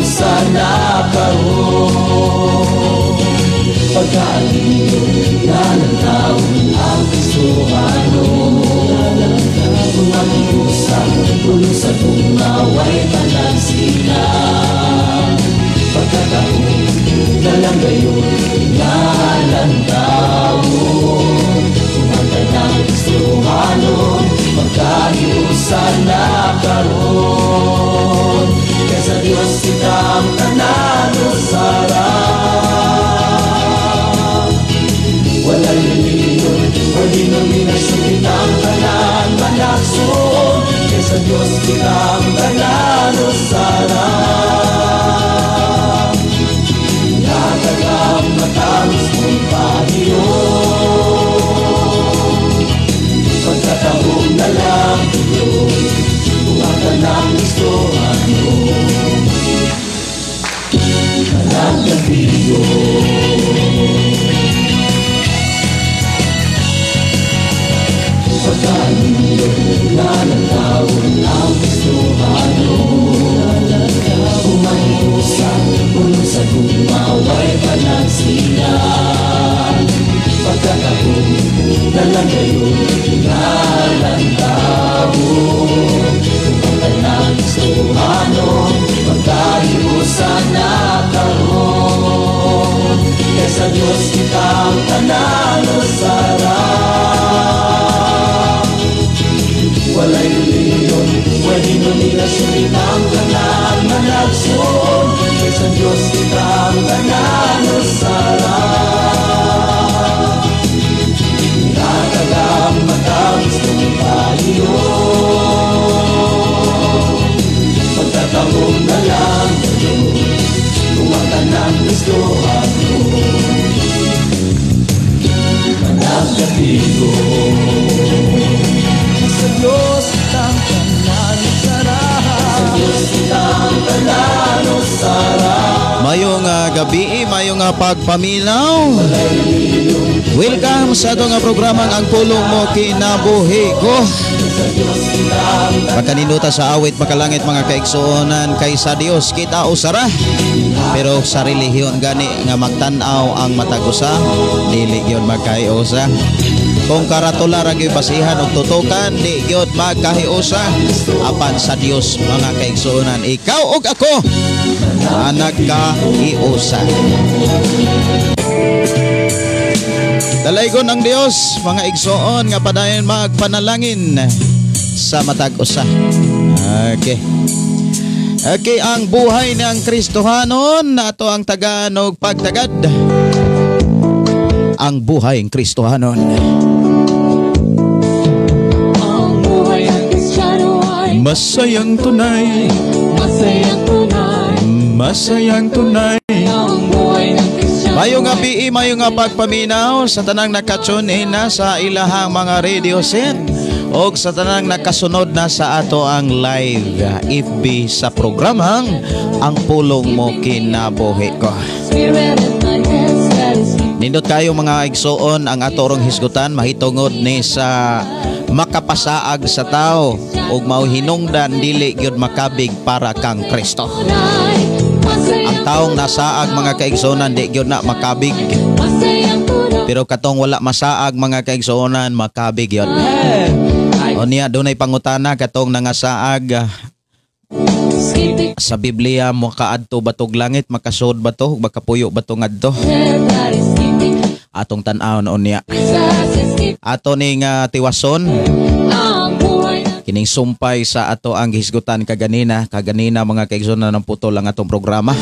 Pagkaiusan na karon, pagkaaliyo lalangawon ang Kristohano. Pagkaiusan sa kumaway panagsina, pagkataon dalang gayon lalangawon. Kumanta ng Kristohano, pagkaiusan na karon. Kaysa Diyos kitang tanano sarap, wala liliyon o denominasyon kitang tanan manakson. Kaysa Diyos kitang tanano sarap, natagam matangos mong pahiyon. Pagkataong na lang tuloy, kumata ng Kristohano. Malagkabiyo, pagkaliyo lalangawon ang Kristohano. Umahiusan puno sa kumaway panagsinan, pagkataon dalang gayon lalangawon. Kumanta ng Kristohano, pagkaiusan na karon. Kaysa Diyos kitang tanano sarap, walay reliyon, walay denominasyon kitang tanan managson. Kaysa Diyos kitang tanano sarap, natagam matangos mong pahiyon. Pagkataon na lang ngayon, kumanta ng Kristohano. Managkabigo, sa Diyos kitang tanano sarap, sa Diyos kitang tanano sarap. Mayong gabi, mayong pagpaminaw. Welcome sa itong programang Ang Pulong Mo Kinabuhi Ko. Pagkaninuta sa awit makalangit mga kaigsuonan, kaysa Dios kita usara, pero sa relihiyon gani nga magtanaw ang matagusa, dili gyud magkahiusa. Kung karatula ra gyud basihan og tutukan, di gyud magkahiusa. Apan sa Dios mga kaigsuonan, ikaw ug ako nagkahiusa. Dalaygon ang Dios mga igsoon nga padayon magpanalangin sa matag usa. Okay, ang buhay ng Kristohanon nato ang Tagalog pagtagad. Ang buhay ng Kristohanon. Ang buhay ng Kristiyano ay masayang tunay, masayang tunay, masayang tunay. ang buhay ng Kristiyano. Mayong gabi, mayong pagpaminaw sa tanang nakatune na sa ilahang mga radio set o sa tanang nakasunod na sa ato ang live FB sa programang Ang Pulong Mo Kinabuhi Ko. Spirit in my hands that is Nindot kayo mga igsoon ang atorong hisgutan mahitungod ni sa makapasaag sa tao ug mauhinungdan dili gyud makabig para kang Kristo. Ang taong nasaag mga kaigsuonan di gyud na makabig. Pero katong wala masaag mga kaigsuonan makabig yun. O niya dunay pangutana katong nangasaag sa Biblia mo kaadto batog langit makasud bato makapuyo bato ngadto. Atong tan-aw noon niya. Ato ning tiwason kining sumpay sa ato ang hisgutan kaganina mga kaigsuonan ng putol ang atong programa.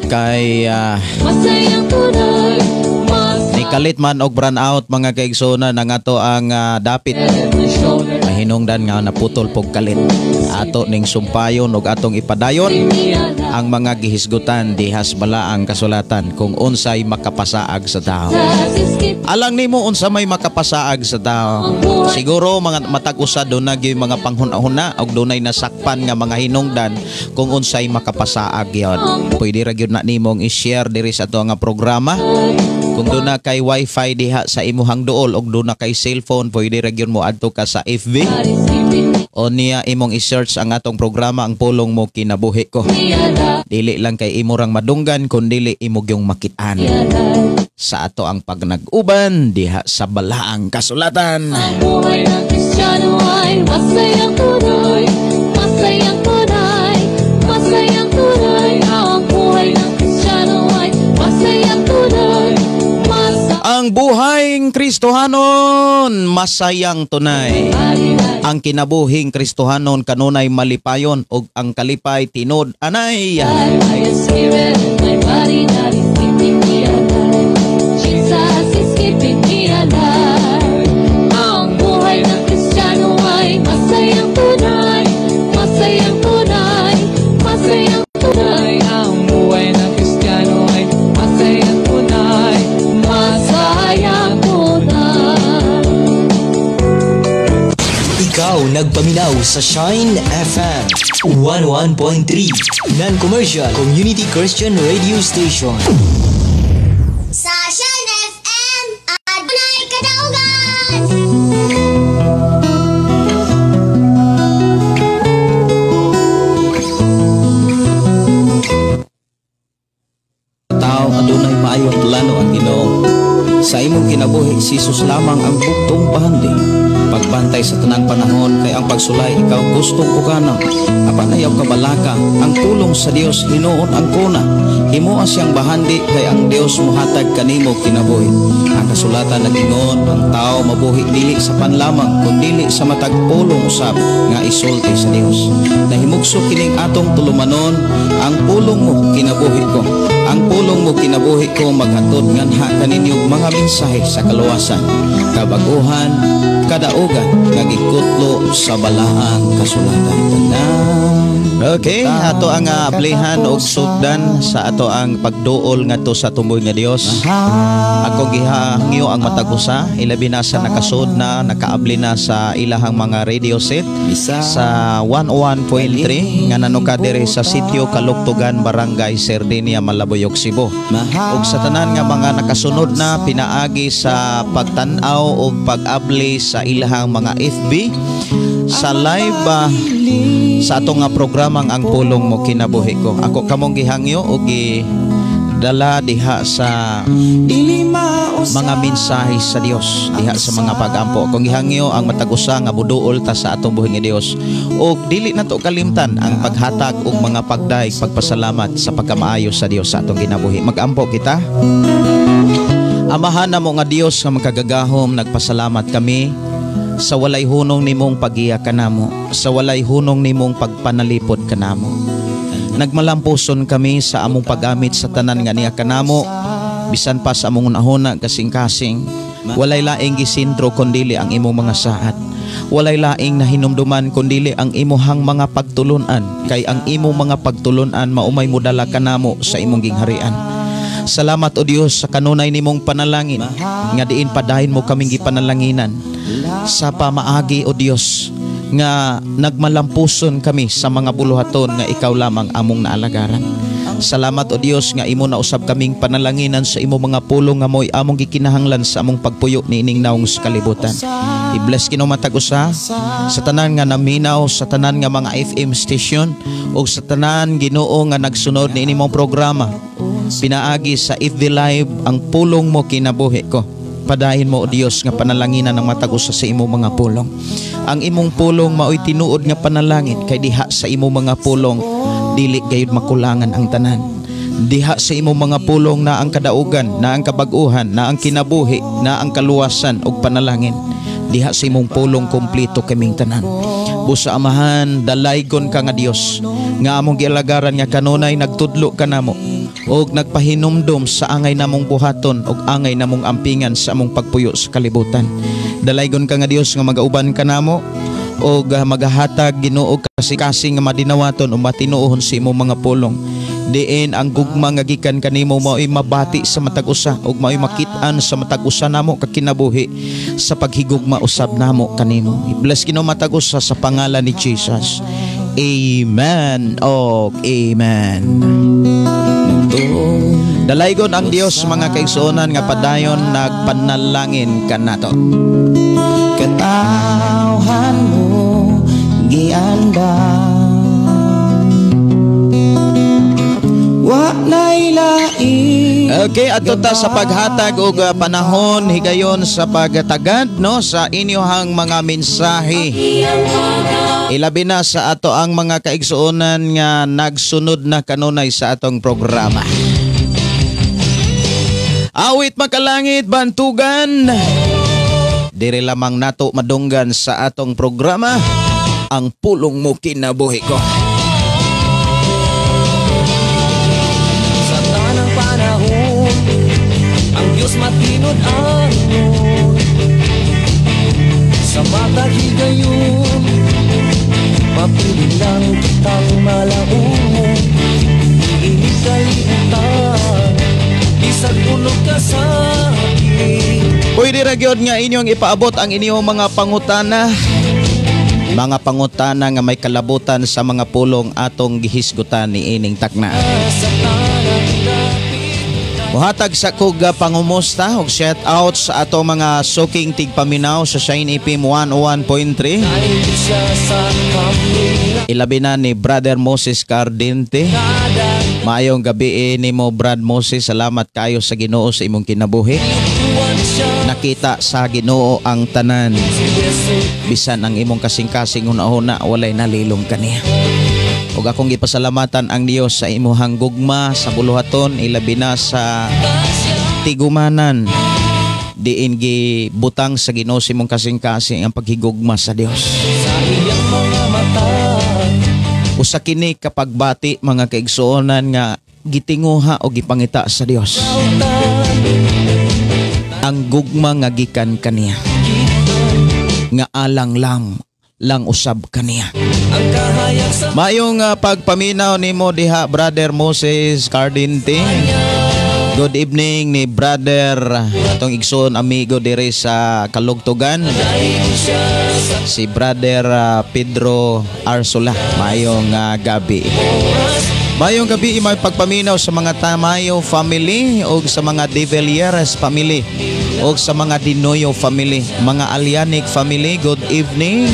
Kay ni kalit man og brand out mga kaigsuonan ang ato ang dapit mahinungdan nga naputol pog kalit. Ato ning sumpayon og atong ipadayon ang mga gihisgutan dihas bala ang kasulatan kung unsay makapasaag sa tao. Alang nimo unsa may makapasaag sa tao. Siguro mga matag-usa do na gyud mga panghuna-huna og dunay nasakpan nga mga hinungdan kung unsay makapasaag yon. Pwede ra gyud na nimong i-share diri sa ato nga programa Kung doon na kay wifi diha sa imuhang duol og doon na kay cellphone, pwede region mo adto ka sa FB o niya imong i-search ang atong programa ang pulong mo kinabuhi ko. Dili lang kay imo rang madunggan kundi imo gyung makitaan. Sa ato ang pagnag-uban diha sa balaang kasulatan. Ang buhay ng Kristiyano ay masayang tunay, masayang tunay, masayang tunay. Ang buhay ng Kristiyano ay masayang tunay, Ang buhayng Kristohanon masayang tunay. Ang kinabuhing Kristohanon kanunay malipayon ug ang kalipay tinod anay. my spirit, my body that is keeping me alive. Jesus is keeping me alive. Ang buhay ng Kristiyano ay masayang tunay, masayang tunay, masayang tunay. Ang buhay ng Kristiyano ay masayang tunay, masayang tunay. Ikaw nagpaminaw sa Shine FM 101.3 Non-Commercial Community Christian Radio Station. Sa Shine FM, adunay kadaugan! Tao adunay maayong plano ang Ginoo. Sa imong kinabuhi si Jesus lamang ang bugtong pahandi. Pagbantay sa tanang panahon kay ang pagsulay ikaw gustong ukana. Apan ayaw kabalaka ang pulong sa Dios hinuon ang kuna. Himuha siyang bahandi kay ang Dios mohatag kanimo kinabuhi. Ang kasulatan nagingon ang tao mabuhi dili sa panlamang kundi sa matag pulong usab nga isulti sa Dios. Nahimugso kining atong tulumanon ang pulong mo kinabuhi ko. Ang pulong mo kinabuhi ko maghatod nganha kaninyong mga mensahe sa kaluwasan, kabaguhan, kadaugan nga gikutlo sa balaang kasulatan. Okay, ato ang ablihan og sugdan sa ato ang pagduol ngadto sa tumboy nga Dios. Ako gihangyo ang matag usa, ilabi na sa nakasud na nakaabli na sa ilahang mga radio set sa 101.3 nga nanuka diri sa sitio Kaluktugan, Barangay Sardinia, Malabuyog, Cebu. Ug sa tanan nga mga nakasunod na pinaagi sa pagtan-aw og pag-abli sa ilahang mga FB sa live sa ato nga programang ang pulong mo kinabuhi ko. Ako kamong gihangyo og dala diha sa mga mensahe sa Dios, diha sa mga pag-ampo. Kung gihangyo ang matag-usa nga buduol ta sa atong buhi nga Dios. Og dili nato kalimtan ang paghatag og mga pagdaig pagpasalamat sa pagkamaayo sa Dios sa atong kinabuhi. Mag-ampo kita. Amahan namo nga Dios nga magkagagahom, nagpasalamat kami sa walay hunong nimong pag-iya kanamo, sa walay hunong nimong pagpanalipod kanamo. Nagmalampuson kami sa among paggamit sa tanan nga niya kanamo, bisan pa sa among nahuna kasing-kasing. Walay laing gisintro kundili ang imong mga saad. Walay laing nahinumduman kundili ang imuhang mga pagtulunan, kay ang imong mga pagtulunan maumay mudala kanamo sa imong gingharian. Salamat o Dios sa kanunay nimong panalangin, nga diin padahin mo kaming gipanalanginan. Sa pamaagi o Dios nga nagmalampuson kami sa mga buluhaton nga ikaw lamang among naalagaran. Salamat o Dios nga imo na usab kaming panalanginan sa imo mga pulong nga mo'y among gikinahanglan sa among pagpuyo niining naong sa kalibutan. I-bless kino matag-usa sa tanan nga naminaw, sa tanan nga mga FM station o sa tanan Ginoo nga nagsunod niining mong programa. Pinaagi sa FB Live ang pulong mo kinabuhi ko. Padahin mo o Dios nga panalanginan ng matag-usa sa imo mga pulong. Ang imong pulong maoy tinuod nga panalangin kay diha sa imo mga pulong dili gayud makulangan ang tanan. Diha sa imo mga pulong na ang kadaugan, na ang kabag-uhan, na ang kinabuhi, na ang kaluwasan ug panalangin. Diha sa imong pulong kompleto kaming tanan. Busa amahan, dalaygon ka nga Dios nga among gialagaran nga kanunay nagtudlo kanamo og nagpahinumdum sa angay namong buhaton og angay namong ampingan sa among pagpuyo sa kalibutan. Dalaygon ka nga Dios nga magauban kanamo og magahatag Ginoo kasi-kasi nga madinawaton o matinuohon sa imong mga pulong. Diin ang gugma nga gikan kanimo mao'y mabati sa matag usa ug mao'y makit-an sa matag usa namo kakinabuhi sa paghigugma usab namo kanimo. I-bless Ginoo matag usa sa pangalan ni Jesus. Amen o amen. Dalaygon ang Dios mga kaigsuonan nga padayon nagpanalangin kanato. Katawhan mo giandam, wa nay lain. Okay, ato ta sa paghatag og panahon higayon sa pagtagad no sa inyohang mga mensahe. Ilabi na sa ato ang mga kaigsuonan nga nagsunod na kanunay sa atong programa. Awit makalangit bantugan. Diri lamang nato madunggan sa atong programa ang pulong mo kinabuhi ko. Sa tanang panahon, ang Diyos matinod ang sa mata higayon, mapili lang kitang malaon. Iinit kalimutan, isang tulog ka sa akin. Pwede ra gyud nga inyong ipaabot ang inyong mga pangutana. Mga pangutana nga may kalabutan sa mga pulong atong gihisgutan ni ining takna. Muhatag sa kuga pangumusta og shout out sa ato mga suking tigpaminaw sa Shine FM 101.3. Ilabi na ni Brother Moses Cardente. Maayong gabi ni mo Brad Moses, salamat kayo sa Ginoo sa imong kinabuhi. Nakita sa Ginoo ang tanan. Bisan ang imong kasing-kasing una-una walay nalilong kaniya. Ug akong gipasalamatan ang Dios sa imong gugma sa buluhaton, ilabi na sa tigumanan. Diin gibutang sa Ginoo sa imong kasing-kasing ang paghigugma sa Dios. Usa kini kapag bati mga kaigsuonan nga gitinguha o gipangita sa Dios. Ang gugma nga gikan kaniya. Nga alang lang usab kaniya. Mayong pagpaminaw nimo diha Brother Moses Cardente. Good evening ni Brother atong igsoon amigo diri sa Kalugtugan. Si Brother Pedro Arsola. Mayong gabi. Mayong gabi may pagpaminaw sa mga Tamayo family o sa mga De Villiers family o sa mga Dinoyo family, mga Alianic family. Good evening.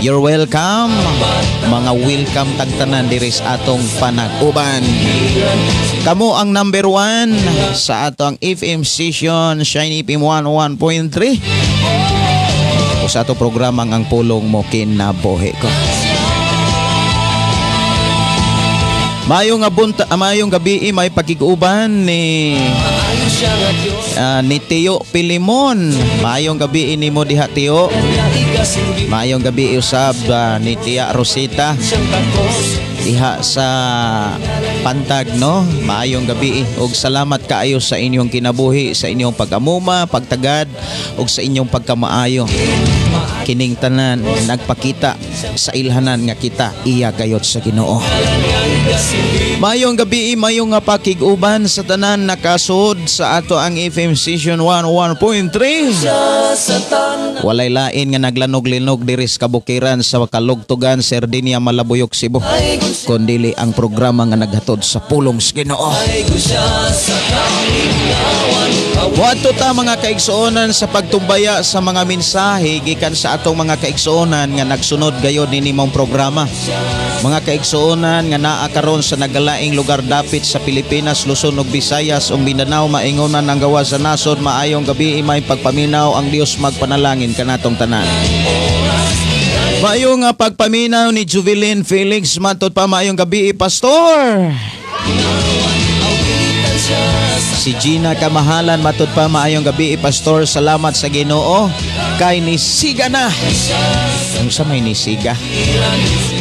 You're welcome. Mga welcome tagtanan diri sa atong panag-uban. Kamo ang number 1 sa atong FM station Shine FM 101.3. O sa atong programa ang pulong mo kinabuhi ko. Mayong gabi may pagkiguban ni Tio Pilimon. Mayong gabi ni mo diha Tio. Mayong gabi usab ni Tia Rosita diha sa Pantag no. Mayong gabi ug salamat kaayo sa inyong kinabuhi, sa inyong pag-amuma, pagtagad ug sa inyong pagkamaayo. Kining tanan nagpakita sa ilhanan nga kita iya gayot sa Ginoo. Mayong gabi mayong pakig-uban sa tanan nakasud sa ato ang FM station 101.3. Walay lain nga naglanog-linog diri sa kabukiran sa Kalugtugan, Sardinia, Malabuyok, Cebu, kundili ang programa nga naghatod sa pulong sa Ginoo. Wato ta mga kaigsuonan sa pagtumbaya sa mga mensahe gikan sa atong mga kaigsuonan nga nagsunod gayod nini mong programa. Mga kaigsuonan nga naa karon sa nagalaing lugar dapit sa Pilipinas, Luzon ug Visayas ug Mindanao, maingonan ang gawa sa nasod. Maayong gabi may pagpaminaw ang Dios magpanalangin kanatong tanan. Maayong pagpaminaw ni Juvelin Felix matud pa. Maayong gabi Pastor. Si Gina Kamahalan matud pa. Maayong gabi Pastor. Salamat sa Ginoo kay nisiga na. Ang sa may nisiga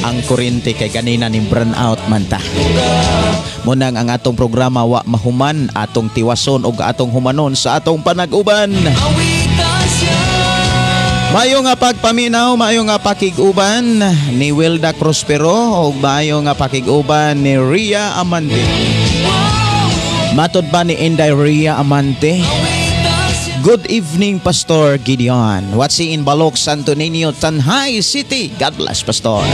ang kuryente kay kanina ni burn out man ta. Munang ang atong programa wa mahuman, atong tiwason ug atong humanon sa atong panag-uban. Mayong pagpaminaw, mayong pakig-uban ni Wilda Prospero ug mayong pakig-uban ni Ria Amante. Matod ba ni Inday Ria Amante? Good evening, Pastor Gideon. Watching in Balok, Santo Niño, Tanhay City. God bless, Pastor.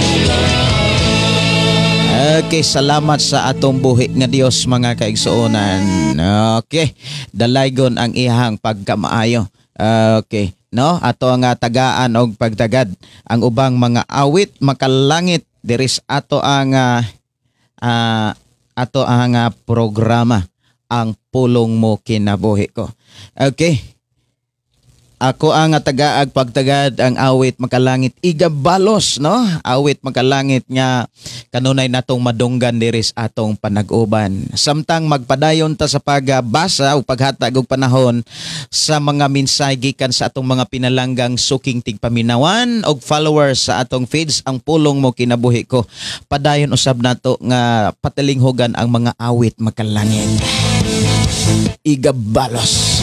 Okay, salamat sa atong buhi nga Dios mga kaigsuonan. Okay, dalaygon ang ihang pagkamaayo. Okay, no? Ato nga tagaan og pagtagad ang ubang mga awit makalangit diris ato ang programa ang pulong mo kinabuhi ko. Okay. Ako ang tagaag pagtagad ang awit makalangit igabalos, no? Awit makalangit nga kanunay natong madunggan diris atong panag-uban. Samtang magpadayon ta sa pagbasa o paghatag og panahon sa mga minsay gikan sa atong mga pinalanggang suking tigpaminawan og followers sa atong feeds ang pulong mo kinabuhi ko. Padayon usab nato nga patalinghogan ang mga awit makalangit. Igabalos.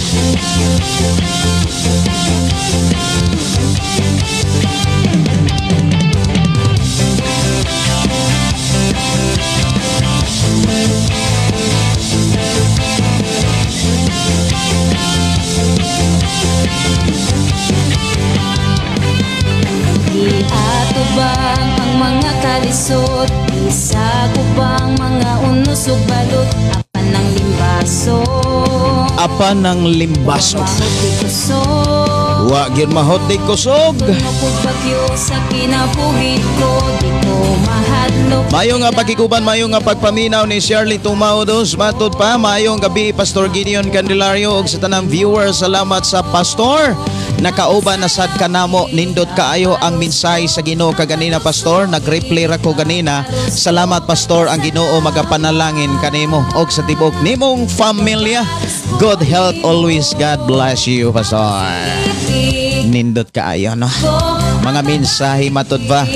Iatubang ang mga kalisod, isa ko bang mga unos ug balot, apan ng limbaso. Apan ng limbaso. Wa gyud mahot di kusog. Bagyo sa kinabuhi ko, di ko mahadlok. Mayo nga pagikuban, mayo nga pagpaminaw ni Shirley Tumaudos. Matod pa, mayong gabi Pastor Gideon Candelario ug sa tanang viewers. Salamat sa Pastor. Nakauban na sad kanamo, nindot kaayo ang minsay sa Ginoo kaganina Pastor. Nag-replay ra ko ganina. Salamat Pastor, ang Ginoo magapanalangin kanimo og sa tibok nimong pamilya. Good health always. God bless you Pastor. Nindot kaayo, no? Mga mensahe matod ba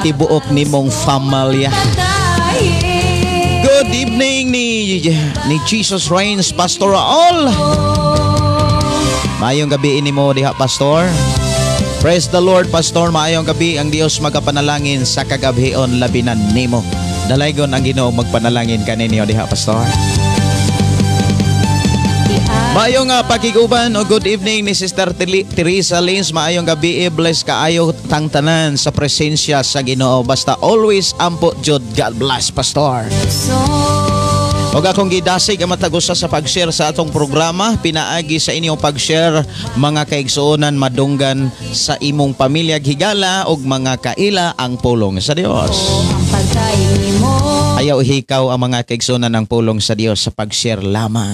tibuok nimong pamilya. Good evening ni Jesus Reigns Pastor All. Maayong gabi ini mo diha Pastor. Praise the Lord Pastor. Maayong gabi, ang Dios magapanalangin sa kagabhion labinan nimo. Dalaygon ang Ginoo magpanalangin kaninyo diha Pastor. Maayong pakiguban o good evening ni Sister Teresa Lins. Maayong gabi, bless kaayo tang tanan sa presensya sa Ginoo. Basta always ampo jud. God bless Pastor. Og akong gidasig ang matagusa sa pag-share sa atong programa, pinaagi sa inyong pag-share mga kaigsuonan madunggan sa imong pamilya higala og mga kaila ang pulong sa Dios. Ayaw hikaw ang mga kaigsuonan ng pulong sa Dios sa pag-share lamang.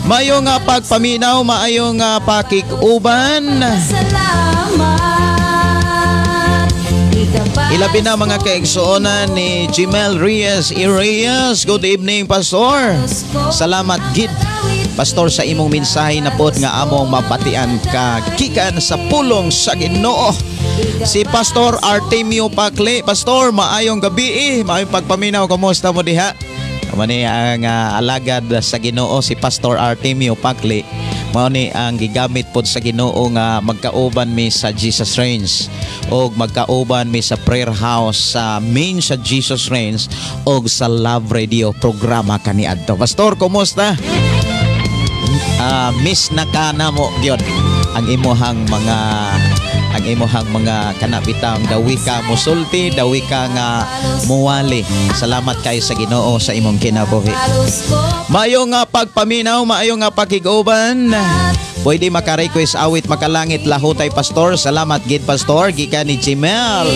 Maayong pagpaminaw, maayong pakikuban. Ilabi na mga kaigsuonan ni Jimel Reyes. Good evening Pastor. Salamat gid Pastor sa imong mensahe na pod nga among mapatian ka gikan sa pulong sa Ginoo. Si Pastor Artemio Pakli. Pastor, maayong gabi. Maayong pagpaminaw, kumusta mo diha? Mani ang alagad sa Ginoo si Pastor Artemio Pakli. Mao ni ang gigamit pod sa Ginoo nga magkauban mi sa Jesus Reigns og magkauban mi sa prayer house sa main sa Jesus Reigns og sa Love Radio programa kaniadto. Pastor, kumusta? Miss na ka na mo gyud ang imuhang mga kanabitang dawi ka musulti, dawi ka nga muwali. Salamat kay sa Ginoo sa imong kinabuhi. Maayo nga pagpaminaw, maayo nga pakiguban. Pwede maka-request awit makalangit lahutay Pastor. Salamat gid Pastor gikan ni Jimel.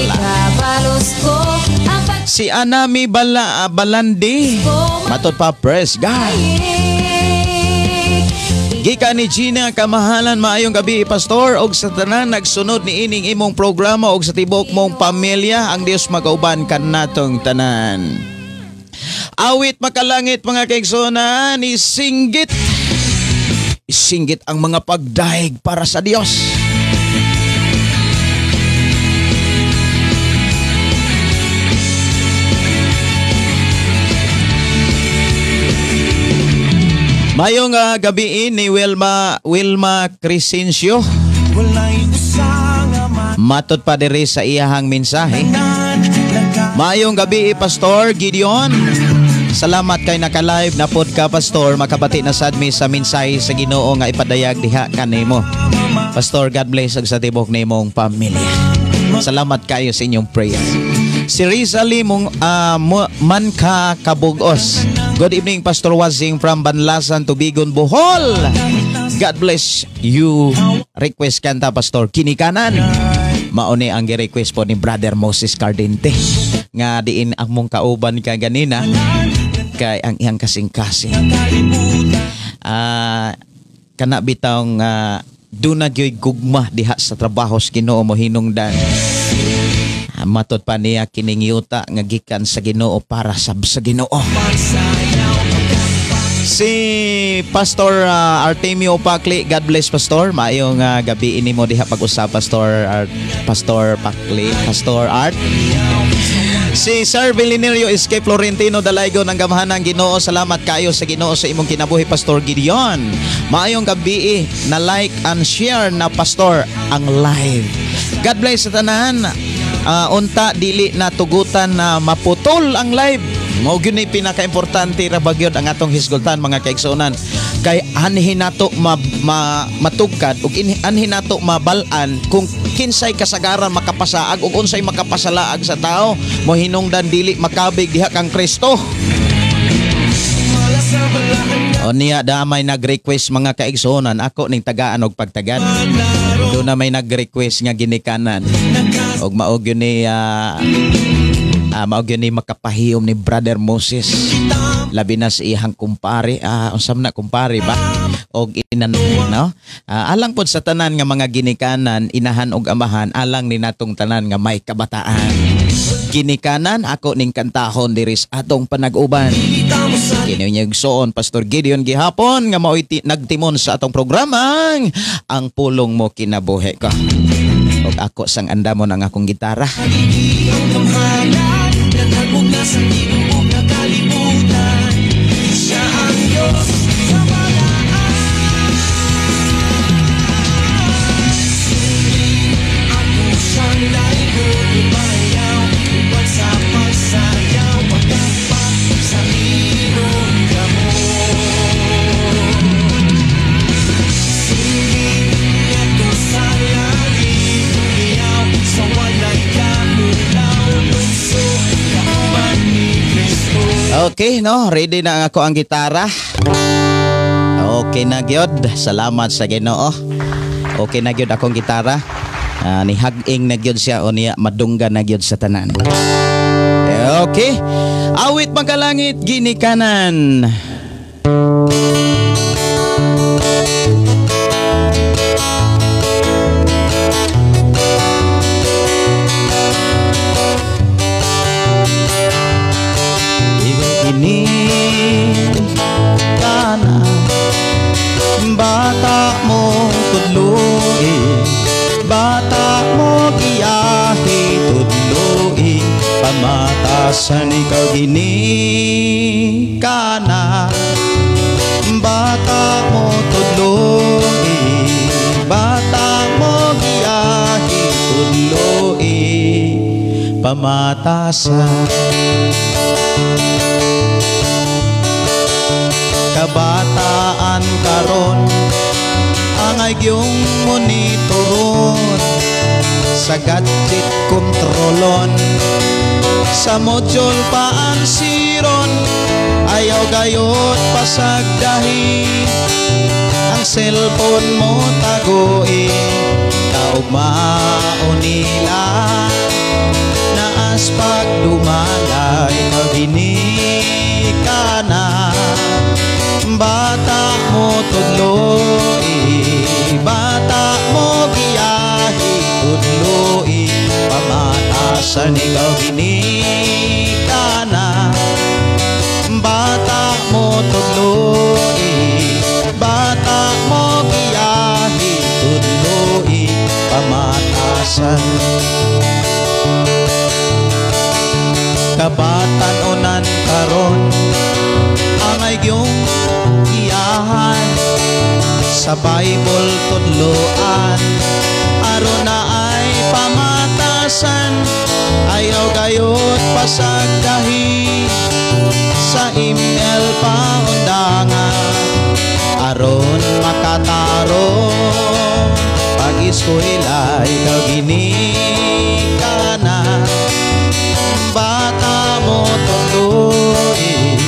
Si Anami Balandi. Matod pa press God. Gikan ni Gina Kamahalan, maayong gabi Pastor, og sa tanan nagsunod ni ining imong programa og sa tibok mong pamilya, ang Dios magauban kanatong tanan. Awit makalangit mga kaigsuonan, isinggit ang mga pagdaig para sa Dios. Mayong gabi ni Wilma Crescencio. Matod pa diri sa iyahang mensahe. Mayong gabi Pastor Gideon. Salamat kay naka-live na pod ka, Pastor. Makabati na sad mi sa mensahe sa Ginoo nga ipadayag diha kanimo. Pastor, God bless ag sa tibok nimong pamilya. Salamat kayo sa inyong prayer. Si Rizali man ka kabugos. Good evening, Pastor Wazing from Banlasan, Tubigon, Bohol. God bless you. Request kanta, Pastor, Kinikanan. Mauni ang request po ni Brother Moses Cardente. Nga diin ang mong kauban ka ganina kay ang iyang kasing-kasing. Kana bitang dunagyoy gugma diha sa trabaho sa Ginoo mo hinungdan. Matud pa niya kining yuta nga gikan sa Ginoo para sa Ginoo. Si Pastor Artemio Pakli, God bless, Pastor. Maayong gabi ini mo diha pag-usap, Pastor Pakli, Pastor Art. Si Sir Belinerio Escape Florentino Dalaygo ng Gamahanang Ginoo. Salamat kayo sa Ginoo sa imong kinabuhi, Pastor Gideon. Maayong gabi na like and share na, Pastor, ang live. God bless sa tanan. Unta dili na tugutan na maputol ang live. Mao gyud ni pinaka-importante ra bagyod ang atong hisgultan, mga kaigsuonan. Kay anhin nato matugkad ug anhin nato mabalan kung kinsay kasagaran makapasaag ug unsay makapasalaag sa tao, mo hinungdan dili makabig diha kang Kristo. O niya damay nag-request, mga kaigsuonan, ako ning tagaan og pagtagad. Do na may nag-request nga ginikanan. Og maog yun ni makapahiyom ni Brother Moses. Labi na sa ihang kumpare, unsam na kumpare ba? Og inan, no? Alang pod sa tanan nga mga ginikanan, inahan og amahan, alang ni natong tanan nga may kabataan. Ginikanan ako ning kantahon diris atong panag-uban. Kinunyag soon, Pastor Gideon gihapon nga mao'y nagtimon sa atong programang Ang Pulong Mo Kinabuhi Ko. Og ako sang andamon ang akong gitara. Okay, no? Ready na ako ang gitara. Okay na gyud. Salamat sa Ginoo. Okay na gyud akong gitara. Nihag-ing na gyud siya o niya madungga na gyud sa tanan. Okay. Awit Magkalangit, Ginikanan. Bata mo tudluin, bata mo giyahi tudluin, pamatasan ikaw ginikana. Bata mo tudluin, bata mo giyahi tudluin, pamatasan. Kabataan karon angay gyung monitoron, sa gadget kontrolon, sa module paansiron, ayaw gayot pasagdahi, ang cellphone mo taguin, kaugmao nila naas pagdumalay kaginikana. Bata mo tudloi, bata mo giyahi tudloi, pamatasan ikaw ginikana. Bata mo tudloi, bata mo giyahi tudloi, pamatasan. Kabatan unan karon angay gyung iyahan, sa Bible tudloan, aron na ay pamatasan, ayaw gayot pasagdahi, sa email paundangan aron makatarong pag-eskwela ikaw ginikanan. Bata mo tunduin,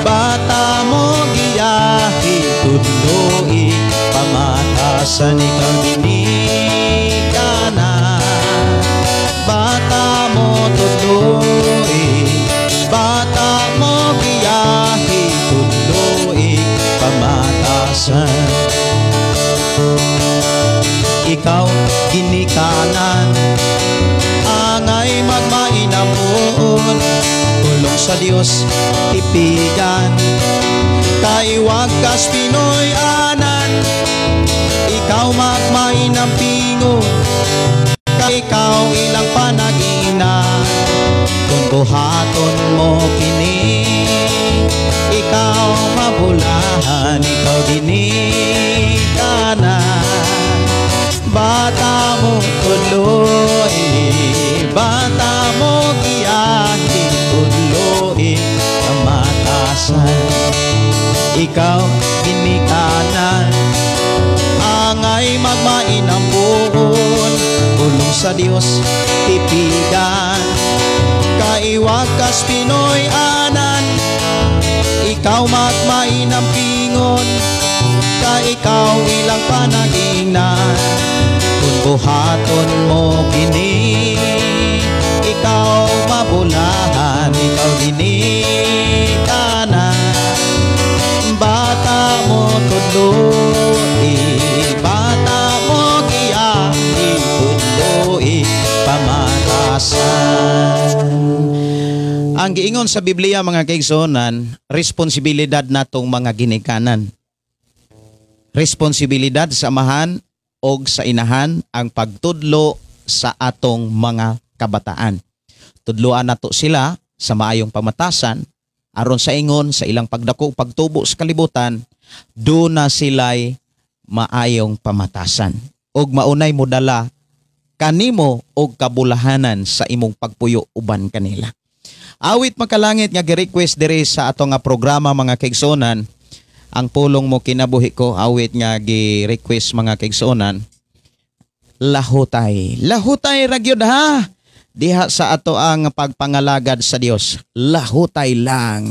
bata mo giyahi tunduin, pamatasan ikaw ginikanan. Bata mo tunduin, bata mo giyahi tunduin, pamatasan. Ikaw ginikanan, angay magmainapon, tulong sa Dios ipigan, kaiwag kas Pinoy anan. Ikaw magmainampingon, ikaw ilang panaginan, kung buhaton mo kini, ikaw mabulahan, ikaw ginikanan. Bata mo tuloy, bata mo giyahi tuloy, kamatasan. Ikaw ginikanan, angay magmainampon, tulong sa Dios tipigan, kaiwag kas Pinoy anan. Ikaw magmainampingon, ka ikaw ilang panaginan, kung buhaton mo kini, ikaw mabulahan, ikaw ginikanan. Bata mo tuloy, bata mo giyahi tuloy, pamatasan. Ang giingon sa Biblia mga kaigsonan, responsibilidad natong mga ginikanan. Responsibilidad sa amahan o sa inahan ang pagtudlo sa atong mga kabataan. Tudloan nato sila sa maayong pamatasan aron sa ingon sa ilang pagdako pagtubo sa kalibutan, do na sila'y maayong pamatasan. Og maunay mo dala kanimo og kabulahanan sa imong pagpuyo uban kanila. Awit makalangit nga gi-request diri sa ato nga programa mga kaigsonan. Ang pulong mo kinabuhi ko, awit nga gi-request mga kaigsonan, lahutay. Lahutay ragyod ha. Diha sa ato ang pagpangalagad sa Dios. Lahutay lang.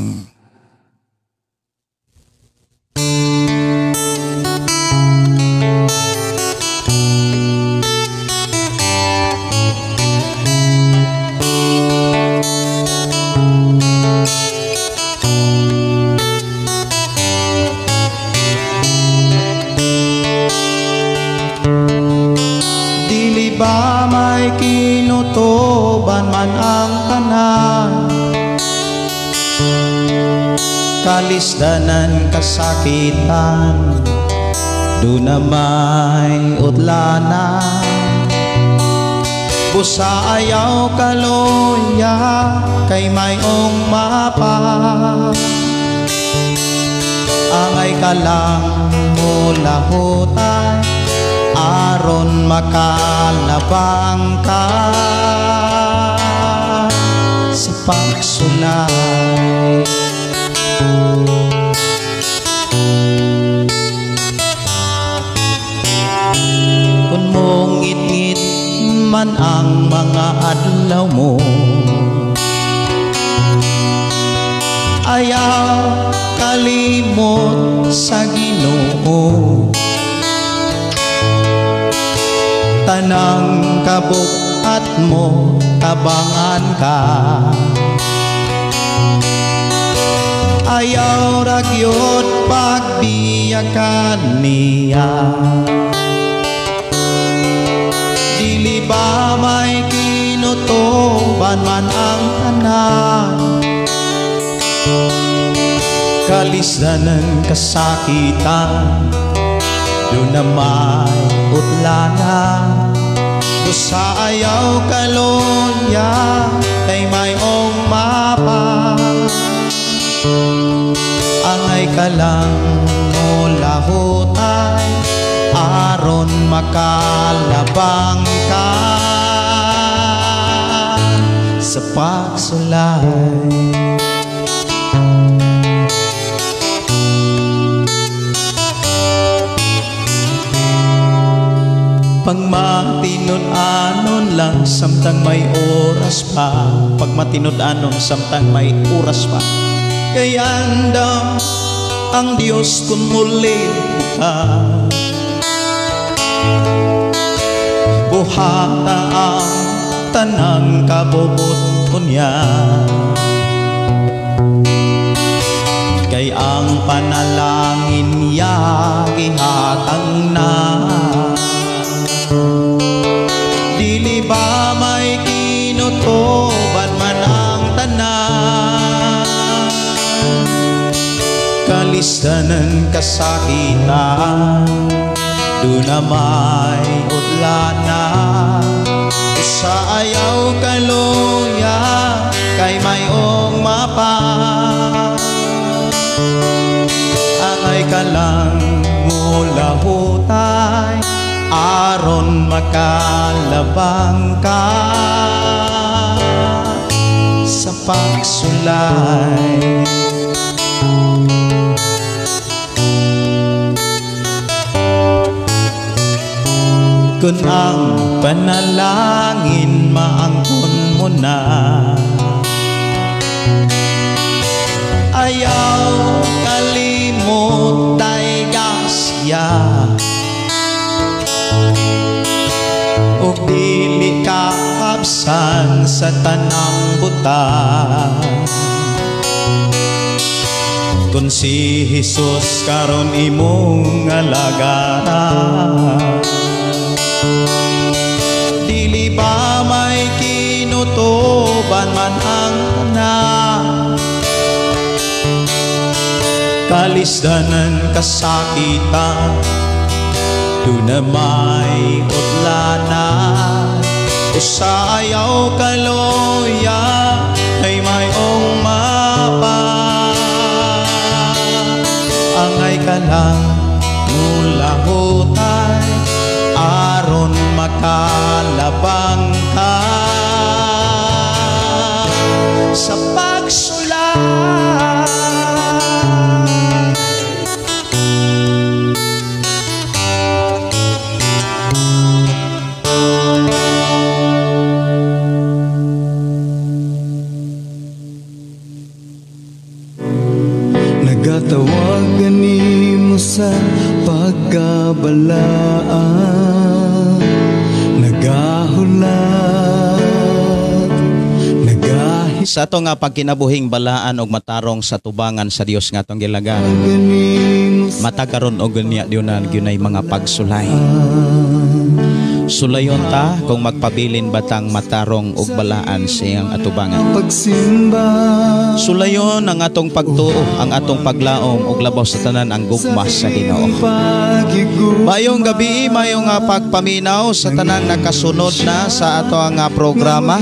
Ba may kinutuban man ang tanan, kalisdanan kasakitan, do na may utlanan. Busa ayaw kaluya kay mayong mapa, angay ka lang mo lahutay aron makalabang ka sa pagsulay. Kung mong ngit-ngit man ang mga adlaw mo, ayaw kalimot sa Ginoo. Tanang kabukat mo, tabangan ka. Ayaw ragyot pagbiyakan niya. Dili ba may kinutuban man ang tanan, kalisdanan kasakitan, doon na may utlanan. Busa ayaw kaluya kay mayong mapa, angay ka lang mo lahutay aron makalabang ka sa pagsulay. Pag matinud-anon lang samtang may oras pa, pag matinud-anon samtang may oras pa, kaya andam ang Diyos kung muli ka. Buhata ang tanang kabubuton niya, kay ang panalangin niya ihatang na. Dili ba may kinutuban man ang tanan, kalistanan kasakitan, doon na may utlana. Sa ayaw kaluya kay mayong mapa, angay ka lang mula hutay, aron makalabang ka sa pagsulay. Kung ang panalangin maangkon mo na, ayaw kalimot tay gasya, o dili ka kabsan sa tanang buta. Kung si Jesus karon imong alagaran, dili ba may kinutuban man ang tanan, kalisdanan kasakitan, doon na may utlana. Usayaw kaluya ay mayong mapa, angay ka lang mula hutay, aron makalabang ka sa pagsulay. Nagatawagan ni mo sa pagkabalaan, nagahulat, sa ato nga pagkinabuhing balaan og matarong sa tubangan sa Dios nga atong gilagan, matagaron og niya diunan gyunay mga pagsulay. Sulayon ta kung magpabilin batang matarong og balaan sa iyang atubangan. Sulayon ang atong pagtuo, ang atong paglaom og labaw sa tanan ang gugma sa Ginoo. Mayong gabi, mayong pagpaminaw sa tanan nakasunod na sa ato ang programa.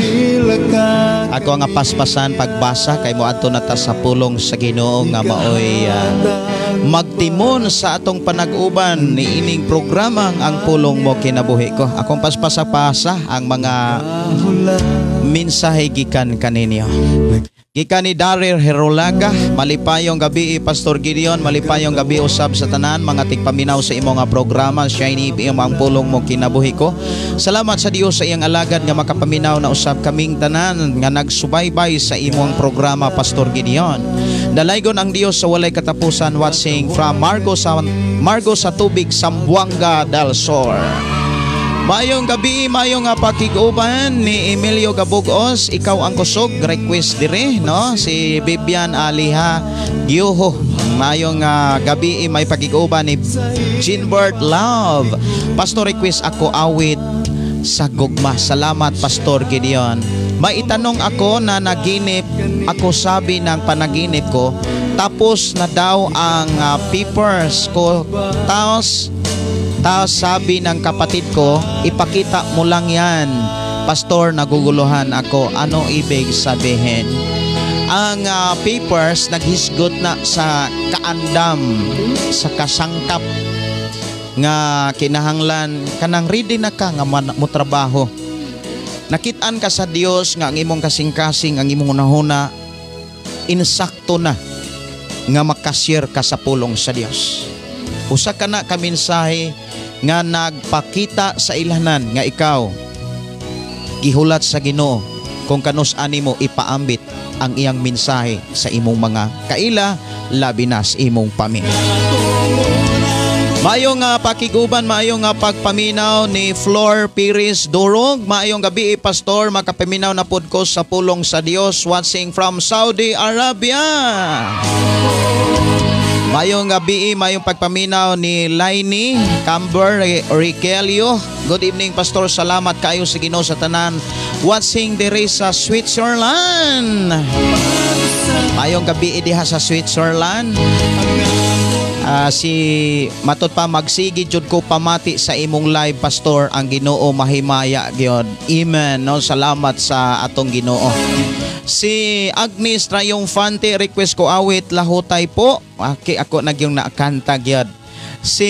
Ako nga paspasan pagbasa kay moadto na ta sa pulong sa Ginoo nga maoy magtimon sa atong panag-uban ni ining programa ang pulong mo kinabuhi ko. Akong paspasa-pasa ang mga mensahe gikan kaninyo. Gikan ni Daryl Herolaga, malipayong gabi Pastor Gideon, malipayong gabi usab sa tanan mga tigpaminaw sa imong nga programa Shiny ang pulong mo kinabuhi ko. Salamat sa Dios sa iyang alagad nga makapaminaw na usab kaming tanan nga nagsubaybay sa imong programa Pastor Gideon. Dalaygon ang Dios sa walay katapusan, watching from Margo sa tubig Sambuanga del Sur. Mayong gabi, mayong pakiguban ni Emilio Gabugos, ikaw ang kusog, request dire, no? Si Bibian Aliha Gyoho. Mayong gabi, may pakiguban ni Jeanbert Love. Pastor, request ako awit sa gugma. Salamat Pastor Gideon. May itanong ako na naginip, ako sabi ng panaginip ko, tapos na daw ang papers ko, tapos sabi ng kapatid ko, ipakita mo lang yan. Pastor, naguguluhan ako. Ano ibig sabihin? Ang papers naghisgot na sa kaandam, sa kasangkap nga kinahanglan kanang ready na ka nga mo trabaho. Nakitaan ka sa Dios nga ang imong kasing-kasing, ang imong hunahuna insakto na nga makasir ka sa pulong sa Dios. Usa ka na kaminsahe nga nagpakita sa ilanan nga ikaw gihulat sa Ginoo kung kanus-ani mo ipaambit ang iyang mensahe sa imong mga kaila, labi na sa imong pamilya. Maayong pakiguban, maayong pagpaminaw ni Flor Pires Durog. Maayong gabi, Pastor, makapaminaw na pod ko sa pulong sa Dios, watching from Saudi Arabia. Mayong gabi, mayong pagpaminaw ni Laini Camber Riquelio. Good evening, Pastor. Salamat kayo sa Ginoo sa tanan. Watching diri sa Switzerland. Mayong gabi diha sa Switzerland. Si matot pa magsigi jud ko pamati sa imong live, Pastor. Ang Ginoo mahimaya gyud. Amen. No, salamat sa atong Ginoo. Si Agnes Triumphante, request ko awit lahutay po. Okay, ako nagyong nakanta gyud. Si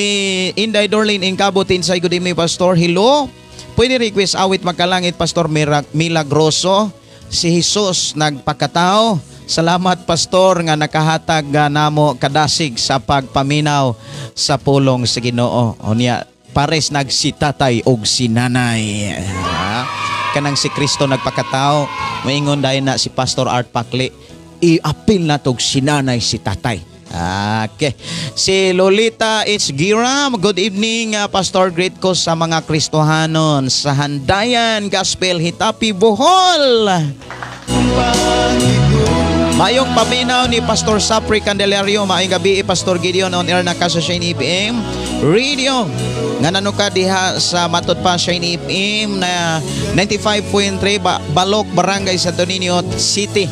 Inday Dorlin Inkabutin sa good evening, Pastor. Hello. Pwede request awit magkalangit, Pastor Milagroso. Si Jesus nagpakatao. Salamat, Pastor, nga nakahatag namo kadasig sa pagpaminaw sa pulong sa Ginoo. Unya pares nagsitatay og sinanay. Kanang si Kristo nagpakatao, maingon dahil na si Pastor Art Pakli, i-apil na tog sinanay si tatay. Okay. Si Lolita Itzgira, good evening, Pastor. Greet ko sa mga Kristohanon sa Handayan Gospel Hitapi, Bohol. Mayong paminaw ni Pastor Sapri Candelario. Maayong gabi, Pastor Gideon on air na ka sa Shine FM Radio. Nga nanuka diha sa matod pa Shine FM na 95.3 Balok, Barangay Santo Niño City,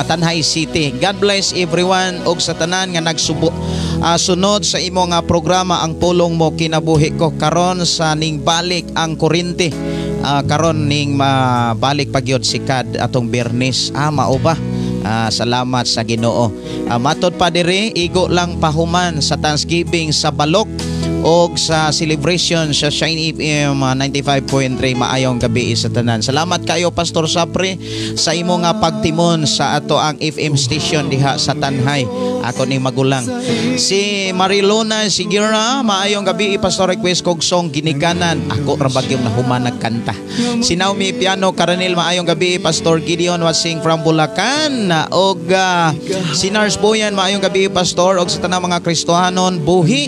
Tanhay City. God bless everyone og sa tanan nga nagsubo sunod sa imong programa ang pulong mo kinabuhi ko karon sa ning balik ang kuryente. Karon ning mabalik pagyod si Kad atong Bernes. Mao ba? Salamat sa Ginoo. Matod pa diri, igo lang pahuman sa Thanksgiving sa Balok o sa celebration sa Shine FM 95.3. Maayong gabi sa tanan. Salamat kayo, Pastor Sapri, sa imo nga pagtimon sa ato ang FM station diha sa Tanhay. Ako ning magulang. Si Marilona Sigira, maayong gabi, Pastor, request kog song Ginikanan. Ako ra bagyong nahuman nagkanta. Si Naomi Piano Caranil, maayong gabi, Pastor Gideon watching from Bulacan. Og si Nars Boyan, maayong gabi, Pastor, og sa tanang mga Kristohanon buhi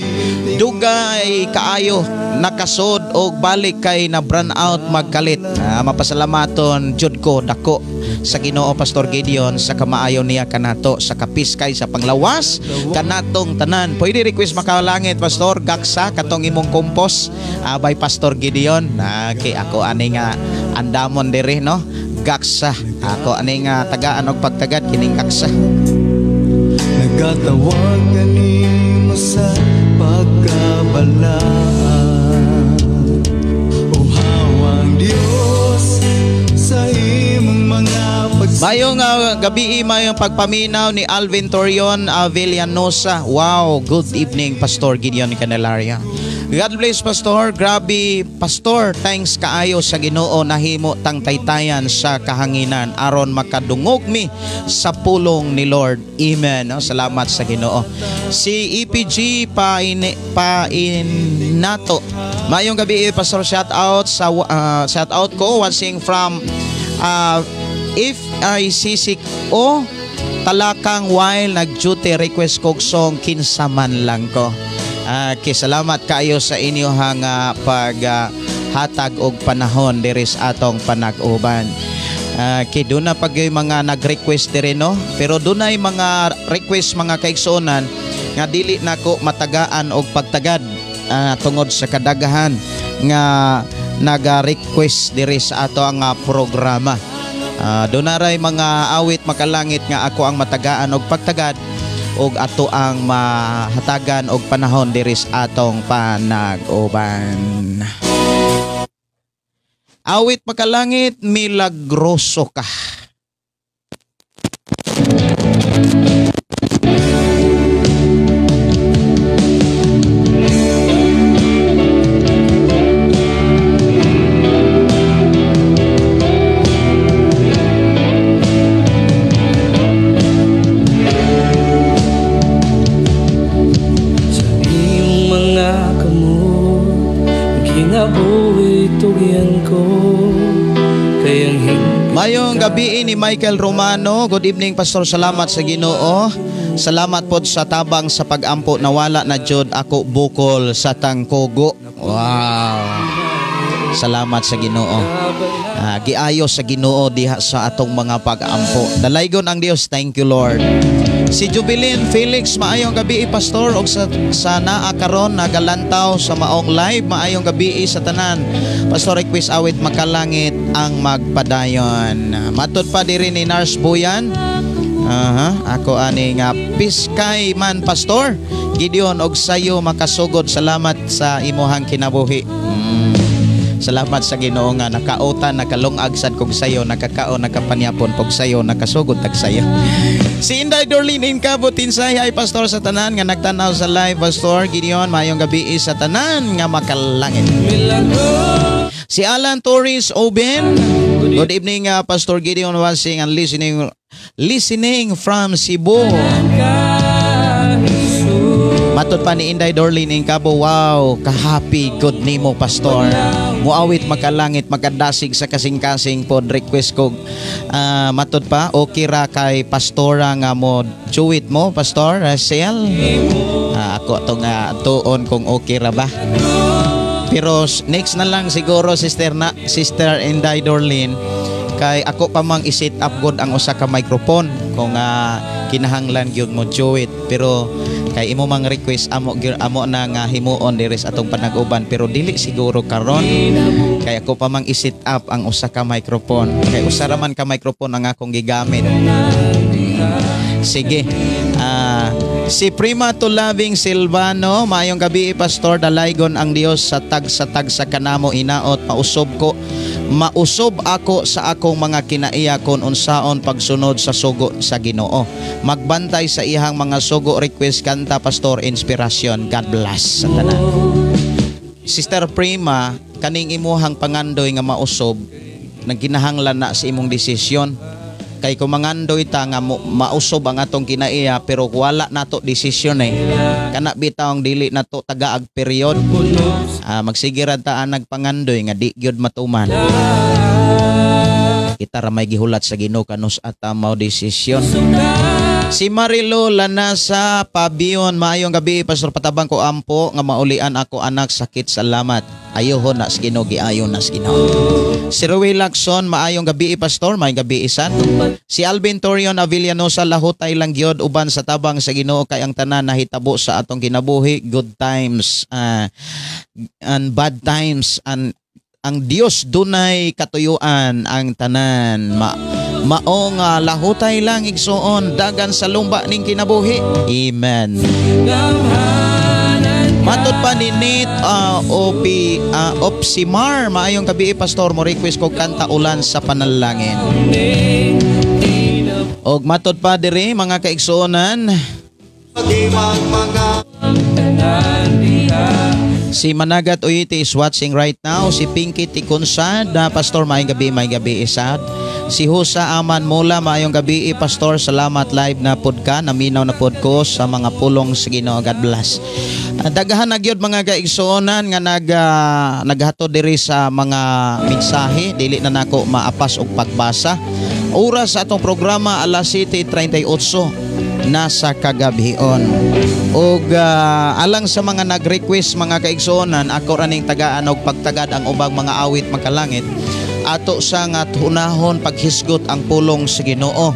dugay kaayo nakasod og balik kay na burn out magkalit. Mapasalamaton jud ko dako sa Ginoo, Pastor Gideon, sa kamaayo niya kanato sa kapiskay sa panglawas kanatong tanan. Pwede request makalangit, Pastor, gaksa katong imong kompos by Pastor Gideon. Kay ako ani nga andamon diri, no, gaksa. Ako ani nga tagaan og pagtagad kining gaksa. Nagatawag kanimo sa pagkabalaan, o hawang Diyos sa imong mga mayong gabi, mayong pagpaminaw ni Alvin Torion Villanosa. Wow, good evening, Pastor Gideon Candelaria. God bless, Pastor. Grabe, Pastor, thanks kaayo sa Ginoo nahimo tang taytayan sa kahanginan aron makadungog mi sa pulong ni Lord. Amen. Salamat sa Ginoo. Si EPG Painato, mayong gabi, Pastor. Shout out ko watching from FICCO Talakang while nag-duty. Request kog song Kinsaman lang ko. Salamat kayo sa inyong paghatag og panahon diri sa atong panag-uban. Doon na pag yung mga nag-request diri, no? Pero doon na yung mga request, mga kaigsunan nga dili na ko matagaan og pagtagad tungod sa kadagahan nga nag-request diri sa ato ang programa. Doon na rin mga awit makalangit nga ako ang matagaan og pagtagad og ato ang mahatagan og panahon diri sa atong panag-uban. Awit makalangit, milagroso ka. gabi ni Michael Romano. Good evening, Pastor. Salamat sa Ginoo. Salamat po sa tabang sa pag-ampo nawala na jud ako bukol sa tangkogo. Wow. Salamat sa Ginoo. Giayo sa Ginoo diha sa atong mga pag-ampo. Dalaygon ang Dios. Thank you, Lord. Si Jubilin Felix, maayong gabi Pastor, og sa naa karon nagalantaw sa maong live. Maayong gabi sa tanan. Pastor, request awit makalangit ang magpadayon. Matod pa diri ni Nars Buyan. Ako ani nga piskay man Pastor. Gideon og sayo makasugod. Salamat sa imuhang kinabuhi. Salamat sa Ginoo nga nakautan, nakalungag sad kog sayo, nakakaon, nakapanyapon pog sayo, nakasugod tag sayo. Si Inday Dorlin Incabo Tinsay, ay Pastor sa tanan nga nagtanaw sa live. Pastor Gideon, mayong gabi sa tanan nga makalangit. Si Alan Torres Oben, good evening Pastor Gideon, watching and listening from Cebu. Matod pa ni Inday Dorlin Incabo, wow, ka-happy good nimo Pastor. Muawit makalangit, makadasig sa kasing-kasing pod request ko. Matod pa, okay ra kay Pastora nga mo chuwit mo Pastor Rachel. Ako to nga tuon kung okay ra ba. Pero next na lang siguro Sister Inday Dorlin, kay ako pa mang i-set up god ang usa ka microphone kung kinahanglan gyud mo chuwit. Pero kay imo mang request amo na nga himuon diri sa atong panag-uban, pero dili siguro karon kay ako pa mang i-set up ang usa ka microphone, kay usa ra man ka microphone ang akong gigamit. Sige. Si Prima to Loving Silvano, maayong gabi Pastor. Dalaygon ang Dios sa tag sa kanamo inaot. Mausob ako sa akong mga kinaiya kon unsaon pagsunod sa sugo sa Ginoo. Magbantay sa ihang mga sugo. Request kanta Pastor, inspirasyon. God bless sa tanan. Sister Prima, kaning imuhang pangandoy nga mausob, nagkinahanglan na sa imong desisyon. Kay kung mangandoy ta nga mausob ang atong kinaiya pero wala nato desisyon kana bitawng dili nato tagaag period, magsigirad ta nagpangandoy nga di gyud matuman. Kita ra may gihulat sa Ginoo kanus ata mao desisyon. Si Marilo Lanasa Pabion, maayong gabi Pastor. Patabang ko ampo nga maulian ako anak sakit. Salamat. Ayohon na sa Ginoo, giayon na sa Ginoo. Si Ruel Lacson, maayong gabi Pastor. Maayong gabi isan. Si Alvin Torion Avillanosa, lahutay lang gyud uban sa tabang sa Ginoo kay ang tanan nahitabo sa atong kinabuhi. Good times and bad times, and ang Dios dunay katuyuan ang tanan. Maong lahutay lang igsuon dagan sa lumba ning kinabuhi. Amen. Matod pa ni Nate Opsimar, maayong gabi Pastor. Mo request ko kanta Ulan sa Panalangin. Og matod pa diri mga kaigsuonan, si Managat Uyiti is watching right now. Si Pinky Tikunsad, Pastor, maayong gabi isad. Si Husa Aman Mula, maayong gabi Pastor. Salamat, live na pod ka, naminaw na pod ko sa mga pulong sa Ginoo. God bless. Daghan na gyud mga kaigsuonan nga naghatod diri sa mga mensahe, dili na nako maapas og pagbasa. Oras sa atong programa alas 7:38 nasa kagabion. Og alang sa mga nag-request mga kaigsuonan, ako raning tagaan og pagtagad ang ubang mga awit makalangit. Ato sa nga hunahon paghisgot ang pulong sa Ginoo.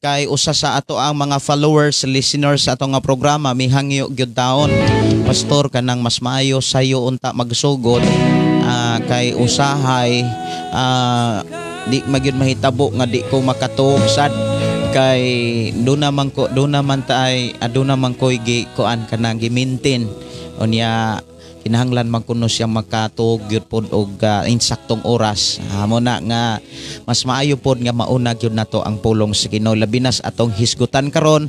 Kay usa sa ato ang mga followers, listeners sa ato nga programa mihangyo gyud taon. Pastor, kanang mas maayo sayo unta magsugod kay usahay di magyud mahitabo nga di ko makatuog sad. Kay doon naman ko'y kuan ka na gimintin. O niya, kinahanglan man kuno siya makatuog yun po og insaktong oras. Amo na nga, mas maayo po nga maunag yun na to ang pulong sa Ginoo. Labinas atong hisgutan karon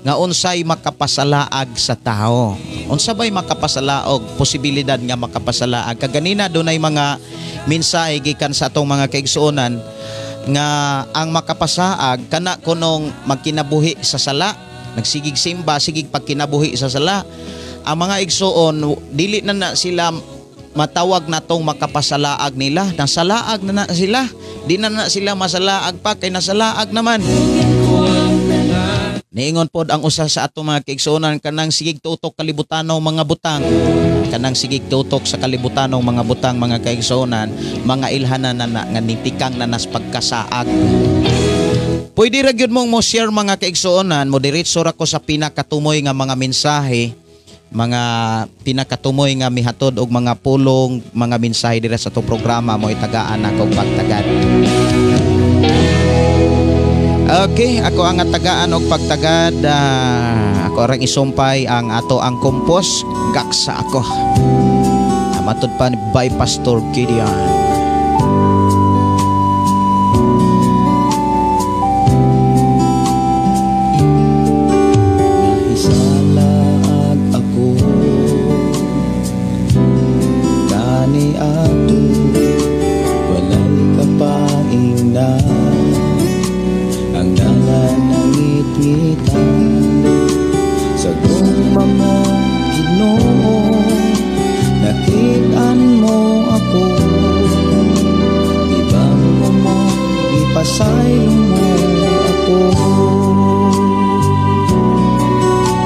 nga unsay makapasalaag sa tao. Unsa ba'y makapasalaog? Posibilidad nga makapasalaag. Kaganina doon ay mga mensahe gikan sa atong mga kaigsuonan nga ang makapasaag kana kunong magkinabuhi sa sala, nagsigig simba, sigig pagkinabuhi sa sala. Ang mga igsuon dili na sila matawag na tong makapasalaag nila. Nasalaag na sila. Di na sila masalaag pa kay nasalaag naman. Niingon pod ang usa sa ato mga kaigsuonan kanang sigig tutok kalibutanong mga butang. Kanang sigig tutok sa kalibutanong mga butang mga kaigsuonan, mga ilhanan na nga nitikang na nas pagkasaag. Pwede ra gyud mong mo share mga kaigsuonan, mo diretso ra ko sa pinakatumoy nga mga mensahe, mga pinakatumoy nga mihatod og mga pulong, mga mensahe dira sa to programa mo itagaan ako pagtagad. Okay, ako ang tagaan og pagtagad. Ako ring isumpay ang ato ang kompos gaksa ako. Matod pa ni by Pastor Gideon.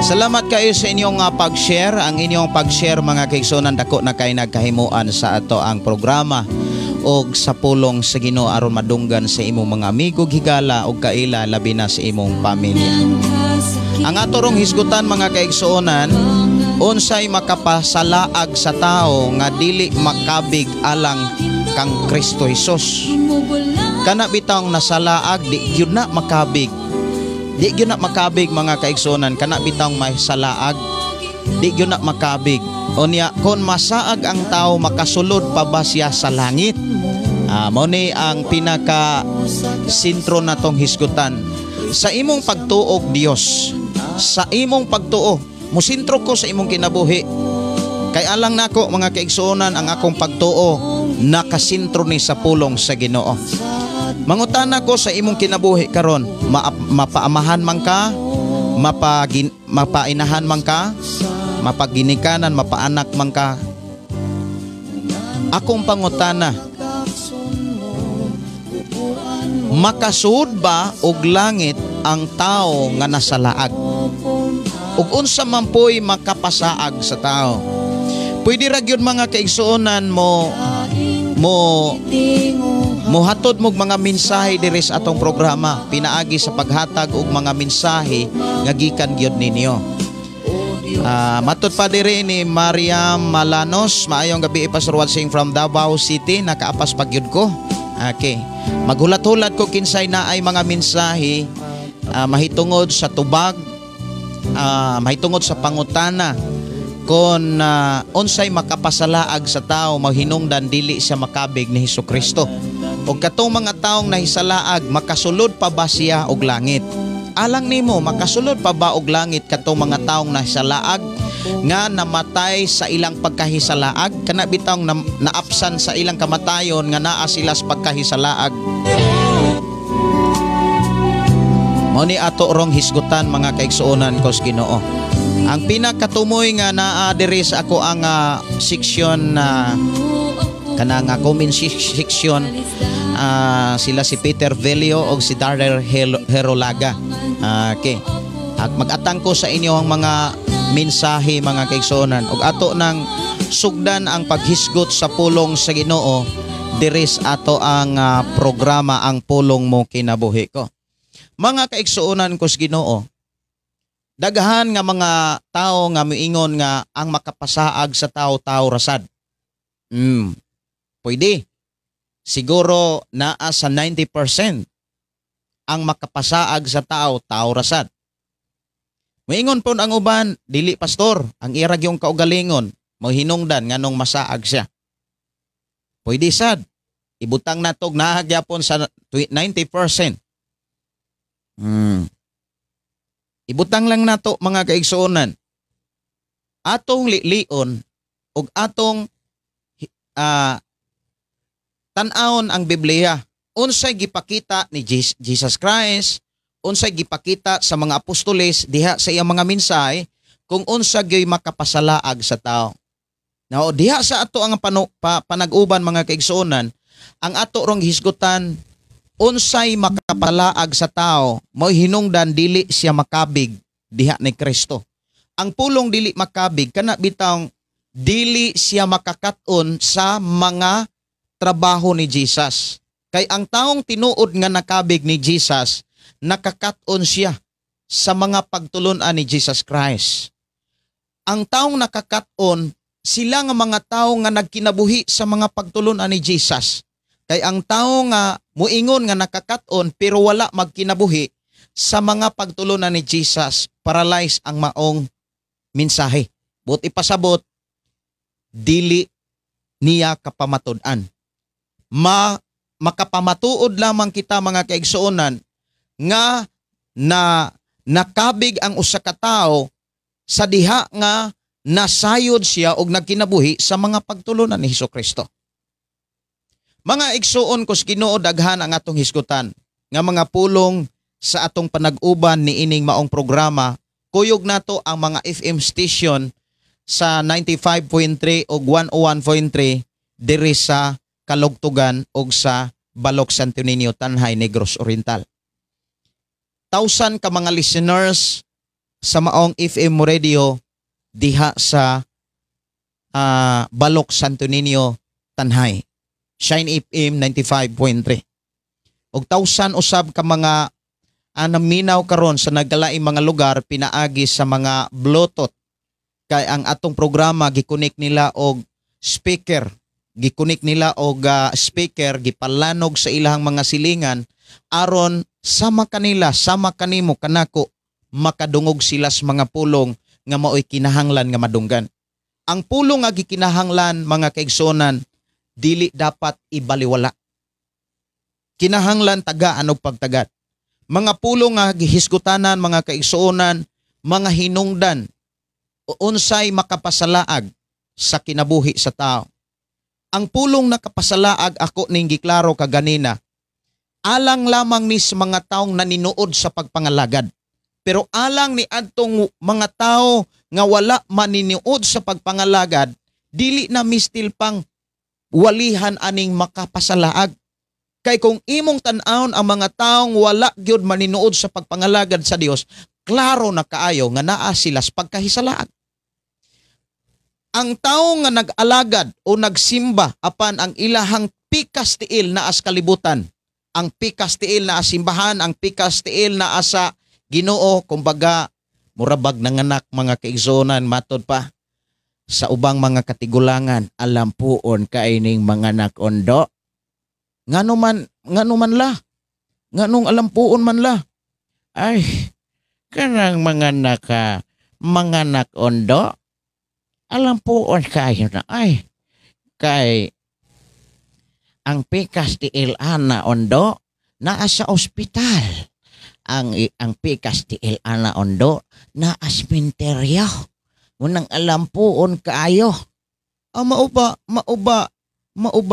Salamat kayo sa inyong pag-share. Ang inyong pag-share mga kaigsuonan dako na kay nagkahimuan sa ato ang programa og sa pulong sa Ginoo aron madunggan sa imong mga amigo higala og kaila labi na sa imong pamilya. Ang ato rong hisgutan mga kaigsuonan, unsay makapasalaag sa tao nga dili makabig alang kang Kristo Hesus. Kana bitang nasalaag di gyud na makabig. Di gyud na makabig mga kaigsuonan, kana bitang may salaag. Di gyud na makabig. Unya kon masaag ang tao makasulod pa ba siya sa langit? Mao ni ang pinaka sentro natong hisgutan. Sa imong pagtuog Dios, sa imong pagtuo, musintro ko sa imong kinabuhi. Kay alang nako mga kaigsuonan ang akong pagtuo nakasintro ni sa pulong sa Ginoo. Mangutana ko sa imong kinabuhi karon, mapaamahan man ka, mapainahan man ka, mapaginikanan, mapaanak man ka. Akong pangutana, makasuod ba og langit ang tao nga nasalaag? Ug unsa man poy makapasaag sa tao? Pwede ra gyud mga kaigsuonan mohatod mog mga mensahe diri sa atong programa, pinaagi sa paghatag og mga mensahe nga gikan gyud ninyo. Matud pa diri ni Mariam Malanos, maayong gabi Pastor watching from Davao City, nakaapas pa gyud ko. Okay. Maghulat-hulat ko kinsay na ay mga mensahe mahitungod sa tubag, mahitungod sa pangutana kon unsay makapasalaag sa tao mahinungdan dili siya makabig ni Hesukristo. O katong mga taong nahisalaag, makasulod pa ba siya og langit? Alang nimo, makasulod pa ba og langit katong mga taong nahisalaag nga namatay sa ilang pagkahisalaag? Kana bitang naapsan sa ilang kamatayon nga naa sila sa pagkahisalaag. Mao ni ato rong hisgutan mga kaigsuonan ko sa Ginoo. Ang pinakatumoy nga naa diri sa ako ang section kanang comment section, sila si Peter Velio o si Darrell Herolaga. Okay. At mag-atang ko sa inyo ang mga mensahe mga kaigsuonan ug ato nang sugdan ang paghisgot sa pulong sa Ginoo diri sa ato ang programa ang pulong mo kinabuhi ko. Mga kaigsuonan ko sa Ginoo, daghan nga mga tao nga miingon nga ang makapasaag sa tao rasad. Pwede. Siguro naa sa 90% ang makapasaag sa tao rasad. Miingon po ang uban, dili pastor, ang irag yung kaugalingon, mahinungdan nganong masaag siya. Pwede sad. Ibutang natog nahagyapon sa 90%. Ibutang lang nato mga kaigsuonan. Atong lion ug atong tan-awon ang Biblia. Unsay gipakita ni Jesus Christ, unsay gipakita sa mga apostoles diha sa iyang mga mensahe kung unsa gyoy makapasalaag sa tao. Now, diha sa ato ang panag-uban mga kaigsuonan, ang ato rong hisgutan unsay makapalaag sa tao, mo hinungdan dili siya makabig diha ni Kristo. Ang pulong dili makabig kana bitang dili siya makakaton sa mga trabaho ni Jesus. Kay ang taong tinuod nga nakabig ni Jesus, nakakaton siya sa mga pagtulunan ni Jesus Christ. Ang taong nakakaton, sila nga mga tao nga nagkinabuhi sa mga pagtulunan ni Jesus. Kay ang tao nga muingon nga nakakaton pero wala magkinabuhi sa mga pagtulunan ni Jesus, paralyze ang maong mensahe. But ipasabot, dili niya kapamatud-an. Makapamatuod lamang kita mga kaigsuonan nga na nakabig ang usa ka tawo sa diha nga nasayod siya og nagkinabuhi sa mga pagtulunan ni Hesukristo. Mga igsuon kus Ginoo daghan ang atong hisgutan nga mga pulong sa atong panag-uban ni ining maong programa. Kuyog nato ang mga FM station sa 95.3 o 101.3 diri sa Kalugtugan o sa Balok Santo Niño, Tanhay, Negros Oriental. 1,000 ka mga listeners sa maong FM radio diha sa Balok Santo Niño, Tanhay. Shine FM 95.3. Og 1,000 usab ka mga naminaw karon sa nagkalaing mga lugar pinaagi sa mga Bluetooth. Kay ang atong programa gikunik nila og speaker. Gikunik nila og speaker gipalanog sa ilahang mga silingan aron sama kanila, sama kanimo kanako makadungog sila sa mga pulong nga mao'y kinahanglan nga madunggan. Ang pulong nga gikinahanglan mga kaigsuonan dili dapat ibaliwala. Kinahanglan tagaan og pagtagad. Mga pulong nga gihisgutanan mga kaigsuonan, mga hinungdan, unsay makapasalaag sa kinabuhi sa tao. Ang pulong nakapasalaag ako ning giklaro kaganina, alang lamang ni sa mga taong naninuod sa pagpangalagad. Pero alang ni adtong mga tao nga wala maniniud sa pagpangalagad, dili na mistil pang walihan aning makapasalaag. Kay kung imong tan-awon ang mga taong wala gyud maninuod sa pagpangalagad sa Dios, klaro na kaayo nga naa sila sa pagkahisalaag. Ang tao nga nag-alagad o nagsimba apan ang ilahang pikas tiil na as kalibutan, ang pikas tiil na as simbahan, ang pikas tiil na asa Ginoo, kumbaga murabag nanganak mga kaigsuonan matod pa sa ubang mga katigulangan, alam puon kaining mga nakondo. Ngano man la, nganong alam puon man la. Ay, kanang mga nakondo, alam puon kayo na ay, kay ang pikas ti Ilana Ondo naa sa ospital. Ang pikas ti Ilana Ondo naa asmenteryo. Munang alam puon kaayo. Mauba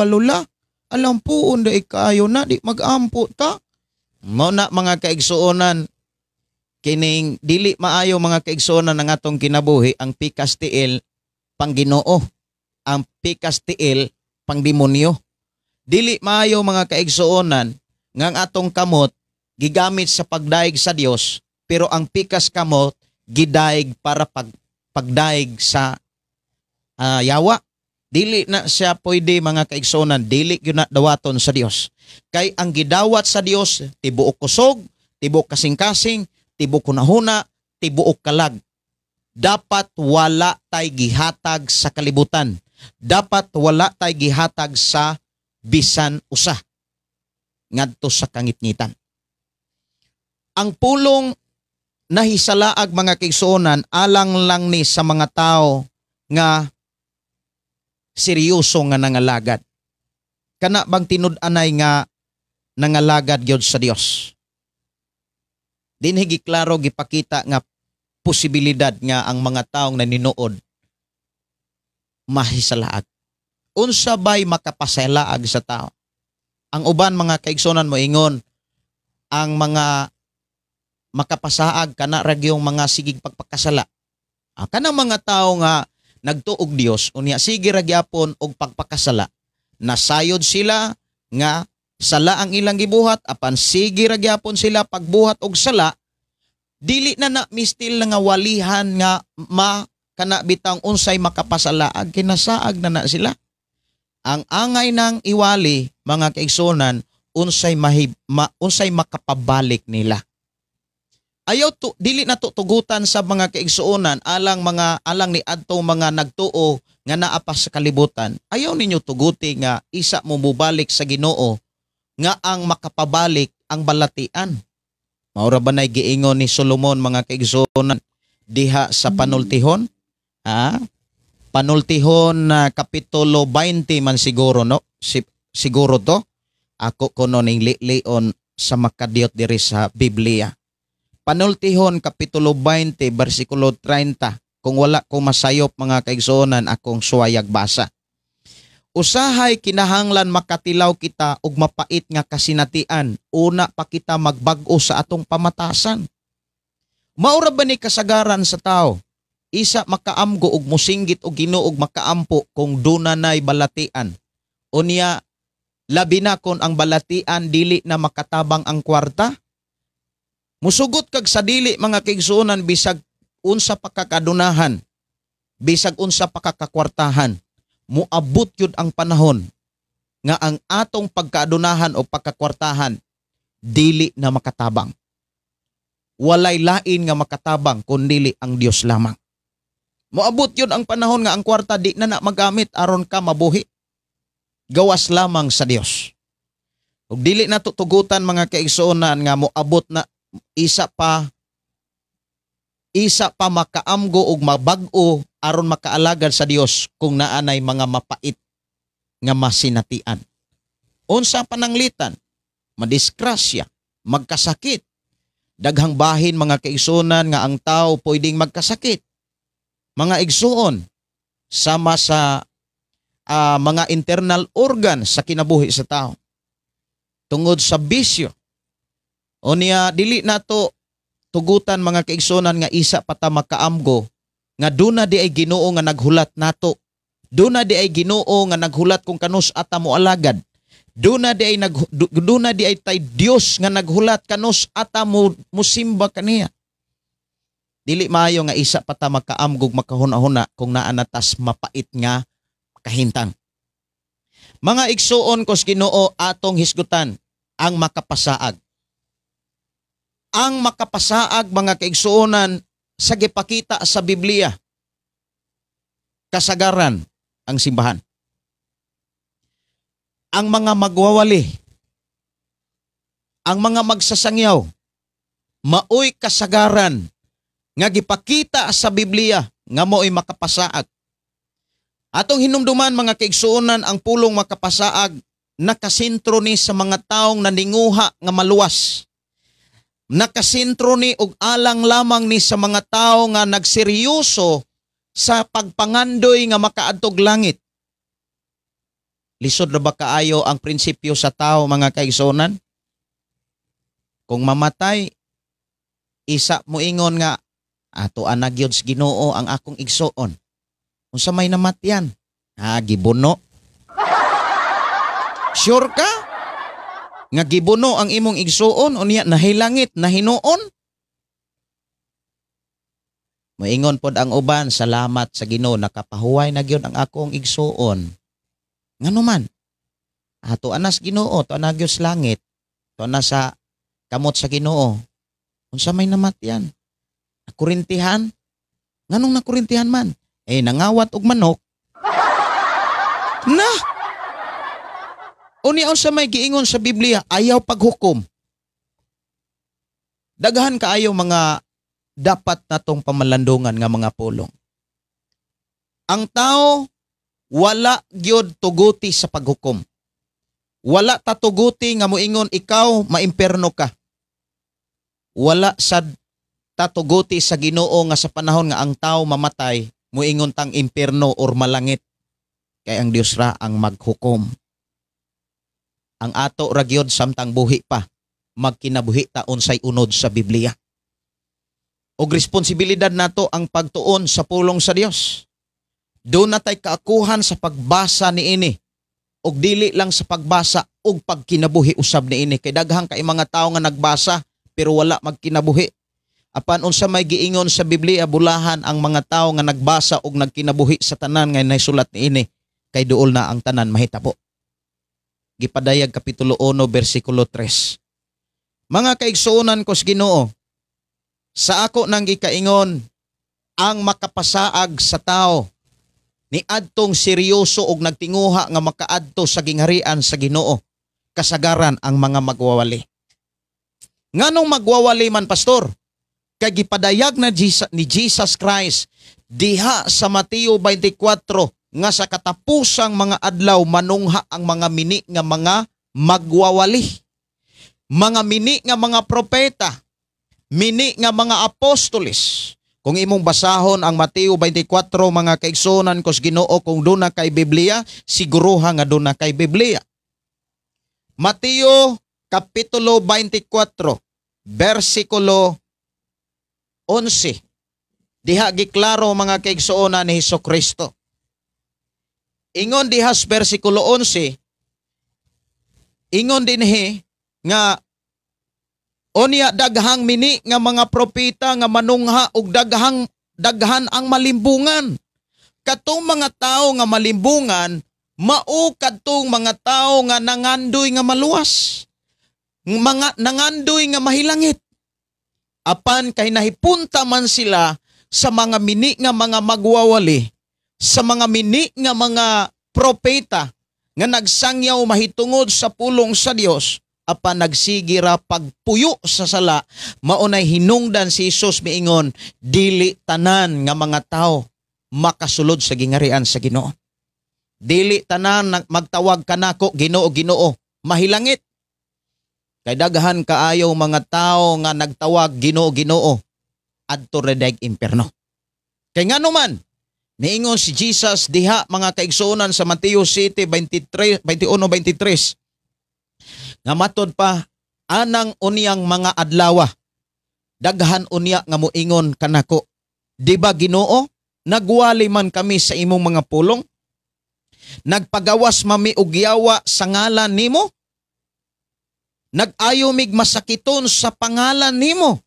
lula. Alam puon da ikaayo na di magampo ta. Mao na mga kaigsuonan, kining dili maayo mga kaigsuonan ng atong kinabuhi ang pikas tiil pang Ginoo, ang pikas tiil pang demonyo. Dili maayo mga kaigsuonan nga ang atong kamot gigamit sa pagdaig sa Dios, pero ang pikas kamot gidaig para pagdaig sa yawa. Dili na siya pwede mga kaigsuonan, dili yun na dawaton sa Dios. Kay ang gidawat sa Dios, tibuok kusog, tibuok kasing-kasing, tibuok hunahuna, tibuok kalag. Dapat wala tay gihatag sa kalibutan. Dapat wala tay gihatag sa bisan usa ngadto sa kangitngitan. Ang pulong nahisalaag mga kaigsuonan alang lang ni sa mga tao nga seryoso nga nangalagad. Kana bang tinud-anay nga nangalagad gyud sa Dios. Dinhi giklaro gipakita nga posibilidad nga ang mga taong naninuod mahisalaag. Unsa bay makapasalaag sa tao? Ang uban mga kaigsuonan mo ingon ang mga makapasaag kana ra gyung mga sigig pagpakasala. Kanang mga tao nga nagtuog Dios unya sige ra gyapon og pagpakasala. Nasayod sila nga sala ang ilang gibuhat apan sige ra gyapon sila pagbuhat og sala. Dili na mistil nga walihan nga kana bitang unsay makapasalaag kinasaag na sila. Ang angay ng iwali mga kaigsunan unsay makapabalik nila. Ayaw dili na tugutan sa mga kaigsuonan alang ni adto mga nagtuo nga naa pa sa kalibutan. Ayaw ninyo tuguti nga isa mo mubalik sa Ginoo nga ang makapabalik ang balatian. Maura ba nay giingon ni Solomon mga kaigsuonan diha sa Panultihon? Panultihon na kapitulo 20 man siguro no? Siguro to. Ako kuno ning lion sa makadiyot diri sa Biblia. Panultihon kapitulo 20 bersikulo 30. Kung wala ko masayop mga kaigsuonan akong suwayag basa. Usahay kinahanglan makatilaw kita og mapait nga kasinatian una pa kita magbag-o sa atong pamatasan. Maura ba ni kasagaran sa tao? Isa makaamgo og musinggit og Ginoo og makaampo kung dunay balatian. Unya labi na kon ang balatian dili na makatabang ang kwarta. Musugot kag sa dili mga kaigsuonan bisag unsa pakakadunahan, bisag unsa pakakakwartahan. Muabot yun ang panahon nga ang atong pagkaadunahan o pagkakwartahan dili na makatabang. Walay lain nga makatabang kundili ang Dios lamang. Muabot yun ang panahon nga ang kwarta di na magamit aron ka mabuhi. Gawas lamang sa Dios. Ug dili na tutugutan mga kaigsuonan nga moabot na isa pa makaamgo og mabag-o aron makaalagad sa Dios kung naanay mga mapait nga masinatian. Unsa pananglitan? Madisgrasya, magkasakit. Daghang bahin mga kaigsuonan nga ang tao pwedeng magkasakit. Mga igsuon sama sa mga internal organ sa kinabuhi sa tao. Tungod sa bisyo. Unya dili nato tugutan mga kaigsuonan nga isa pata makaamgo nga duna di ay Ginoo nga naghulat nato. Duna di ay Ginoo nga naghulat kung kanus ata mo alagad. Duna di ay tay Dios nga naghulat kanus ata mo musimba kaniya. Dili maayo nga isa pata makaamgog makahuna-huna kung naa natas mapait nga kahintang. Mga igsuon kos Ginoo atong hisgutan ang makapasaag. Ang makapasaag mga kaigsuonan sa gipakita sa Biblia. Kasagaran ang simbahan. Ang mga magwawali, ang mga magsasangyaw, maoy kasagaran nga gipakita sa Biblia nga mo'y makapasaag. Atong hinumduman mga kaigsuonan ang pulong makapasaag nakasentro ni sa mga taong naninguha nga maluwas. Nakasentro ni og alang lamang ni sa mga tao nga nagseryoso sa pagpangandoy nga makaadtog langit. Lisod na ba kaayo ang prinsipyo sa tao mga kaigsuonan? Kung mamatay, isa mo ingon nga ato ana gyud sa Ginoo ang akong igsuon. Unsa may namatyan? Gibuno. Sure ka? Nga gibuno ang imong igsuon unya nahilangit, nahinuon? Moingon pod ang uban, salamat sa Ginoo nakapahuway na gyud ang akong igsuon. Ngano man? Ato anas Ginoo, to ana gyud sa langit. To ana sa kamot sa Ginoo. Unsa may namatyan? Nakurintihan? Nganong nakurintihan man? Nangawat og manok. Na! Unya sa may giingon sa Biblia, ayaw paghukom. Daghan kaayo mga dapat natong pamalandungan nga mga pulong. Ang tao wala gyud tuguti sa paghukom. Wala tatuguti nga moingon ikaw maimperno ka. Wala sad tatuguti sa Ginoo nga sa panahon nga ang tao mamatay moingon tang imperno or malangit. Kay ang Dios ra ang maghukom. Ang ato ra gyud samtang buhi pa magkinabuhi ta unsay unod sa Biblia. Og responsibilidad nato ang pagtuon sa pulong sa Dios. Doon na tay kaakuhan sa pagbasa ni ini. Og dili lang sa pagbasa og pagkinabuhi usab ni ini. Kay daghang kay mga tao nga nagbasa pero wala magkinabuhi. Apan unsa may giingon sa Biblia, bulahan ang mga tao nga nagbasa og nagkinabuhi sa tanan nga naisulat ni ini. Kay duol na ang tanan mahitabo. Gipadayag Kapitulo 1, versikulo 3. Mga kaigsuonan ko sa Ginoo, sa ako nang gikaingon, ang makapasaag sa tao, ni adtong seryoso og nagtinguha nga makaadto sa gingharian sa Ginoo, kasagaran ang mga magwawali. Nganong magwawali man, pastor? Kay gipadayag na ni Jesus Christ diha sa Mateo 24 nga sa katapusang mga adlaw manungha ang mga mini nga mga magwawali. Mga mini nga mga propeta, mini nga mga apostoles. Kung imong basahon ang Mateo 24 mga kaigsuonan ko sa Ginoo, kung doon na kay Biblia, siguruha nga doon na kay Biblia. Mateo Kapitulo 24, versikulo 11. Diha giklaro mga kaigsuonan ni Hesukristo. Ingon dihas versikulo 11, ingon dinhi nga onya daghang mini nga mga propeta nga manungha og daghan ang malimbungan. Katong mga tao nga malimbungan, mao kadtong mga tao nga nangandoy nga maluwas. Mga nangandoy nga mahilangit. Apan kay nahipunta man sila sa mga mini nga mga magwawali, sa mga mini nga mga propeta nga nagsangyaw mahitungod sa pulong sa Dios, apan nagsigira pagpuyo sa sala, maunay hinungdan si Hesus miingon, dili tanan nga mga tao makasulod sa gingharian sa Ginoo. Dili tanan magtawag kanako Ginoo, Ginoo, mahilangit. Kay daghan kaayo mga tao nga nagtawag Ginoo, Ginoo, adto redag impierno. Kay ngano man niingon si Jesus diha mga kaigsuonan sa Mateo 7:21-23 nga matod pa anang unyang mga adlawa daghan unya nga moingon kanako, di ba Ginoo, nagwali man kami sa imong mga pulong, nagpagawas mami og yawa sa ngalan nimo, nag-ayo mig masakiton sa pangalan nimo.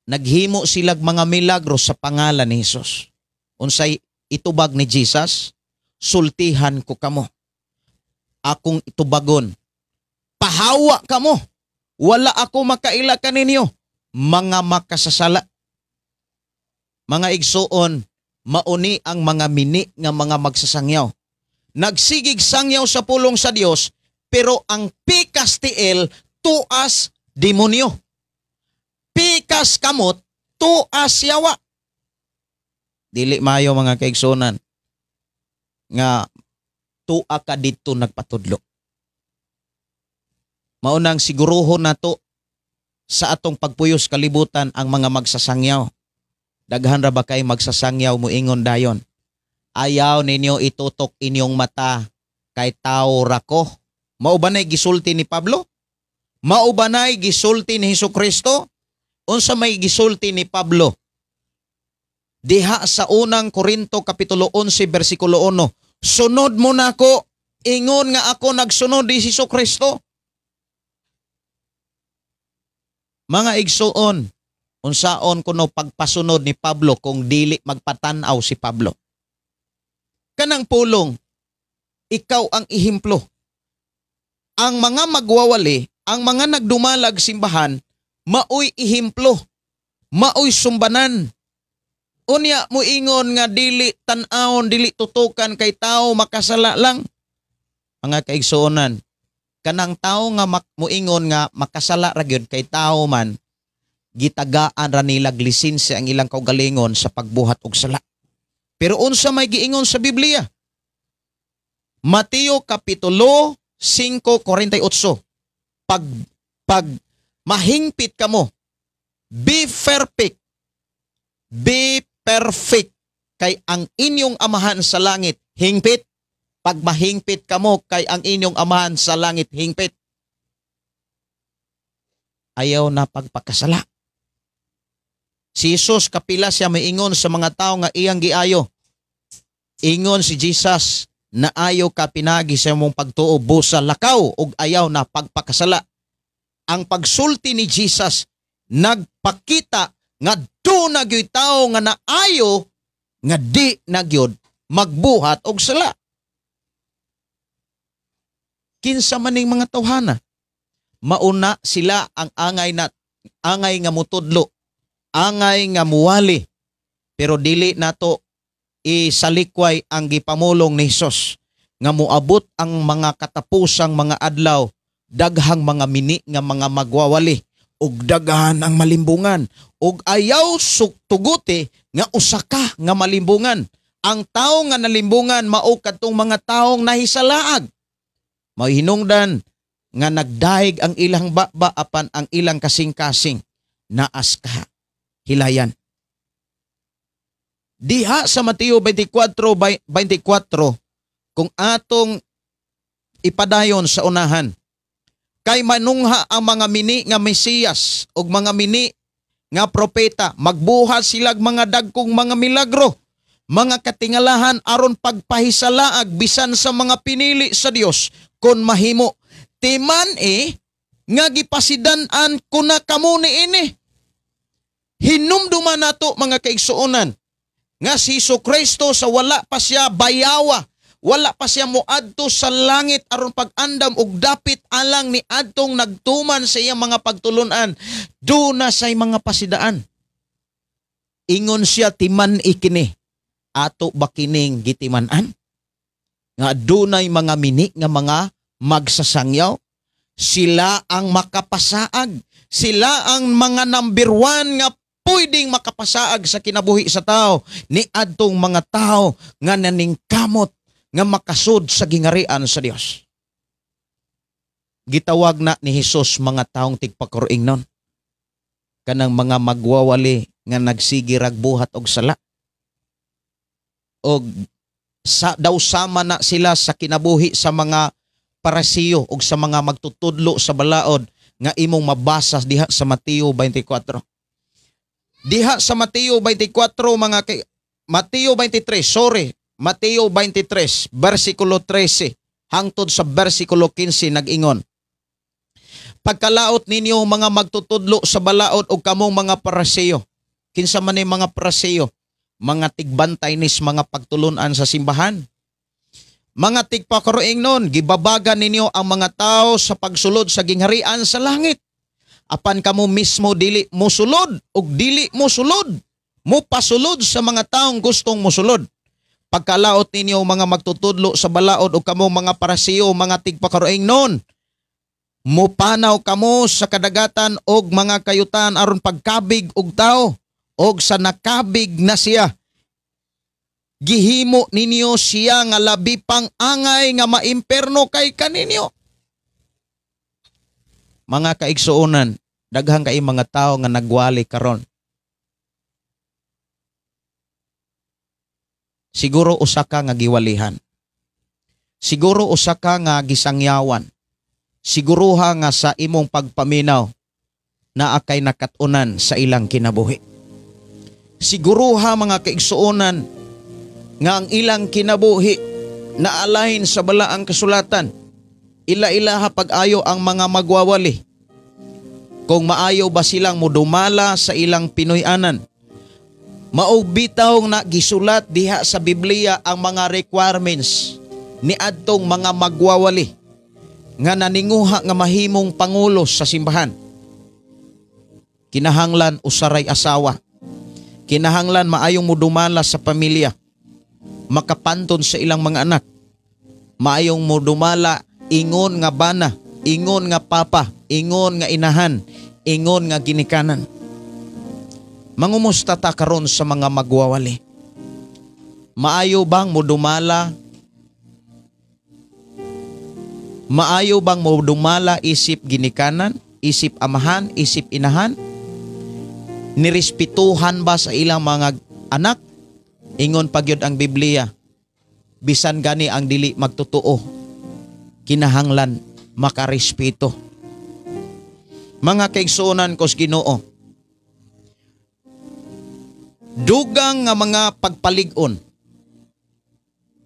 Naghimo silag mga milagro sa pangalan ni Hesus. Unsay itubag ni Jesus? Sultihan ko kamo. Akong itubagon. Pahawa kamo. Wala ako makaila kaninyo. Mga makasasala. Mga igsuon, mauni ang mga mini nga mga magsasangyaw. Nagsigig sangyaw sa pulong sa Dios, pero ang pikas tiil tuas demonyo. Pikas kamot, tuas yawa. Dili mayo mga kaigsunan nga tua ka dito nagpatudlo. Maunang siguruhon nato sa atong pagpuyos kalibutan ang mga magsasangyaw. Daghan ra ba kay magsasangyaw moingon dayon? Ayaw ninyo itutok inyong mata kay tao rako. Mao ba nay gisulti ni Pablo? Mao ba nay gisulti ni Hesukristo? Unsa may gisulti ni Pablo? Diha sa unang Korinto Kapitulo 11 versikulo 1. Sunod mo nako, ingon nga ako nagsunod ni Hesukristo. Mga igsuon, unsaon kuno pagpasunod ni Pablo kung dili magpatanaw si Pablo? Kanang pulong, ikaw ang ihimplo. Ang mga magwawali, ang mga nagdumalag simbahan, maoy ihimplo, maoy sumbanan. Unya mo ingon nga dili tan-awon, dili tutukan kay tao makasala lang. Mga kaigsuonan, kanang tao nga moingon nga makasala ra gyud kay tao man, gitagaan ra nila lisensya ang ilang kaugalingon sa pagbuhat og sala. Pero unsa may giingon sa Biblia? Mateo Kapitulo 5:48. Pag mahingpit kamo, be perfect. Be perfect. Kay ang inyong amahan sa langit hingpit. Pag mahingpit kamo, kay ang inyong amahan sa langit hingpit. Ayaw na pagpakasala. Si Jesus kapila siya miingon sa mga tao nga iyang giayo. Ingon si Jesus na ayaw ka pinagi sa mong pagtuo busa lakaw ug ayaw na pagpakasala. Ang pagsulti ni Jesus nagpakita nga do na gyud tao nga naayo nga di na gyud magbuhat og sala. Kinsa maning mga tawhana, mauna sila ang angay nga mutudlo, angay nga muwali, pero dili nato isalikway ang gipamulong ni Hesus nga muabot ang mga katapusang mga adlaw, daghang mga mini nga mga magwawali ug daghan ang malimbungan ug ayaw tuguti nga usa ka nga malimbungan. Ang tawo nga nalimbungan mao kadtong mga taong nahisalaag. Mahinungdan nga nagdaig ang ilang baba apan ang ilang kasing-kasing naas ka hilayan. Diha sa Mateo 24:24 kung atong ipadayon sa unahan, kay manungha ang mga mini nga Mesiyas ug mga mini nga propeta, magbuhat silag mga dagkong mga milagro, mga katingalahan aron pagpahisalaag bisan sa mga pinili sa Dios kon mahimo. Timan nga gipasidan-an kuna kamo niini. Hinumduman nato mga kaigsuonan nga si Jesucristo sa wala pa siya bayawa, wala pa siya moadto sa langit aron pag-andam og dapit alang ni adtong nagtuman sa iyang mga pagtulunan, do na say mga pasidaan. Ingon siya, timan ikini, ato ba kining gitiman-an? Nga dunay mga mini nga mga magsasangyaw, sila ang makapasaag, sila ang mga number 1 nga pwedeng makapasaag sa kinabuhi sa tao ni adtong mga tao nga naningkamot nga makasud sa gingarian sa Dios. Gitawag na ni Hesus mga taong tigpakuringnon, kanang mga magwawali nga nagsigi ragbuhat og sala. Og daw sama na sila sa kinabuhi sa mga parasiyo ug sa mga magtutudlo sa balaod nga imong mabasa diha sa Mateo 24. Diha sa Mateo 24 Mateo 23 versikulo 13 hangtod sa versikulo 15 nag-ingon, pagkalaot ninyo mga magtutudlo sa balaod o kamong mga parasiyo. Kinsa man ni mga parasiyo? Mga tigbantay nis mga pagtulunan sa simbahan. Mga tigpakuringnon, gibabagan ninyo ang mga tao sa pagsulod sa gingharian sa langit. Apan kamo mismo dili mosulod ug dili mosulod, mopasulod sa mga taong gustong mosulod. Pagkalaot ninyo mga magtutudlo sa balaod o kamo mga parasiyo, mga tigpakuringnon, mupanaw kamo sa kadagatan og mga kayutan aron pagkabig og tao, og sa nakabig na siya, gihimo ninyo siya nga labi pang angay nga maimperno kay kaninyo. Mga kaigsuonan, daghang kay mga tao nga nagwali karon. Siguro usa ka nga giwalihan. Siguro usa ka nga gisangyawan. Siguruha nga sa imong pagpaminaw na akay nakatunan sa ilang kinabuhi. Siguruha mga kaigsuonan nga ang ilang kinabuhi na alahin sa balaang kasulatan. Ila-ilaha pag-ayo ang mga magwawali. Kung maayo ba silang mudumala sa ilang Pinoyanan. Maubitaw na gisulat diha sa Biblia ang mga requirements ni adtong mga magwawali nga naninguha nga mahimong pangulo sa simbahan. Kinahanglan usaray asawa. Kinahanglan maayong mudumala sa pamilya. Makapanton sa ilang mga anak. Maayong mudumala, ingon nga bana, ingon nga papa, ingon nga inahan, ingon nga ginikanan. Mangumusta ta karon sa mga magwawali. Maayo bang mudumala? Maayo bang mudumala isip ginikanan, isip amahan, isip inahan? Nirespetuhan ba sa ilang mga anak? Ingon pagyud ang Biblia, bisan gani ang dili magtutuo, kinahanglan makarespeto. Mga kaigsuonan kos Ginoo, dugang nga mga pagpalig-on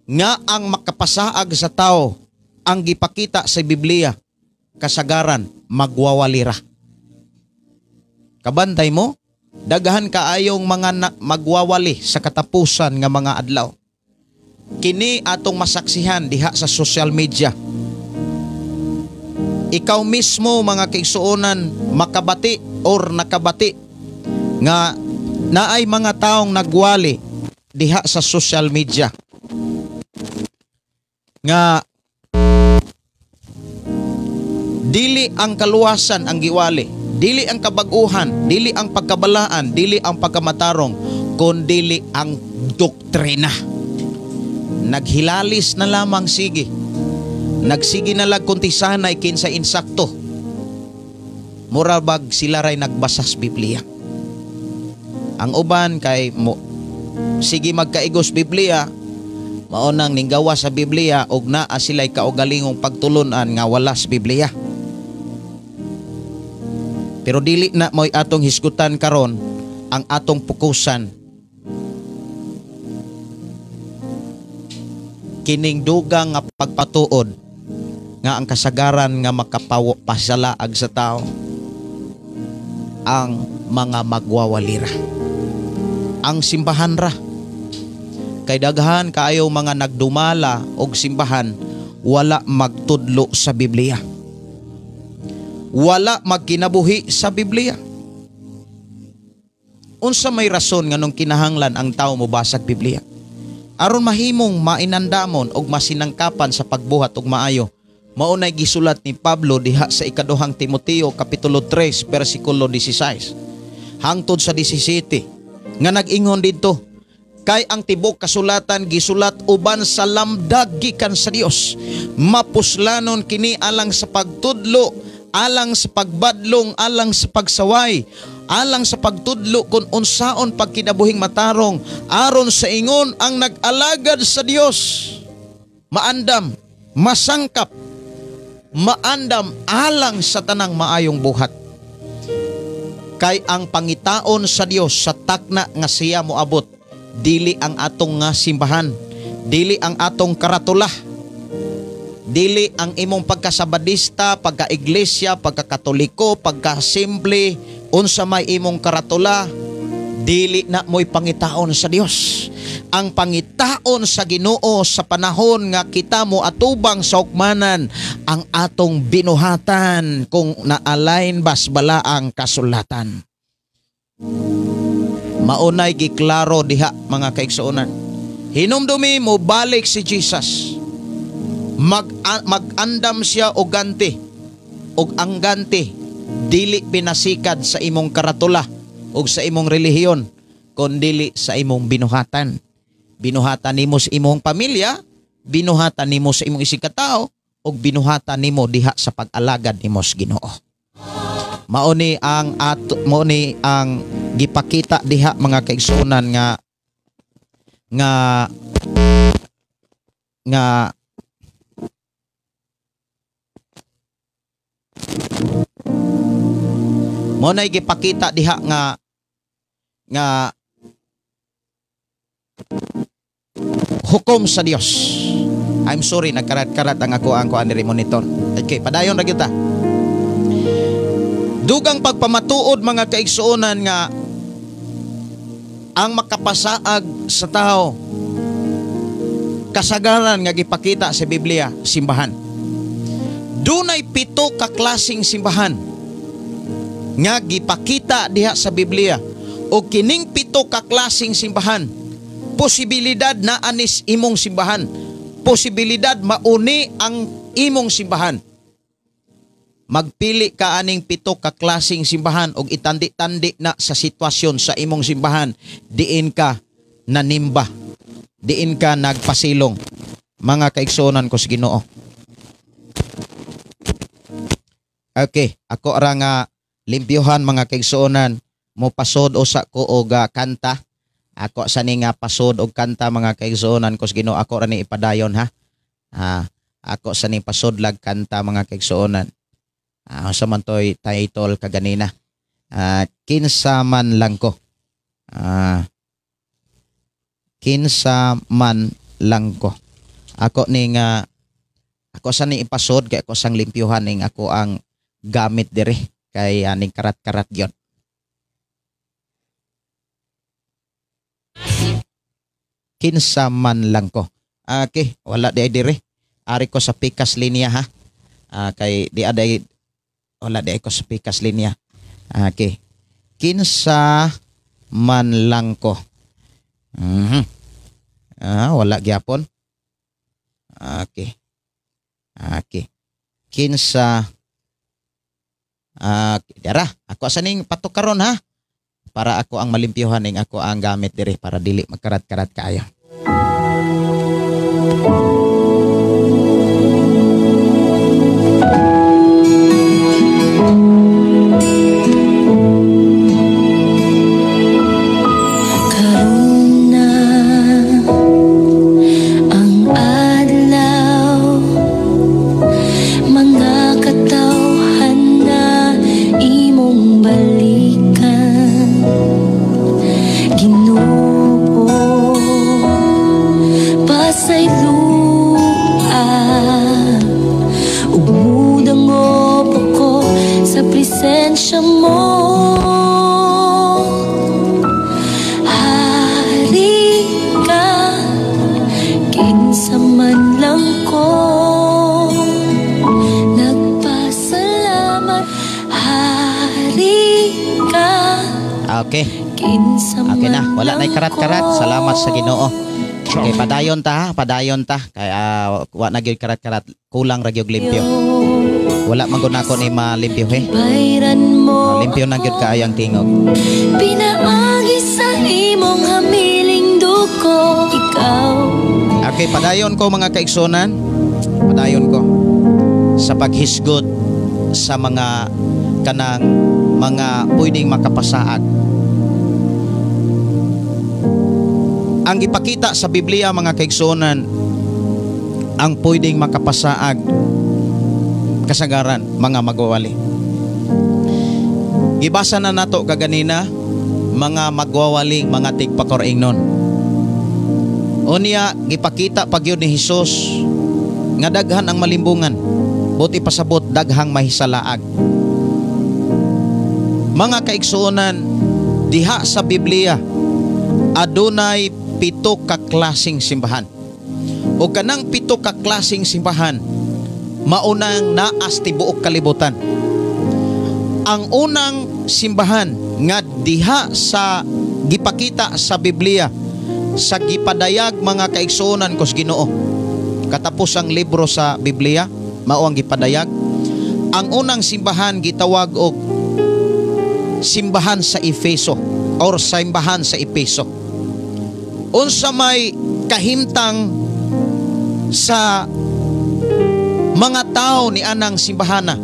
nga ang makapasaag sa tao ang gipakita sa Biblia kasagaran magwawalira. Kabantay mo, daghan kaayong mga magwawali sa katapusan nga mga adlaw. Kini atong masaksihan diha sa social media. Ikaw mismo mga kaigsuonan makabati or nakabati nga naay mga taong nagwali diha sa social media. Nga dili ang kaluwasan ang giwali, dili ang kabaguhan, dili ang pagkabalaan, dili ang pagkamatarong, kundi ang doktrina. Naghilalis na lamang sige. Nagsige na lang kunti sanay kinsa insakto. Murabag sila ray nagbasa sa Biblia. Ang uban kay mo sige magkaigos Biblia, maunang ninggawa sa Biblia og naa sila'y kaugalingong pagtulunan nga wala sa Biblia. Pero dili na mo'y atong hisgutan karon ang atong pukusan kining dugang nga pagpatuod nga ang kasagaran nga makapasalaag sa tao ang mga magwawalira. Ang simbahan ra. Kay daghan kaayo mga nagdumala og simbahan wala magtudlo sa Biblia. Wala magkinabuhi sa Biblia. Unsa may rason nga nung kinahanglan ang tao mobasag Biblia? Aron mahimong mainandamon og masinangkapan sa pagbuhat og maayo. Maunay gisulat ni Pablo diha sa ikaduhang Timoteo kapitulo 3 bersikulo 16 hangtod sa 17 nga nag-ingon didto, kay ang tibok kasulatan gisulat uban sa lamdag gikan sa Dios, mapuslanon kini alang sa pagtudlo, alang sa pagbadlong, alang sa pagsaway, alang sa pagtudlo kung unsaon pagkinabuhing matarong, aron sa ingon ang nag-alagad sa Dios maandam, masangkap, maandam alang sa tanang maayong buhat. Kay ang pangitaon sa Dios sa takna nga siya moabot, dili ang atong nga simbahan, dili ang atong karatula, dili ang imong pagkasabadista, pagka-iglesia, pagka-katoliko, pagka-simple, unsa may imong karatula, dili na mo'y pangitaon sa Dios. Ang pangitaon sa Ginoo sa panahon nga kita mo atubang sa hukmanan ang atong binuhatan kung naalain bas bala ang kasulatan. Maunay giklaro diha mga kaigsuonan. Hinumdumi mo balik si Jesus. Mag-andam siya og ganti. Og ang ganti dili pinasikad sa imong karatula og sa imong relihiyon, kundi sa imong binuhatan. Binuhatan nimo sa imong pamilya, binuhatan nimo sa imong isikatao, o binuhatan nimo diha sa pag-alagad nimo sa Ginoo. Mauni ang gipakita diha mga kaigsuonan nga maunay gipakita diha nga hukom sa Dios. I'm sorry, nagkarat-karat ang ako ang monitor. Okay, padayon ra kita. Dugang pagpamatuod mga kaigsuonan nga ang makapasaag sa tao kasagaran nga gipakita sa Biblia, simbahan. Dunay 7 ka klaseng simbahan nga gipakita diha sa Biblia, o kining 7 ka klaseng simbahan posibilidad na anis imong simbahan, posibilidad mauni ang imong simbahan. Magpili ka aning 7 ka klaseng simbahan og itandi-tandi na sa sitwasyon sa imong simbahan, diin ka nanimba, diin ka nagpasilong mga kaigsuonan ko sa Ginoo. Okay, ako ra nga limpyuhan mga kaigsuonan, mo pasod usa ko og kanta. Ako sa ni nga pasod og kanta mga kaigsuonan ko sa Ginoo, ako ra ni ipadayon ha. Ako sa ni pasodlag kanta mga kaigsuonan. Sa man toy title kaganina. Kinsa man lang ko. kinsa man lang ko. Ako ning ako sa ni ipasod kay ako sang limpyuhan ning ako ang gamit diri kay ning karat-karat yon. Kinsa man lang ko. Okay, wala di diri. Ari ko sa pikas linya ha. Kay di aday wala di ko sa pikas linya. Okay. Kinsa man lang ko. Wala gyapon. Okay. Okay. Kinsa dara, ako sa ning patok karon ha. Para ako ang malimpyuhan ning ako ang gamit diri para dili magkarat-karat kaayo. Okay. Okay na, wala na karat-karat. Salamat sa Ginoo. Okay, padayon ta. Kaya wa na gyud karat-karat, kulang ra gyud limpyo. Wala man gud nako ni malimpyo he. Limpyo na gyud kaayo ang tingog. Pinaagi sa imong hamiling duko ikaw. Okay, padayon ko mga kaigsunan. Padayon ko sa paghisgot sa mga kanang mga pwedeng makapasaad. Ang ipakita sa Biblia mga kaigsunan, ang pwedeng makapasaag kasagaran mga magwawali. Gibasa na nato kaganina mga magwawaling mga tigpakoraingnon. Unya gipakita pagyud ni Hesus nga daghan ang malimbungan, buti pasabot daghang mahisalaag. Mga kaigsunan, diha sa Biblia adunay 7 ka klaseng simbahan. O kanang 7 ka klaseng simbahan maunang naas tibuok kalibutan. Ang unang simbahan nga diha sa gipakita sa Biblia sa gipadayag mga kaigsunan kos Ginoo. Katapos ang libro sa Biblia mao ang gipadayag. Ang unang simbahan gitawag og simbahan sa Efeso or simbahan sa Efeso. Unsa may kahimtang sa mga tao ni anang simbahana.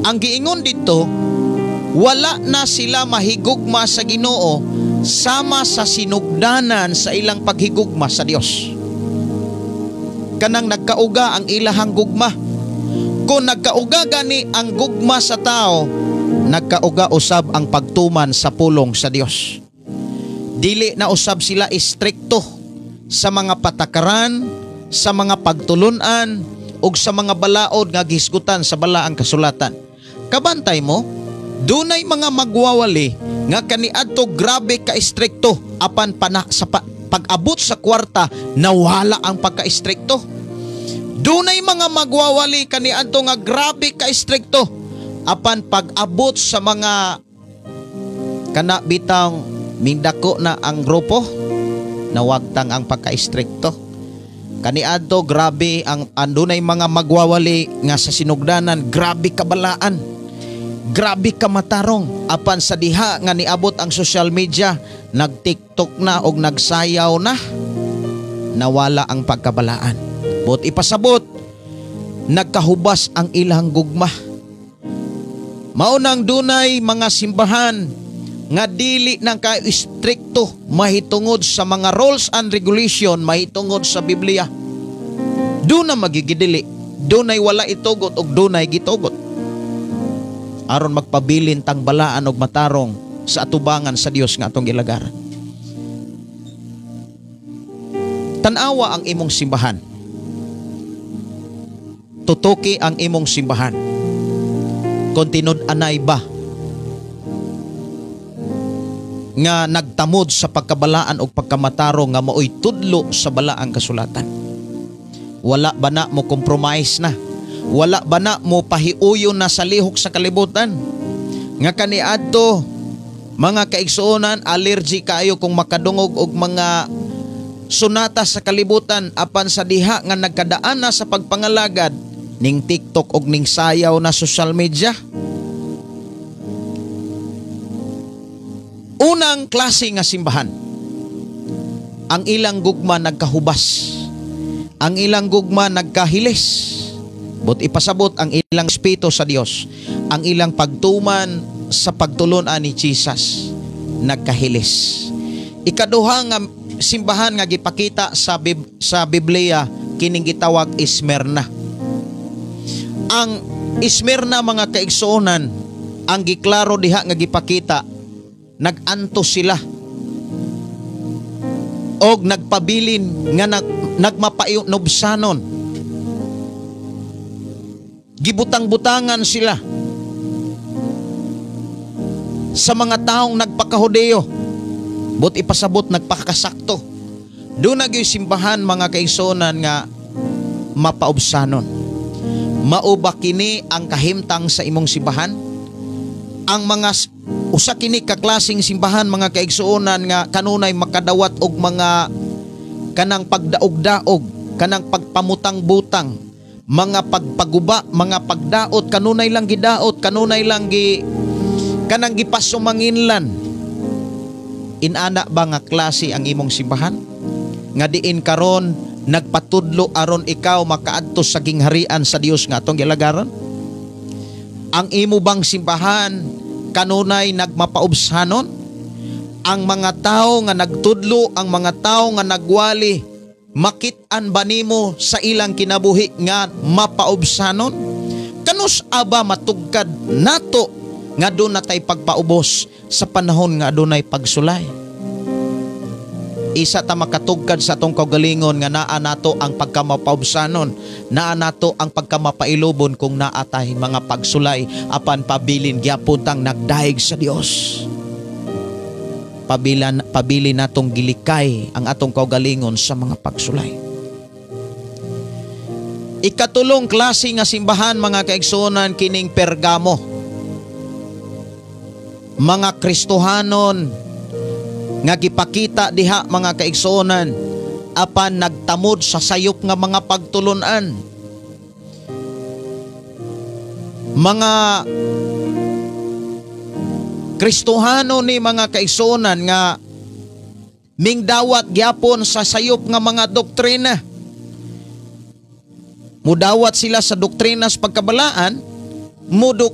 Ang giingon dito, wala na sila mahigugma sa Ginoo sama sa sinugdanan sa ilang paghigugma sa Dios. Kanang nagkauga ang ilahang gugma. Kung nagkauga gani ang gugma sa tao, nagkauga usab ang pagtuman sa pulong sa Dios. Dili na usab sila istrikto sa mga patakaran, sa mga pagtulunan, ug sa mga balaod nga gihisgutan sa balaang kasulatan. Kabantay mo, dunay mga magwawali nga kaniadto grabe ka istrikto apan sa pag-abot sa kwarta nawala ang pagka-istrikto. Dunay mga magwawali kaniadto nga grabe ka istrikto apan pag-abot sa mga kana bitang mindako na ang grupo, nawagtang ang pagka-istrikto. Kaniadto grabe ang andunay mga magwawali nga sa sinugdanan, grabe kabalaan, grabe ka matarong. Apan sa diha nga niabot ang social media, nag-TikTok na og nagsayaw na, nawala ang pagkabalaan. But ipasabot, nagkahubas ang ilang gugma. Maunang dunay mga simbahan nga dili nang ka-istrikto mahitungod sa mga rules and regulation mahitungod sa Biblia. Doon na magigidili, doon ay wala itugot o doon ay gitugot. Aron magpabilin tang balaan og matarong sa atubangan sa Dios nga atong gilagaran. Tanawa ang imong simbahan. Tutuki ang imong simbahan. Kung tinud-anay ba nga nagtamod sa pagkabalaan o pagkamataro nga maoy tudlo sa balaang kasulatan. Wala ba na mo compromise na? Wala ba na mo pahiuyon na sa lihok sa kalibutan? Nga kaniadto, mga kaigsuonan, allergy kayo kung makadungog og mga sunata sa kalibutan apan sa diha nga nagkadaan na sa pagpangalagad ning TikTok og ning sayaw na social media. Unang klase nga simbahan, ang ilang gugma nagkahubas, ang ilang gugma nagkahilis, but ipasabot ang ilang espiritu sa Dios, ang ilang pagtuman sa pagtulunan ni Jesus nagkahilis. Ikaduha nga simbahan nga gipakita sa Biblia kining gitawag Smyrna. Ang Smyrna, mga kaigsuonan, ang giklaro diha nga gipakita, naganto sila og nagpabilin nga nagmapainobsanon. Gibutang-butangan sila sa mga taong nagpakahudeo, but ipasabot nagpakasakto. Doon nagyoy simbahan, mga kaigsuonan, nga mapaobsanon. Mauba kini ang kahimtang sa imong simbahan? Ang mga usa kini ka klaseng simbahan, mga kaigsuonan, nga kanunay makadawat og mga kanang pagdaog-daog, kanang pagpamutang-butang, mga pagpaguba, mga pagdaot, kanunay lang gidaot, kanunay lang kanang gipasumanginlan. Inana ba nga klase ang imong simbahan? Nga diin karon nagpatudlo aron ikaw makaadto sa gingharian sa Dios nga atong gilagaran? Ang imo bang simbahan kanunay nagmapaubsanon? Ang mga tao nga nagtudlo, ang mga tao nga nagwali, makit-an ba nimo sa ilang kinabuhi nga mapaubsanon? Kanus aba matugkad nato nga doon natay pagpaubos sa panahon nga adunay pagsulay? Isa ta makatugkad sa atong kaugalingon nga naa nato ang pagkamapaubsanon, naa nato ang pagkamapailubon kung naa tay mga pagsulay apan pabilin gyapon tang nagdaig sa Dios. Pabilin natong gilikay ang atong kaugalingon sa mga pagsulay. Ikatulong klase nga simbahan, mga kaigsuonan, kining Pergamo. Mga Kristohanon nga gipakita diha, mga kaigsuonan, apan nagtamod sa sayop nga mga pagtulunan. Mga Kristohano ni, mga kaigsuonan, nga mingdawat gyapon sa sayop nga mga doktrina. Mudawat sila sa doktrina sa pagkabalaan,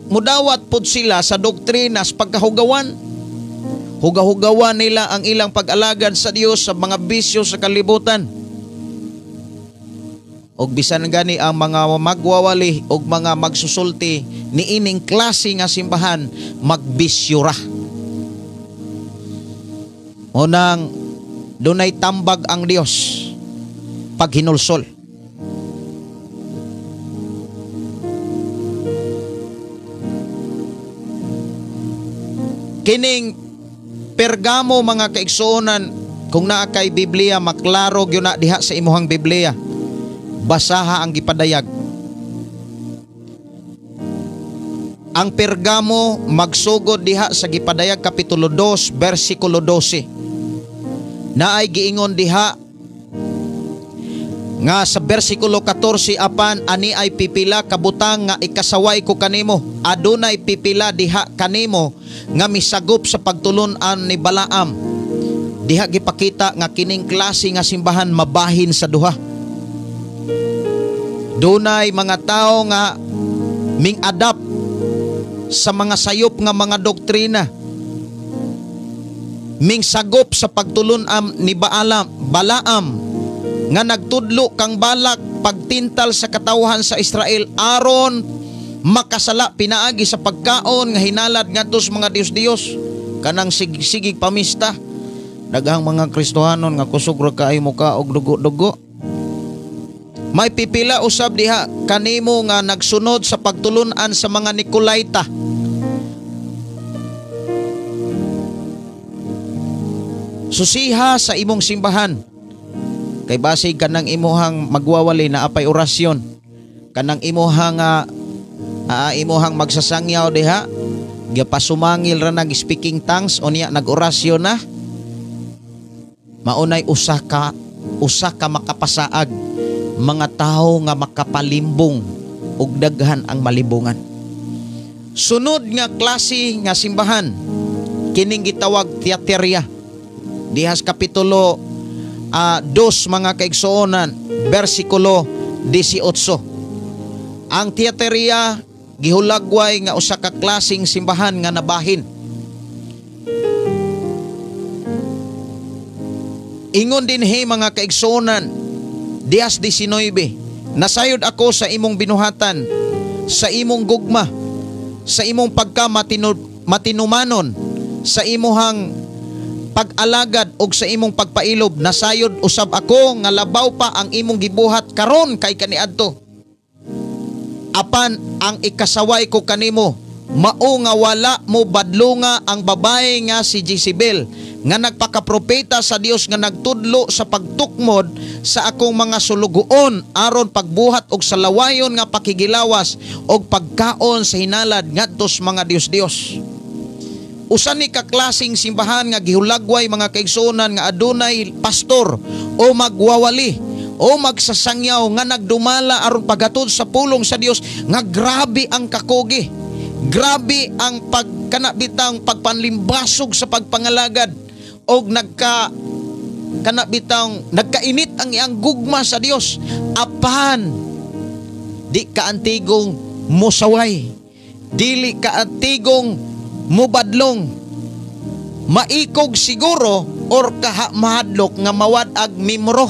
mudawat pod sila sa doktrina sa pagkahugawan. Hugahugawan nila ang ilang pag-alagad sa Dios sa mga bisyo sa kalibutan. Og bisan gani ang mga magwawali og mga magsusulti ni ining klase nga simbahan magbisyura. Unang dunay tambag ang Dios pag hinulsol. Kining Pergamo, mga kaigsuonan, kung naa kay Biblia, maklaro gyud na diha sa imuhang Biblia. Basaha ang gipadayag. Ang Pergamo magsugod diha sa gipadayag kapitulo 2 bersikulo 12. Naay giingon diha nga sa bersikulo 14, apan ani ay pipila kabutang nga ikasaway ko kanimo, adunay pipila diha kanimo nga misagop sa pagtulunan ni Balaam. Diha gipakita nga kining klase nga simbahan mabahin sa duha. Dunay mga tao nga ming-adapt sa mga sayop nga mga doktrina, ming sagop sa pagtulunan ni Balaam nga nagtudlo kang balak pagtintal sa katawhan sa Israel aron makasala pinaagi sa pagkaon nga hinalad ngadto sa mga Dios-Dios kanang sigig pamista. Daghang mga Kristohanon nga kusog ra kaayo muka og dugo-dugo. May pipila usab diha kanimo nga nagsunod sa pagtulun-an sa mga Nicolaita. Susiha sa imong simbahan. Kay basig kanang imuhang magwawali na apay orasyon. Kanang imuhang imuhang magsasangyaw diha, gapasumangil ra nag speaking tongues unya nag-orasyon na. Maunay usa ka makapasaag, mga tao nga makapalimbong ug daghan ang malibungan. Sunod nga klase nga simbahan kining gitawag teaterya. Dihas kapitulo 2 mga kaigsuonan, bersikulo 18. Ang teaterya gihulagway nga usa ka klaseng simbahan nga nabahin. Ingon din mga kaigsuonan, Dias 19, nasayod ako sa imong binuhatan, sa imong gugma, sa imong matinumanon, sa imuhang pag-alagad og sa imong pagpailob. Nasayod usab ako nga labaw pa ang imong gibuhat karon kay kaniadto. Apan ang ikasaway ko kanimo, mao nga wala mo badlunga ang babae nga si Jezebel, nga nagpakapropeta sa Dios nga nagtudlo sa pagtukmod sa akong mga sulugoon aron pagbuhat og salawayon nga pakigilawas og pagkaon sa hinalad ngadto sa mga Dios-Dios. Usa ni ka klaseng simbahan nga gihulagway mga kaigsuonan nga adunay pastor o magwawali o magsasangyaw nga nagdumala aron paghatod sa pulong sa Dios nga grabe ang kakugi. Grabe ang pagkanabitang pagpanlimbasog sa pagpangalagad og nagkainit ang iyang gugma sa Dios. Apan di kaantigong musaway, dili kaantigong mubadlong, maikog siguro or mahadlok nga mawad-ag mimro.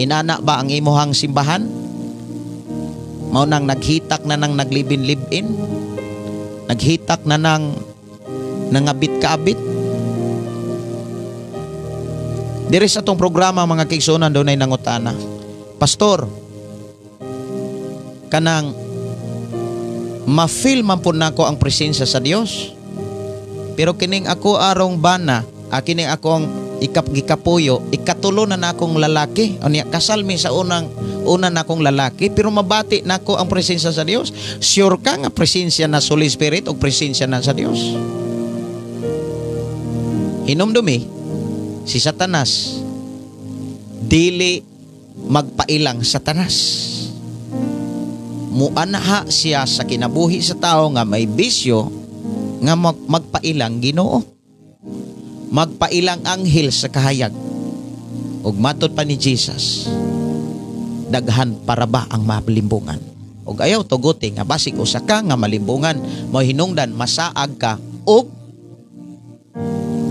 Inana ba ang imuhang simbahan? Mao nang naghitak na nang naglibin-libin, naghitak na nang nangabit-kaabit. Diri sa atong programa mga kaigsuonan dunay nangutana, Pastor, kanang ma-feel man po nako ang presensya sa Dios, pero kining ako arong bana, kining akong gikapuyo, ikatulo na akong lalaki, unya kasal mi sa una nakong lalaki, pero mabati nako ang presensya sa Dios. Sure ka nga presensya na Holy Spirit o presensya na sa Dios? Hinumdumi si Satanas, dili magpailang Satanas. Muanha siya sa kinabuhi sa tao nga may bisyo nga magpailang Ginoo, magpailang anghel sa kahayag. Ug matud pa ni Jesus, daghan para ba ang malimbungan? Ug ayaw tuguti nga basig usa ka nga malimbungan, mao hinungdan masaag ka ug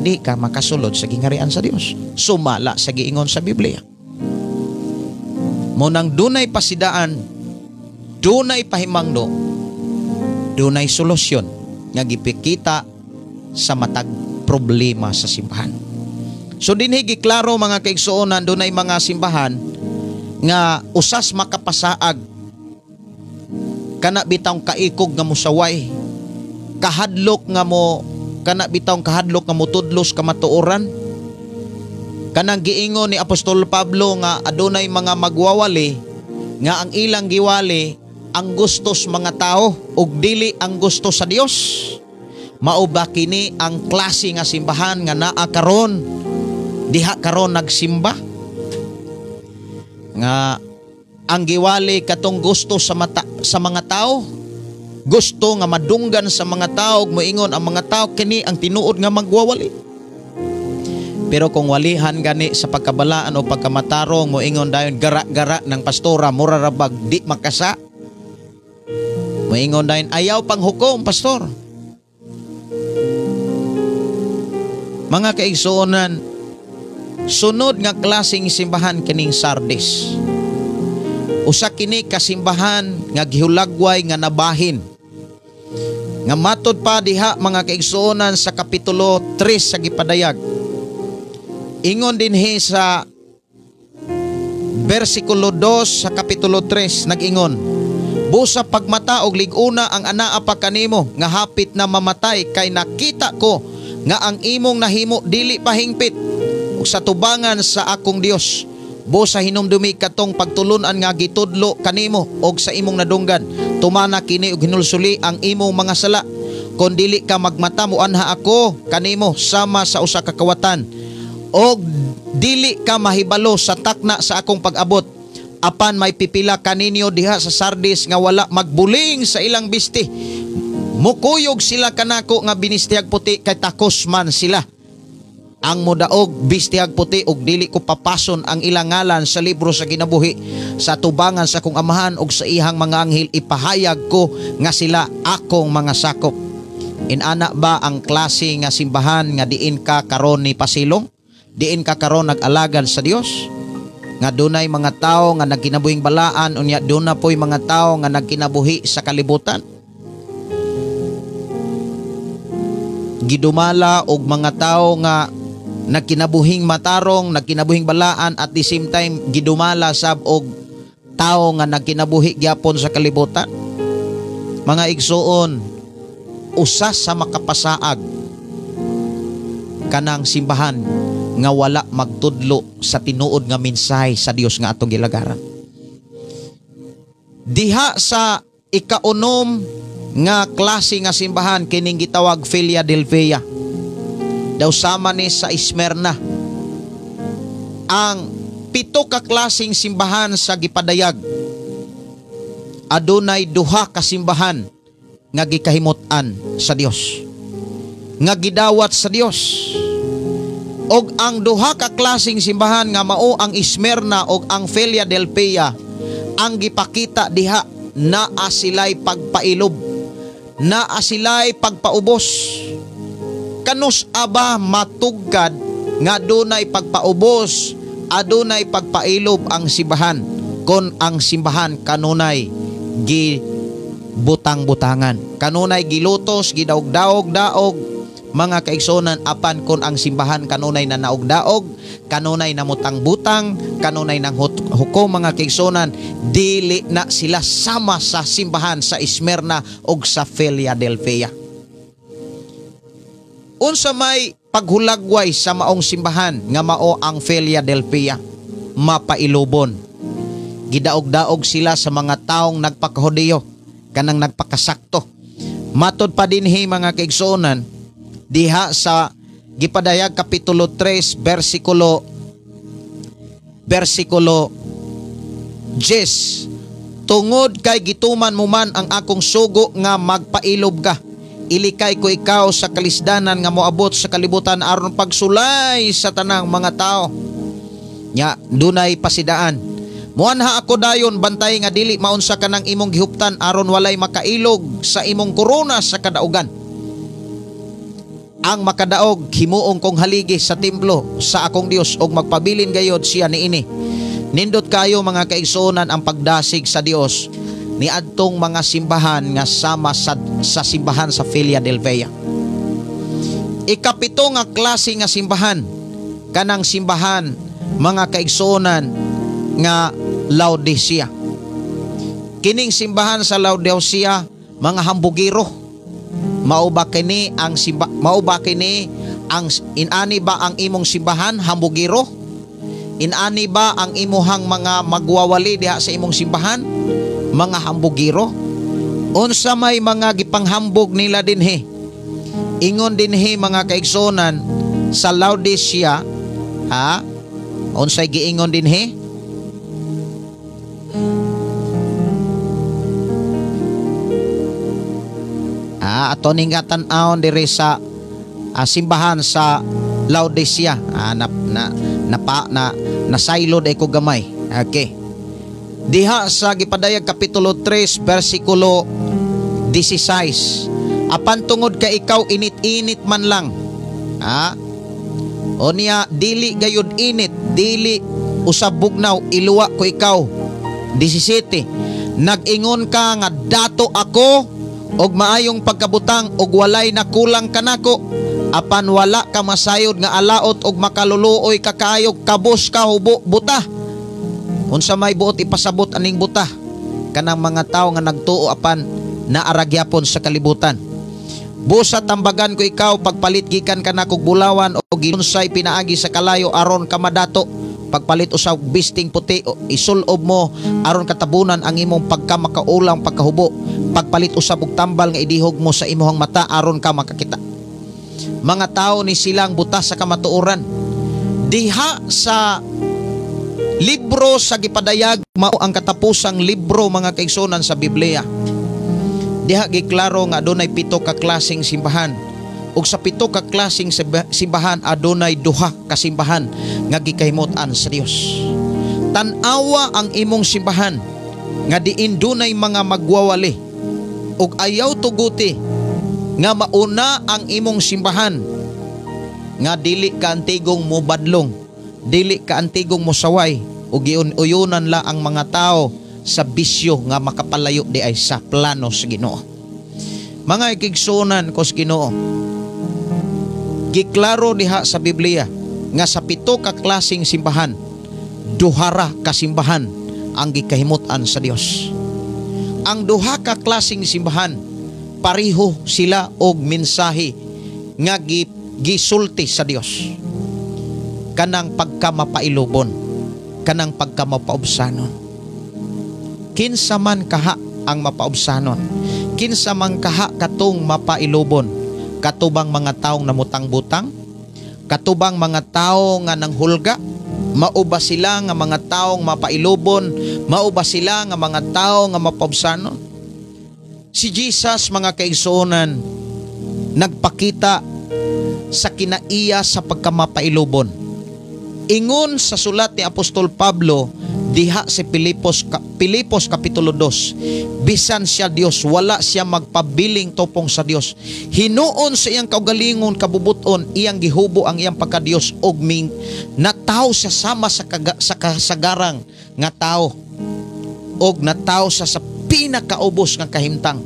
di ka makasulod sa gingarian sa Dios, sumala sa giingon sa Biblia. Mo nang dunay pasidaan, dunay pahimangno, dunay solusyon nga gipikita sa matag problema sa simbahan. So dinhi giklaro mga kaigsuonan, dunay mga simbahan nga usas makapasaag, kana bitawng kaikog nga musaway, kahadlok nga mo, kana bitawng kahadlok nga mutudlos ka matuoran. Kanang giingon ni Apostol Pablo nga adunay mga magwawali nga ang ilang giwali ang gustos mga tao ug dili ang gusto sa Dios. Mao ba kini ang klase nga simbahan nga naa karon, diha karon nagsimba? Nga ang giwali katong gusto sa mga tao, gusto nga madunggan sa mga tao, moingon ang mga tao kini ang tinuod nga magwawali. Pero kung walihan gani sa pagkabalaan o pagkamatarong, moingon dayon gara-gara ng pastora, mura rabag di makasa. Moingon dayon ayaw pang hukom, pastor. Mga kaigsuonan, sunod nga klaseng simbahan kining Sardis. Usa kini kasimbahan nga gihulagway nga nabahin. Nga matod pa diha mga kaigsuonan sa kapitulo 3 sa gipadayag. Ingon dinhi sa versikulo 2 sa kapitulo 3 nag-ingon, busa pagmata og liguna ang anaa pa kanimo nga hapit na mamatay, kay nakita ko nga ang imong nahimo dili pahingpit ug sa tubangan sa akong Dios. Busa hinumdumi katong pagtulunan nga gitudlo kanimo og sa imong nadunggan. Tumana kini og hinulsuli ang imong mga sala. Kon dili ka magmata, muanha ako kanimo sama sa usa ka kawatan. Og dili ka mahibalo sa takna sa akong pag-abot. Apan may pipila kaninyo diha sa Sardis nga wala magbuling sa ilang bisti. Mukuyog sila kanako nga binistihag puti, kay takos man sila. Ang mudaog bistihag puti og dili ko papason ang ilang ngalan sa libro sa kinabuhi. Sa tubangan sa akong amahan og sa ihang mga anghel ipahayag ko nga sila akong mga sakop. Inana ba ang klase nga simbahan nga diin ka karon ni pasilong? Diin ka karon nag-alagad sa Dios? Nga dunay mga tao nga nagkinabuhing balaan, unya duna po'y mga tao nga nagkinabuhi sa kalibutan. Gidumala og mga tao nga nagkinabuhing matarong, nagkinabuhing balaan, at the same time gidumala sab og tao nga nagkinabuhi gyapon sa kalibutan. Mga igsuon, usa sa makapasaag kanang simbahan nga wala magtudlo sa tinuod nga mensahe sa Dios nga atong gilagaran. Diha sa ikaunom nga klase nga simbahan kining gitawag Philadelphia. Daw sama ni sa Smyrna. Ang 7 ka klaseng simbahan sa gipadayag, adunay 2 ka simbahan nga gikahimot-an sa Dios, nga gidawat sa Dios. Og ang 2 ka klaseng simbahan nga mao ang Smyrna og ang Philadelphia, ang gipakita diha naa sila'y pagpailob, naa sila'y pagpaubos. Kanus aba matugkad nga dunay pagpaubos, adunay pagpailob ang simbahan, kon ang simbahan kanunay gibutang-butangan, kanunay gilutos, gidaog-daog, mga kaigsonan, apan kon ang simbahan kanunay na naog-daog, kanunay namutang-butang, kanunay nang hukom, mga kaigsonan, dili na sila sama sa simbahan sa Smyrna og sa Philadelphia. Unsa may paghulagway sa maong simbahan nga mao ang Philadelphia, mapailubon. Gidaog-daog sila sa mga taong nagpakahudiyo, kanang nagpakasakto. Matod pa dinhi, mga kaigsuonan, diha sa gipadayag kapitulo 3 versikulo 10, tungod kay gituman mo man ang akong sugo nga magpailob ka, ilikay ko ikaw sa kalisdanan nga moabot sa kalibutan aron pagsulay sa tanang mga tao. Nya dunay pasidaan. Muanha ako dayon bantay nga dili maunsa ka ng imong gihuptan aron walay makailog sa imong korona sa kadaugan. Ang makadaog himuong kong haligi sa templo sa akong Dios og magpabilin gayod siya niini. Nindot kayo, mga kaigsuonan, ang pagdasig sa Dios ni adtong mga simbahan nga sama sa simbahan sa Philadelphia. Ikapito nga klase nga simbahan, kanang simbahan, mga kaigsuonan, nga Laodicea. Kining simbahan sa Laodicea, mga hambugiro. Mao ba kini ang inani ba ang imong simbahan, hambugiro? Inani ba ang imuhang mga magwawali diha sa imong simbahan, mga hambugiro? Unsa may mga gipanghambog nila dinhi? Ingon dinhi, mga kaigsonan, sa Laodicea, ha? Unsay giingon dinhi? Ato ning tan-awon diri sa simbahan sa Laodicea. Nasaylod ay ko gamay. Okay. Diha sa gipadayag kapitulo 3 versikulo 16, apan tungod ka ikaw init-init man lang, onya dili gayud init, dili usab bugnaw, iluwa ko ikaw. 17, nag-ingon ka nga dato ako og maayong pagkabutang og walay nakulang kanako, Apan wala ka masayod nga alaot og makaluluoy kakayog kabos ka hubo buta. Unsa may buot ipasabot aning buta kanang mga tao nga nagtuo apan naaragyapon sa kalibutan. Busa tambagan ko ikaw pagpalit gikan ka na kog bulawan o ginunsay pinaagi sa kalayo aron ka madato. Pagpalit usab bisting puti o isulob mo aron katabunan ang imong pagkamakaulang pagkahubo. Pagpalit usab og tambal nga idihog mo sa imong mata aron ka makakita. Mga tao ni silang butas sa kamatuoran. Diha sa libro sa gipadayag mao ang katapusang libro mga kaigsunan sa Biblia. Diha giklaro nga adunay 7 ka klaseng simbahan. Ug sa 7 ka klaseng simbahan adunay 2 ka simbahan nga gikahimot-an sa Dios. Tan-awa ang imong simbahan nga diin dunay mga magwawali ug ayaw tuguti nga mauna ang imong simbahan nga dili ka antigong mobadlong, dili ka antigong mosaway ug giun-uyunan la ang mga tao sa bisyo nga makapalayo di ay sa plano sa Ginoo. Mga ikigsunan ko sa Ginoo, giklaro diha sa Biblia nga sa 7 ka klaseng simbahan 2 ka simbahan ang gikahimot-an sa Dios. Ang 2 ka klaseng simbahan pareho sila og mensahe nga gisulti sa Dios. Kanang pagkamapailubon, kanang pagkamapaubsanon. Kinsa man kaha ang mapaubsanon, kinsa man kaha katong mapailubon, katubang mga taong namutang butang, katubang mga tao nga nanghulga, mauba sila nga mga taong mapailubon, mauba sila nga mga tao nga mapaubsanon. Si Jesus mga kaigsuonan nagpakita sa kinaiya sa pagkamapailubon. Ingon sa sulat ni Apostol Pablo diha sa Pilipos kapitulo 2, bisan siya Dios wala siya magpabiling topong sa Dios. Hinuon sa iyang kaugalingon kabubuton iyang gihubo ang iyang pagka-Dios og nataw siya sama sa kasagarang nga tao og nataw siya sa pinakaubos nga kahimtang.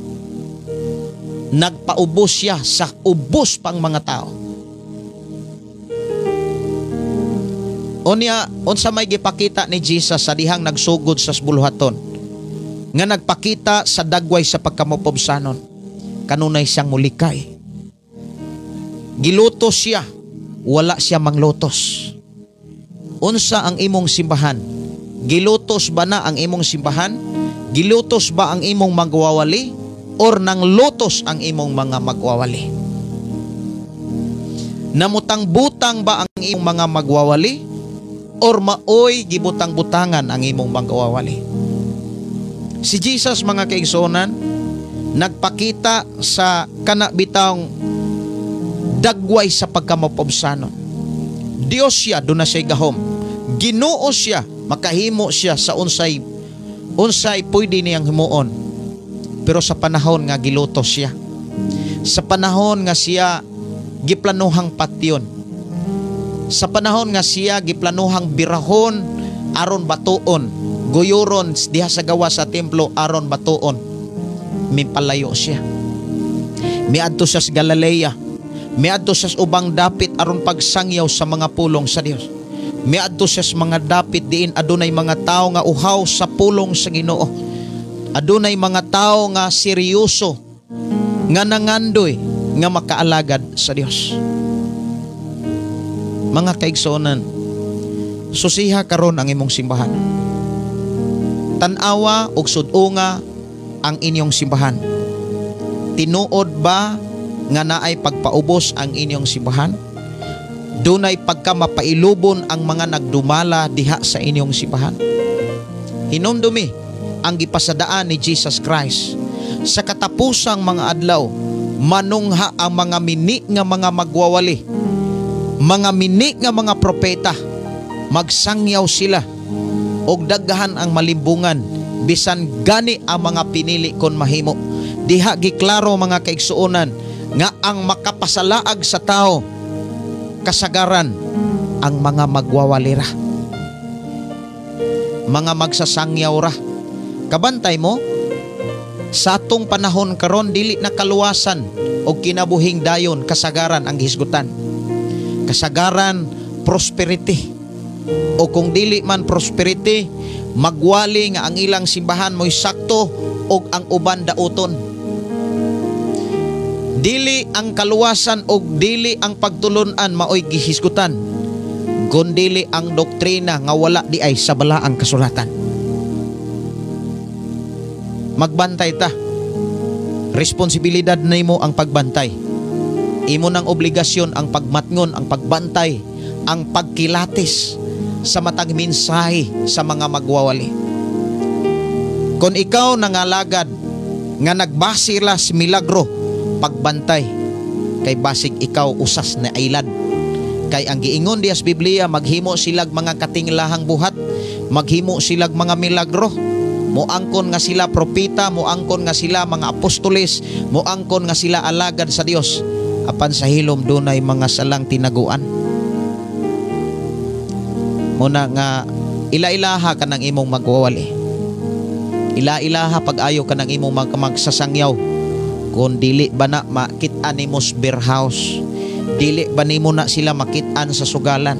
Nagpaubos siya sa ubos pang mga tao. Unya, unsa may gipakita ni Jesus sa dihang nagsugod sa buluhaton nga nagpakita sa dagway sa pagkamapobsanon, kanunay siyang mulikay. Gilutos siya, wala siya manglutos. Unsa ang imong simbahan? Gilutos ba na ang imong simbahan? Gilutos ba ang imong magwawali? Or nang lutos ang imong mga magwawali? Namutang-butang ba ang imong mga magwawali? Or maoy gibutang-butangan ang imong magwawali? Si Jesus mga kaigsuonan nagpakita sa kanabitang dagway sa pagkamapobsanon. Dios siya, doon na siya gahom. Ginoo siya, makahimo siya sa unsay pwede niyang himuon. Pero sa panahon nga gilutos siya, sa panahon nga siya giplanuhang patyon, sa panahon nga siya giplanuhang birahon aron batuon, guyuron diha sa gawa sa templo aron batuon, mipalayo siya. Miadto siya sa Galilea, miadto siya sa ubang dapit aron pagsangyaw sa mga pulong sa Dios. Miadto siya sa mga dapit diin adunay mga tao nga uhaw sa pulong sa Ginoo. Adunay mga tao nga seryoso, nga nangandoy, nga makaalagad sa Dios. Mga kaigsuonan, susiha karon ang imong simbahan. Tan-awa ug sud-unga ang inyong simbahan. Tinuod ba nga naay pagpaubos ang inyong simbahan? Dunay pagkamapailubon ang mga nagdumala diha sa inyong simbahan? Hinumdumi ang gipasadaan ni Jesus Christ sa katapusang mga adlaw, manungha ang mga mini nga mga magwawali, mga mini nga mga propeta, magsangyaw sila og daghan ang malimbungan bisan gani ang mga pinili kon mahimo. Diha giklaro mga kaigsuonan nga ang makapasalaag sa tao kasagaran ang mga magwawali ra, mga magsasangyaw ra. Kabantay mo, Sa atong panahon karon dili na kaluwasan o kinabuhing dayon kasagaran ang gihisgutan. Kasagaran prosperity. O kung dili man prosperity, magwali nga ang ilang simbahan mo'y sakto o ang uban dauton. Dili ang kaluwasan o dili ang pagtulunan maoy gihisgutan, kundili ang doktrina nga wala di ay sa balaang kasulatan. Magbantay ta. Responsibilidad nimo ang pagbantay. Imo ng obligasyon ang pagmatngon, ang pagbantay, ang pagkilatis sa matag mensahe sa mga magwawali. Kung ikaw nangalagad nga nagbasilas milagro, pagbantay kay basig ikaw usas na ailad. Kay ang giingon dias Biblia, maghimo silag mga katinglahang buhat, maghimo silag mga milagro. Moangkon nga sila propeta, moangkon nga sila mga apostoles, moangkon nga sila alagad sa Dios. Apan sa hilom dunay mga salang tinaguan. Muna nga ila-ilaha ka ng imong magwawali. Ila-ilaha pag-ayo ka ng imong magsasangyaw. Kung dili ba na makit-an nimo sa beer house, dili ba nimo na sila makit-an sa sugalan.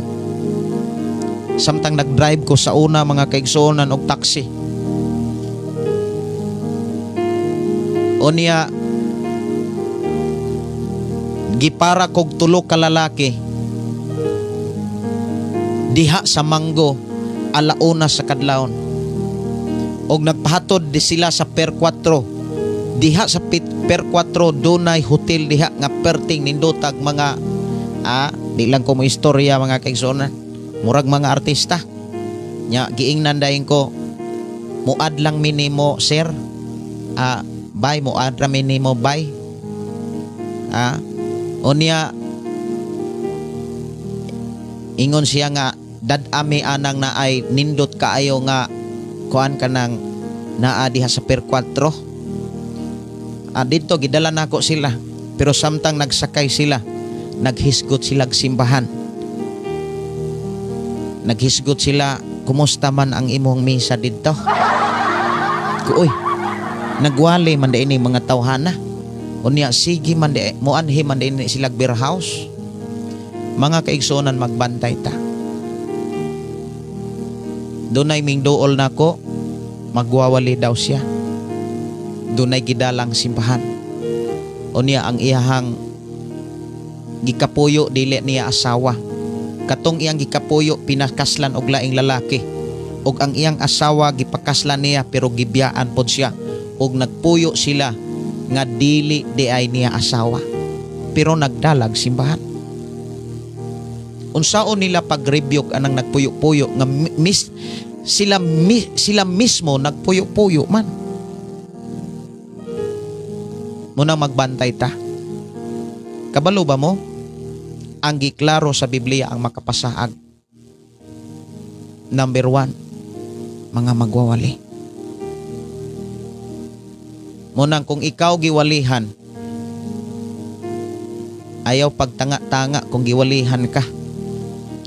Samtang nag-drive ko sa una mga kaigsuonan og taxi, unya gipara kog tulo ka lalaki diha sa Mango alauna sa kadlawon, og nagpahatod di sila sa Pier 4. Diha sa Pier 4 dunay hotel diha nga perting nindotag mga di lang ko mo istorya mga kaigsuonan, murag mga artista nya. Giingnan dayon ko, muad lang minimo sir, bay muad ra minimo bay, unya ingon siya nga dad-ami anang na ay nindot kaayo nga kuan ka nang naa diha sa Pier 4. Dito gidala nako sila, pero samtang nagsakay sila, naghisgot sila simbahan. Naghisgot sila, kumusta man ang imong misa dito? Uy, nagwali man din mga tawhana. Unya sige man di moanhi man din sila beer house. Mga kaigsuonan, magbantay ta. Dunay ming duol nako, magwawali daw siya. Dunay gidalang simbahan. Unya ang iyahang gikapuyo dili niya asawa. Katong iyang gikapuyo pinakaslan og laing lalaki. Og ang iyang asawa gipakaslan niya pero gibiyaan pod siya. Og nagpuyo sila nga dili di ay niya asawa, pero nagdalag simbahan. Unsaon nila pag-rebuke anang nagpuyo-puyo nga sila mismo nagpuyo-puyo man. Muna magbantay ta. Kabalo ba mo? Ang giklaro sa Biblia ang makapasaag. Number 1, mga magwawali. Munang kung ikaw giwalihan, ayaw pagtanga-tanga kung giwalihan ka.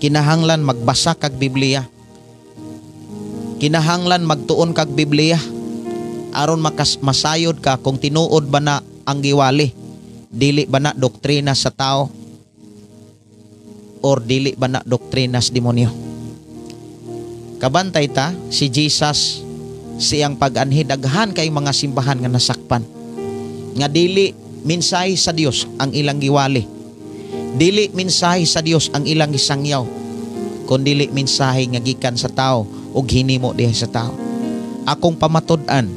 Kinahanglan magbasa kag Biblia. Kinahanglan magtuon kag Biblia aron masayod ka kung tinuod ba na ang giwali. Dili ba na doktrina sa tao or dili ba na doktrina sa demonyo. Kabantay ta, si Jesus siyang pag-anhi daghan kay mga simbahan nga nasakpan. Nga dili mensahe sa Dios ang ilang giwali. Dili mensahe sa Dios ang ilang gisangyaw, kundi mensahe nga gikan sa tao ug hinimo diha sa tao. Akong pamatud-an,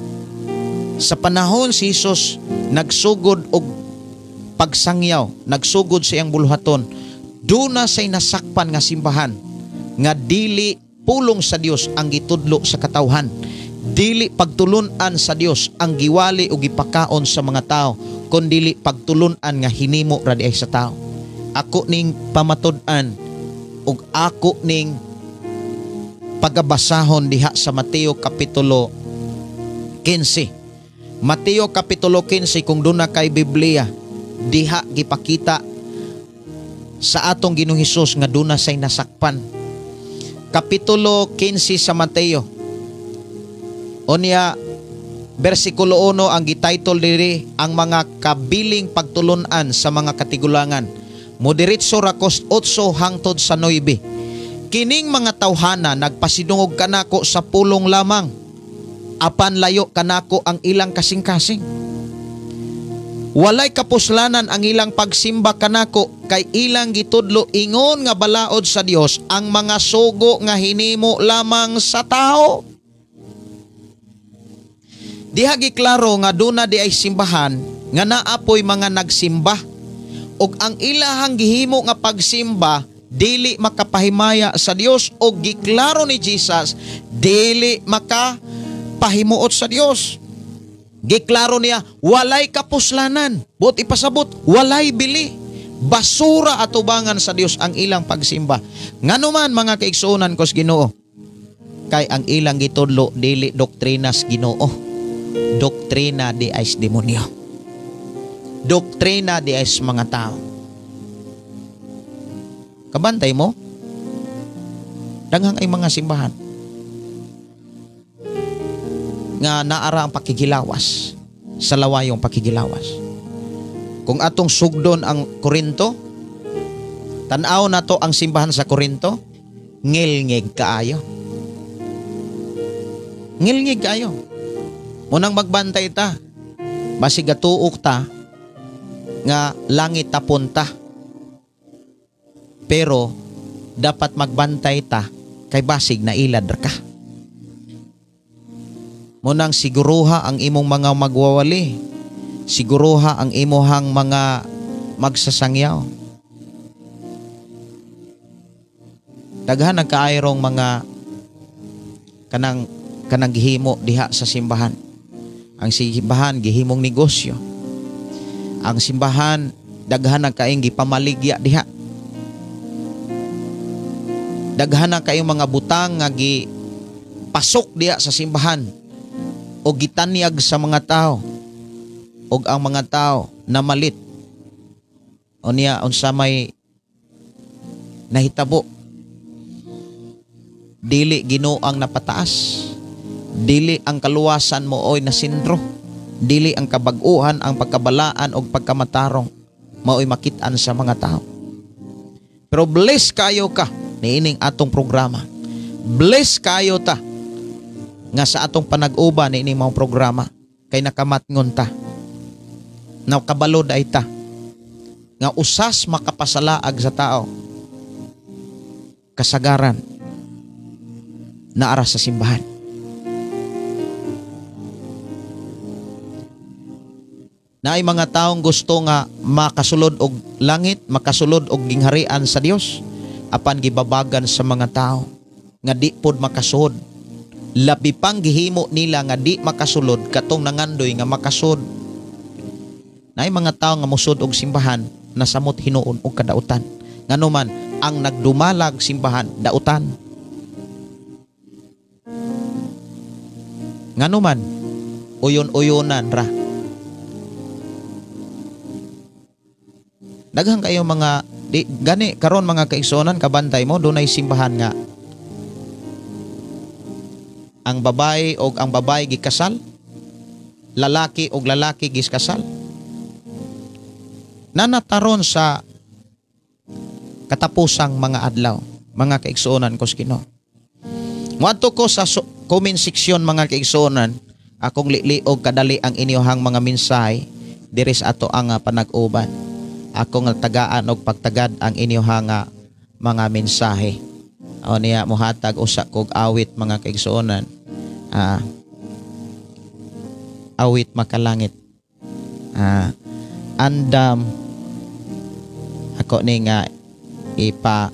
sa panahon si Jesus nagsugod og pagsangyaw, nagsugod sa iyang buluhaton, duna say nasakpan nga simbahan nga dili pulong sa Dios ang gitudlo sa katawhan. Dili pagtulunan sa Dios ang giwali o gipakaon sa mga tao, kundi pagtulunan nga hinimo ra diay sa tao. Ako ning pamatud-an ug ako ning pagabasahon diha sa Mateo kapitulo 15. Mateo kapitulo 15, kung duna kay Biblia, diha gipakita sa atong Ginoong Hesus nga duna say nasakpan. Kapitulo 15 sa Mateo. Unya Versikulo 1 ang gititle diri ang mga kabiling pagtulunan sa mga katigulangan. Moderitso ra 8 hangtod sa 9. Kining mga tawhana nagpasidungog kanako sa pulong lamang. Apan layo kanako ang ilang kasing-kasing. Walay kapuslanan ang ilang pagsimba kanako kay ilang gitudlo ingon nga balaod sa Dios ang mga sugo nga hinimo lamang sa tao. Diha giklaro nga duna di ay simbahan nga naapoy mga nagsimba ug ang ilahang gihimo nga pagsimba dili makapahimaya sa Dios ug giklaro ni Jesus dili makapahimuot sa Dios. Giklaro niya, walay kapuslanan. But ipasabot, walay bili. Basura at ubangan sa Dios ang ilang pagsimba. Nganuman mga kaigsuonan ko sa Ginoo, kay ang ilang gitudlo dili doktrinas Ginoo. Doktrina di ay demonyo. Doktrina di ay mga tao. Kabantay mo? Daghang ay mga simbahan nga naara ang pakigilawas sa lawayong pakigilawas. Kung atong sugdon ang Korinto, tan-aw na to ang simbahan sa Korinto, ngilngig kaayo. Ngilngig kaayo. Munang magbantay ta, basig gatuok ta nga langit tapunta. Pero dapat magbantay ta kay basig na ilad ka. Munang siguruha ang imong mga magwawali. Siguruha ang imuhang mga magsasangyaw. Daghan nagkaayrong mga kanang gihimo diha sa simbahan. Ang simbahan gihimong negosyo. Ang simbahan daghan nagkaing gipamaligya diha. Daghan na kayong mga butang nga pasok diha sa simbahan o gitanyag sa mga tao o ang mga tao na malit o niya unsa may nahitabo dili Ginoo ang napataas, dili ang kaluwasan mo oy nasindro, dili ang kabag-uhan, ang pagkabalaan o pagkamatarong maoy makitaan sa mga tao. Pero bless kayo ka niining atong programa. Bless kayo ta nga sa atong panag-uba niining mga programa kay nakamatngon ta. Nakabalod ay ta nga usas makapasalaag sa tao kasagaran na ara sa simbahan. Naay mga taong gusto nga makasulod og langit, makasulod og gingharian sa Dios, apan gibabagan sa mga tao nga di pod makasud. Labi pang gihimo nila nga di makasulod katong nangandoy nga makasud. Naay mga tao nga musud og simbahan nasamot hinuon og kadautan. Nganuman ang nagdumalag simbahan dautan. Nganuman uyon-uyonan ra. Daghang kayo mga gani karon mga kaigsuonan kabantay mo dunay simbahan nga ang babae og ang babae gikasal, lalaki og lalaki giskasal. Nanataron sa katapusang mga adlaw, mga kaigsuonan ko sa Ginoo. Moadto ko sa comment section mga kaigsuonan, akong liog kadali ang inyohang mga mensahe diri sa ato ang panag-uban. Akong tagaan og pagtagad ang inyohang mga mensahe. O niya mohatag usa kog awit mga kaigsuonan. Awit makalangit. Andam ako ni nga ipa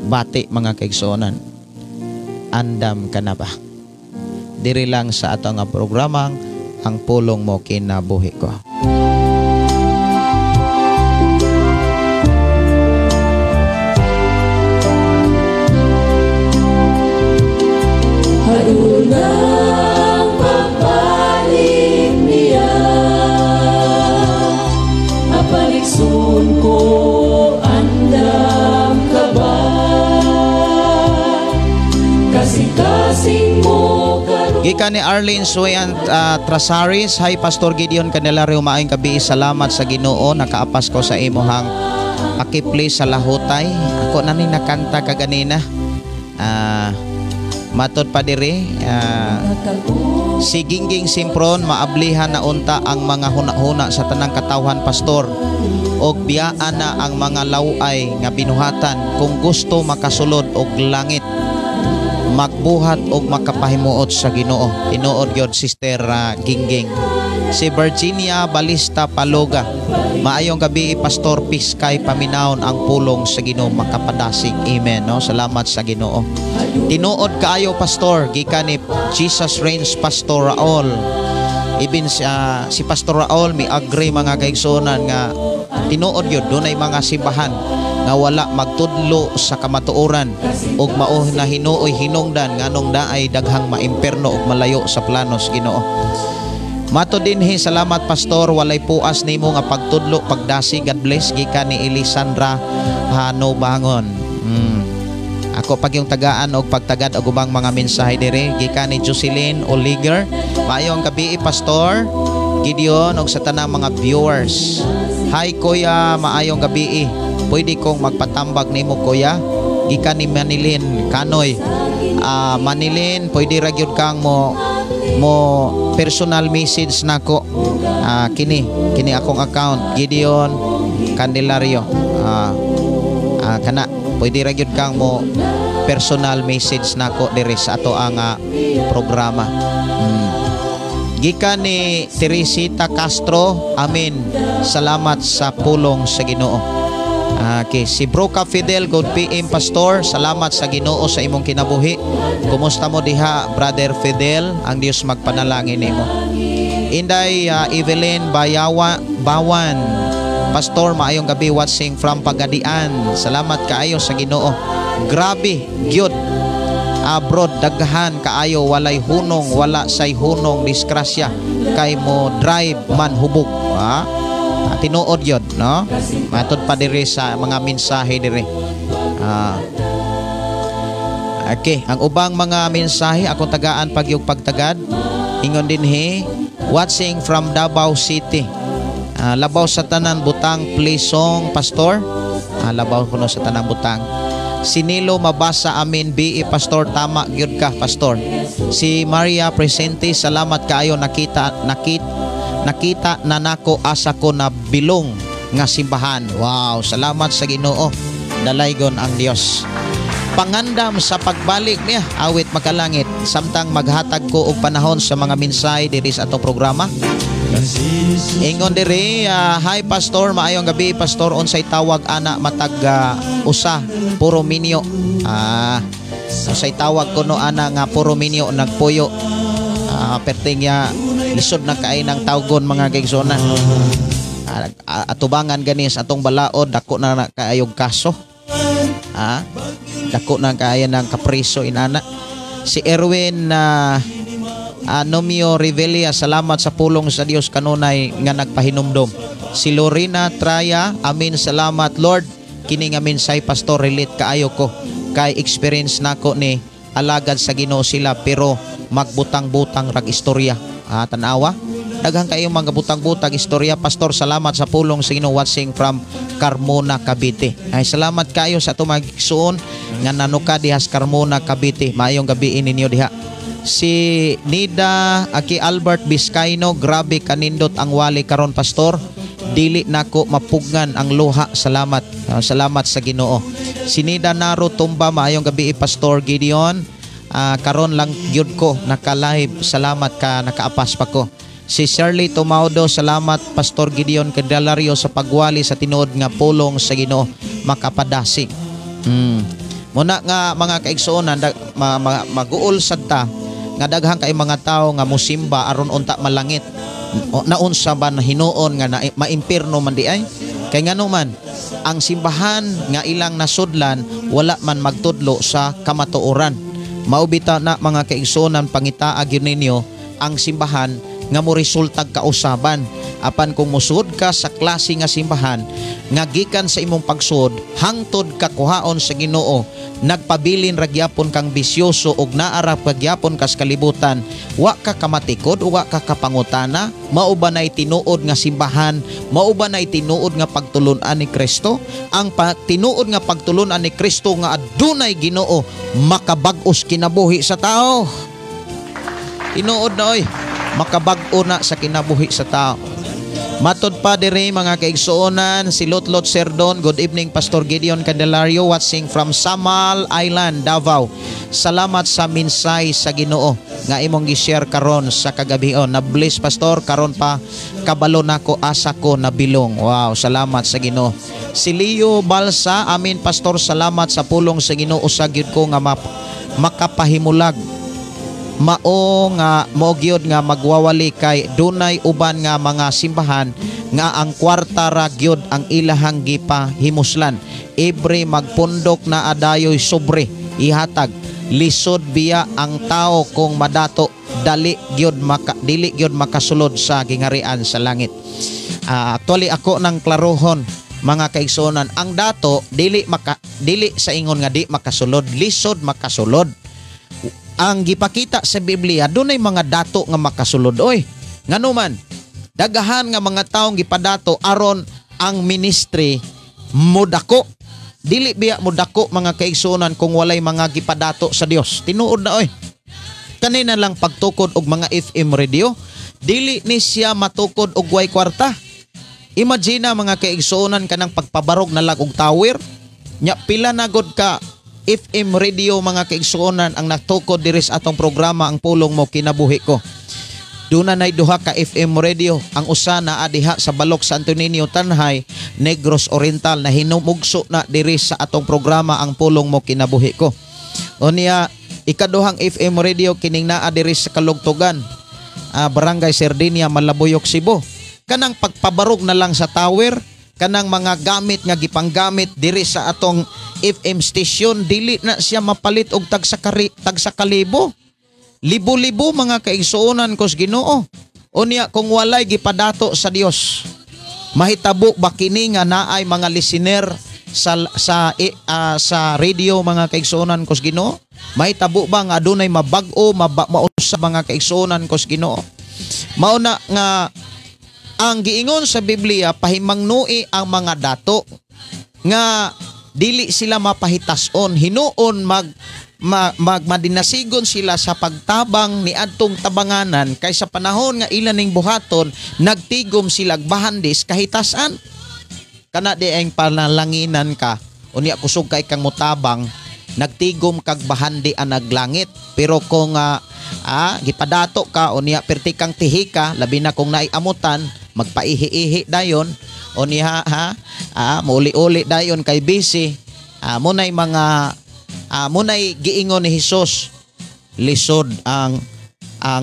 bati mga kaigsuonan. Andam ka na ba? Diri lang sa ato nga programang ang pulong mo kinabuhi ko. Harunang pagbalik niya, apaliksun ko, andam ka ba? Kasing-kasing mo karon. Gikan ni Arlene Suyan Trasaris, hi Pastor Gideon Candelario, maayong gabi, salamat sa Ginoo nakaapas ko sa imuhang akipli sa lahutay. Ako na ni nakanta kaganina. Matod pa diri, si Gingging Simpron maablihan na unta ang mga huna-huna sa tanang katawhan pastor, og biyaan na ang mga laway nga binuhatan kung gusto makasulod og langit, magbuhat og makapahimuot sa Ginoo. Tinuod gyud Sister Gingging. Si Virginia Balista Paloga, maayong gabi Pastor Piskay paminawon ang pulong sa Ginoo makapadasig. Amen. No, salamat sa Ginoo. Tinuod kaayo Pastor gikan ni Jesus Reigns Pastor Raul. Ibin si Pastor Raul mi agree mga kaigsunan nga tinuod yun dunay mga simbahan nga wala magtudlo sa kamatuoran ug mao na hinuoy hinungdan nganong daay daghang maimperno ug malayo sa planos Ginoo. Mato dinhi, salamat Pastor, walay puas nimo nga pagtudlo pagdasi. God bless gikan ni Elisandra Hano Bangon. Ako pag yung tagaan og pagtagad og ubang mga mensahe dire gikan ni Jocelyn Oliger. Maayong gabi Pastor Gideon og sa tanang mga viewers. Hi Kuya, maayong gabi. Pwede kong magpatambag nimo Kuya gikan ni Manilin Kanoy. Manilin, pwede ra gyud kang mo personal message nako. Kini akong account Gideon Candelario. Kana pwede ra gyud kang mo personal message nako diri sa ato ang programa. Gikan ni Teresita Castro, amen. Salamat sa pulong sa Ginoo. Okay, si Broca Fidel, good PM Pastor. Salamat sa Ginoo sa imong kinabuhi. Kumusta mo diha, Brother Fidel? Ang Dios magpanalangin nimo. Inday Evelyn Bawan, Pastor, maayong gabi, watching from Pagadian. Salamat kaayo sa Ginoo. Grabe, gyud. Abroad daghan kaayo, walay hunong, wala say hunong disgrasya kay mo drive man hubog. Tinuod yun, no? Matod pa diri sa mga mensahe diri. Okay, ang ubang mga mensahe akong tagaan pag yung pagtagad. Ingon dinhi, watching from Davao City. Labaw sa tanan butang Plisong Pastor. Labaw kuno sa tanan butang. Sinilo mabasa amin BE Pastor, tama gyud ka Pastor. Si Maria Presente, salamat kaayo, nakita na nako asa ko na bilong nga simbahan. Wow, salamat sa Ginoo. Dalaygon ang Dios. Pangandam sa pagbalik niya, awit makalangit, samtang maghatag ko og panahon sa mga mensahe diri sa atong programa. Ingon diri, hi Pastor, maayong gabi Pastor, unsay tawag ana matag usa puro minyo. Unsay tawag kuno ana nga puro minyo nagpuyo. Perting lisod na kaay ng tawgon mga kaigsonan. Atubangan ganis atong balaod, dako na kaayog kaso. Dako na kaya ng kapriso inana. Si Erwin Nomio Revelia, salamat sa pulong sa Dios kanunay nga nagpahinumdom. Si Lorena Traya, amin, salamat Lord. Kini nga minsay Pastor, relate kaayo ko kay experience nako ni alagad sa Ginoo sila pero magbutang-butang rag istorya. Tanawa, daghang kayo mga butang-butang istorya Pastor. Salamat sa pulong sa Ginoo, watching from Carmona, Cavite. Ay salamat kayo sa atong magsuon nga nanuka dihas Carmona, Cavite. Maayong gabi ninyo diha. Si Nida Aki Albert Vizcaino, grabe kanindot ang wali karon Pastor. Dili nako mapugnan ang luha. Salamat. Salamat sa Ginoo. Si Nida Naro Tumba, maayong gabi Pastor Gideon. Karon lang gyud ko naka-live. Salamat ka, nakaapas pa ko. Si Shirley Tomaudo, salamat Pastor Gideon Candelario sa pagwali sa tinuod nga pulong sa Ginoo makapadasig. Muna nga mga kaigsuonan, mag-uol sad ta nga daghang kay mga tao nga musimba aron unta malangit. Naunsa ba na hinuon nga maimpirno man di ay? Kay ngano man ang simbahan nga ilang nasudlan wala man magtudlo sa kamatuoran. Maubita na mga kaigsuonan, pangitaag yun ninyo ang simbahan nga mo resultag kausaban. apan kung musud ka sa klase nga simbahan nga gikan sa imong pagsud hangtod ka kuhaon sa Ginoo, nagpabilin ra gyapon kang bisyoso og naara pa gyapon kas kalibutan, wa ka kamatikod o wa ka kapangutana, mao ba nay tinuod nga simbahan, mao ba nay tinuod nga pagtulon-an ni Kristo? Ang tinuod nga pagtulon-an ni Kristo nga adunay Ginoo makabag-os kinabuhi sa tao. Tinuod na oy, makabag-o na sa kinabuhi sa tao. Matod pa dire mga kaigsuonan, si Lotlot Serdon. Good evening Pastor Gideon Candelario, watching from Samal Island, Davao. Salamat sa minsay sa Ginoo nga imong gi-share karon sa kagabion. Na bless Pastor, karon pa kabalo nako asa ko nabilong. Wow, salamat sa Ginoo. Si Leo Balsa, amin Pastor, salamat sa pulong sa Ginoo sa gyud ko nga makapahimulag. Mao nga mo gyud nga magwawali kay dunay uban nga mga simbahan nga ang kwarta ra gyud ang ilahang gipahimuslan. Every magpundok na adayoy sobre ihatag, lisod biya ang tao kung madato dili gyud makasulod sa gingharian sa langit. Actually ako nang klarohon mga kaigsuonan, ang dato dili sa ingon nga di makasulod, lisod makasulod. Ang gipakita sa Biblia, dunay mga dato nga makasulod oy. Nganuman, dagahan nga mga taong gipadato aron ang ministry mudako. Dili biya mudako mga kaigsuonan kung walay mga gipadato sa Dios. Tinuod na oy. Kanina lang pagtukod og mga FM radio, dili ni siya matukod og way kwarta. Imagine mga kaigsuonan kanang pagpabarog na lag og tower. Nya pila na gud ka FM radio mga kaigsuonan ang natukod diri sa atong programa ang pulong mo kinabuhi ko. Duna nay duha ka FM radio, ang usa naa diha sa Balok Santo Niño Tanhay, Negros Oriental, na hinumugso na diri sa atong programa ang pulong mo kinabuhi ko. Unya ikaduhang FM radio kining naa diri sa Kalugtugan, Barangay Sardinia, Malabuyok, Cebu. Kanang pagpabarog na lang sa tower, kanang mga gamit nga gipanggamit diri sa atong FM station, dili na siya mapalit og tag sa kalibo. Libo-libo mga kaigsuonan ko sa Ginoo. Unya kung walay gipadato sa Dios, mahitabo ba kini nga naay mga listener sa radio mga kaigsuonan ko sa Ginoo? Mahitabo ba nga adunay mabag-o mausa mga kaigsuonan ko sa Ginoo? Mao na nga ang giingon sa Biblia, pahimangnui ang mga dato nga dili sila mapahitason, hinuon madinasigon sila sa pagtabang ni adtong tabanganan, kaysa panahon nga ilan ning buhaton nagtigom sila bahandis kahitasan. Kana di ang panalanginan ka, unya kusog kay kang mutabang, nagtigom kag bahandi ang naglangit. Pero kung gipadato ka unya perti kang tihika, labi na kung naiamutan, magpaihi-ihi dayon unya muli-uli dayon kay busy. Munay mga munay giingon ni Hesus, lisod ang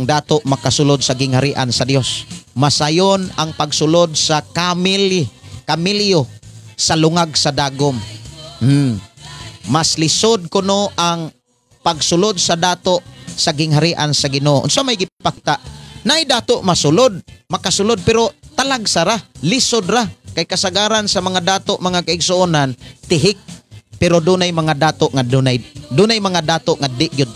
dato makasulod sa gingharian sa Dios. Masayon ang pagsulod sa kamilyo sa lungag sa dagom. Mas lisod kuno ang pagsulod sa dato sa gingharian sa Ginoo. Unsa may gipakta? Nay dato makasulod pero talag sara, lisod ra. Kay kasagaran sa mga dato mga kaigsuonan, tihik. Pero dunay mga dato nga dunay mga dato nga di gyud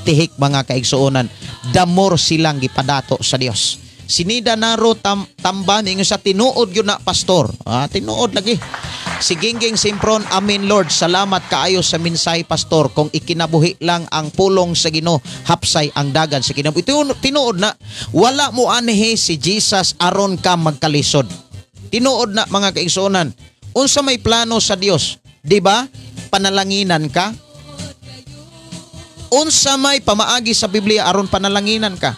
tihik mga kaigsuonan. Damor silang gipadato sa Dios. Sinida naro tamban ingon sa tinuod gyud na pastor. Tinuod lagi. Si Gingging Simpron, amin Lord, salamat kaayo sa minsay pastor. Kung ikinabuhi lang ang pulong sa Ginoo, hapsay ang dagan sa kinabuhi. Tinuod na wala mo anihi si Jesus aron ka magkalisod. Tinuod na mga kaigsuonan. Unsa may plano sa Dios, di ba? Panalanginan ka. Unsa may pamaagi sa Biblia aron panalanginan ka.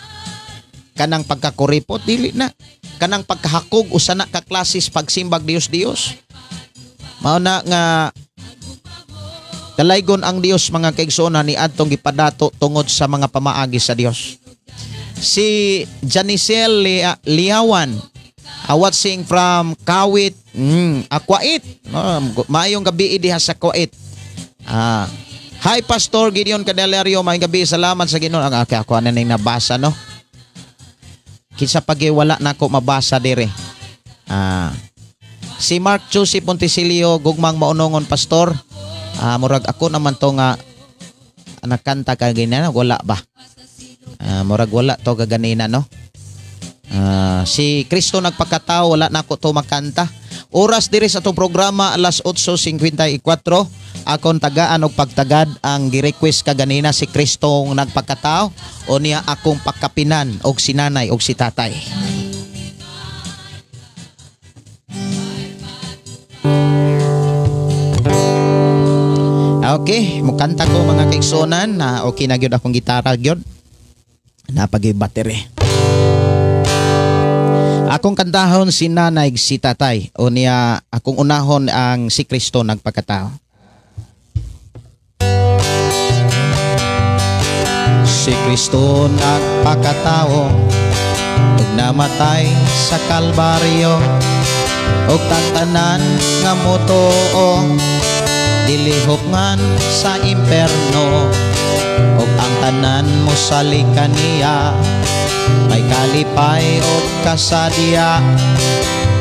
Kanang pagkakuripot dili na. Kanang pagkahakog usa na ka klases pagsimbag Dios. Mao na nga dalaygon ang Dios mga kaigsuonan ni adtong gipadato tungod sa mga pamaagi sa Dios. Si Janicel Liawan, watching from Kawit, Kuwait. Maayong gabi diha sa Kuwait. Hi Pastor Gideon Candelario, maayong gabi, salamat sa Ginoo. Ako na ning nabasa no. kinsa pagi wala nako mabasa dire. Si Mark Jose Pontisilio gugmang maunongon pastor. Murag ako naman to nga nakanta ka ganina, wala ba? Murag wala to kaganina, no? Si Kristo nagpakatao, wala na ako to makanta. Oras diri sa itong programa, alas 8:54. Akong tagaan og pagtagad ang gi-request kaganina si Kristo nagpakatao o niya akong pakapinan og si nanay og si tatay. Okay, mukanta ko mga kaigsonan na okay na gyud akong gitara gyud. Napagi battery. Akong kantahon si nanay si tatay o niya akong unahon ang si Kristo nagpakatao. Si Kristo nagpakatao ug namatay sa Kalbaryo ug tantanan nga motoo dilihok man sa imperno ug ang tanan mo sa likaniya may kalipay o kasadya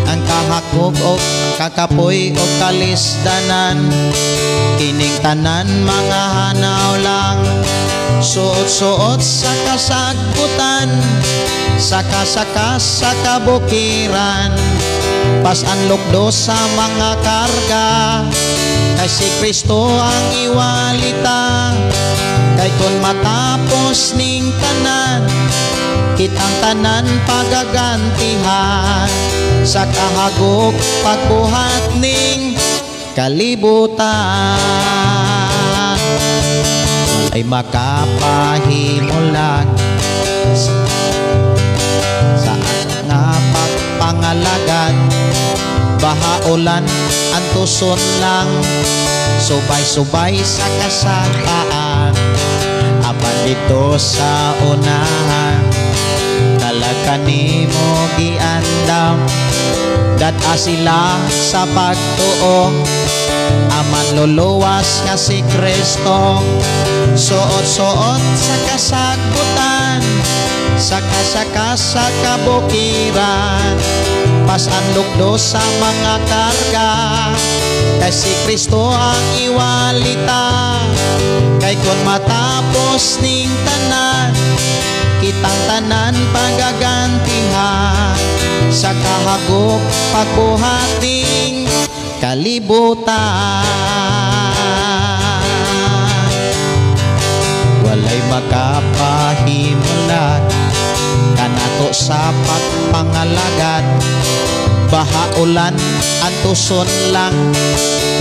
ang kahakog o kakapoy o kalisdanan kining tanan mga hanaw lang suot-suot sa kasagbutan saka-saka sa kabukiran pas-an lukdo sa mga karga kay si Kristo ang iwalita kay kun matapos ning tanan kitang tanan pagagantihan sa kahagok pagbuhat ning kalibutan ay makapahimulan sa nga pagpangalagan bahaulan ang tuson lang subay-subay sa kasakaan apan dito sa unahan talaga nimo giandam data sila sa pagtuo aman luluwas nga si Kristo suot-suot sa kasagbutan saka-saka sa kabukiran pas-an lukdo sa mga karga kay si Kristo ang iwalita kay kun matapos ning tanan kitang tanan pagagantihan sa kahagop pagbuhating kalibutan walay makapahimulan kanato sa pagpangalagad bahaulan ang tuson lang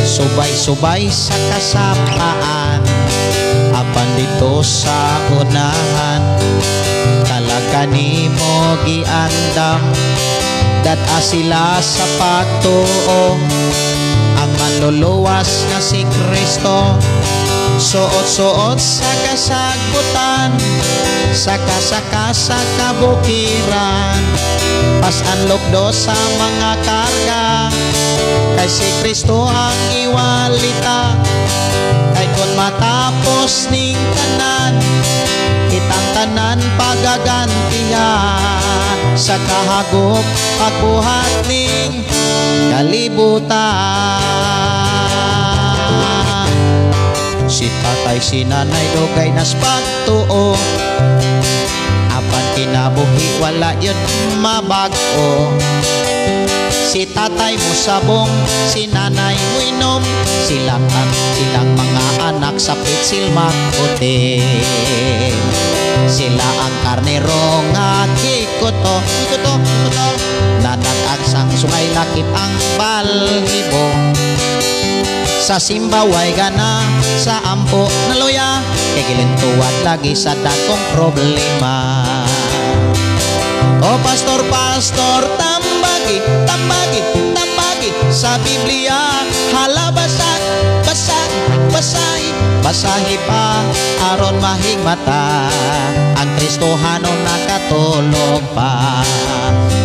subay-subay sa kasapaan apan dito sa unahan talaga nimo giandam data sila sa pagtuo ang manluluwas nga si Kristo suot-suot sa kasagbutan saka-saka sa kabukiran pas-an lukdo sa mga karga kay si Kristo ang iwalita kay kun matapos ning tanan kitang tanan pagagantihan sa kahagop pagbuhat ning kalibutan si tatay si nanay dugay nas pagtuo apan kinabuhi wala yun mabago si tatay mo sabong si nanay mo inom silang mga anak sa pitsil magputi sila ang karnero nga kikuto nanag-agsang sungay lakip ang balhibo sa simbaway gana sa ampo na loya kay gilintuwad lagi sa dakong problema o pastor tambagi sa Biblia hala basahi pa aron mahigmata ang Kristohano nakatulog pa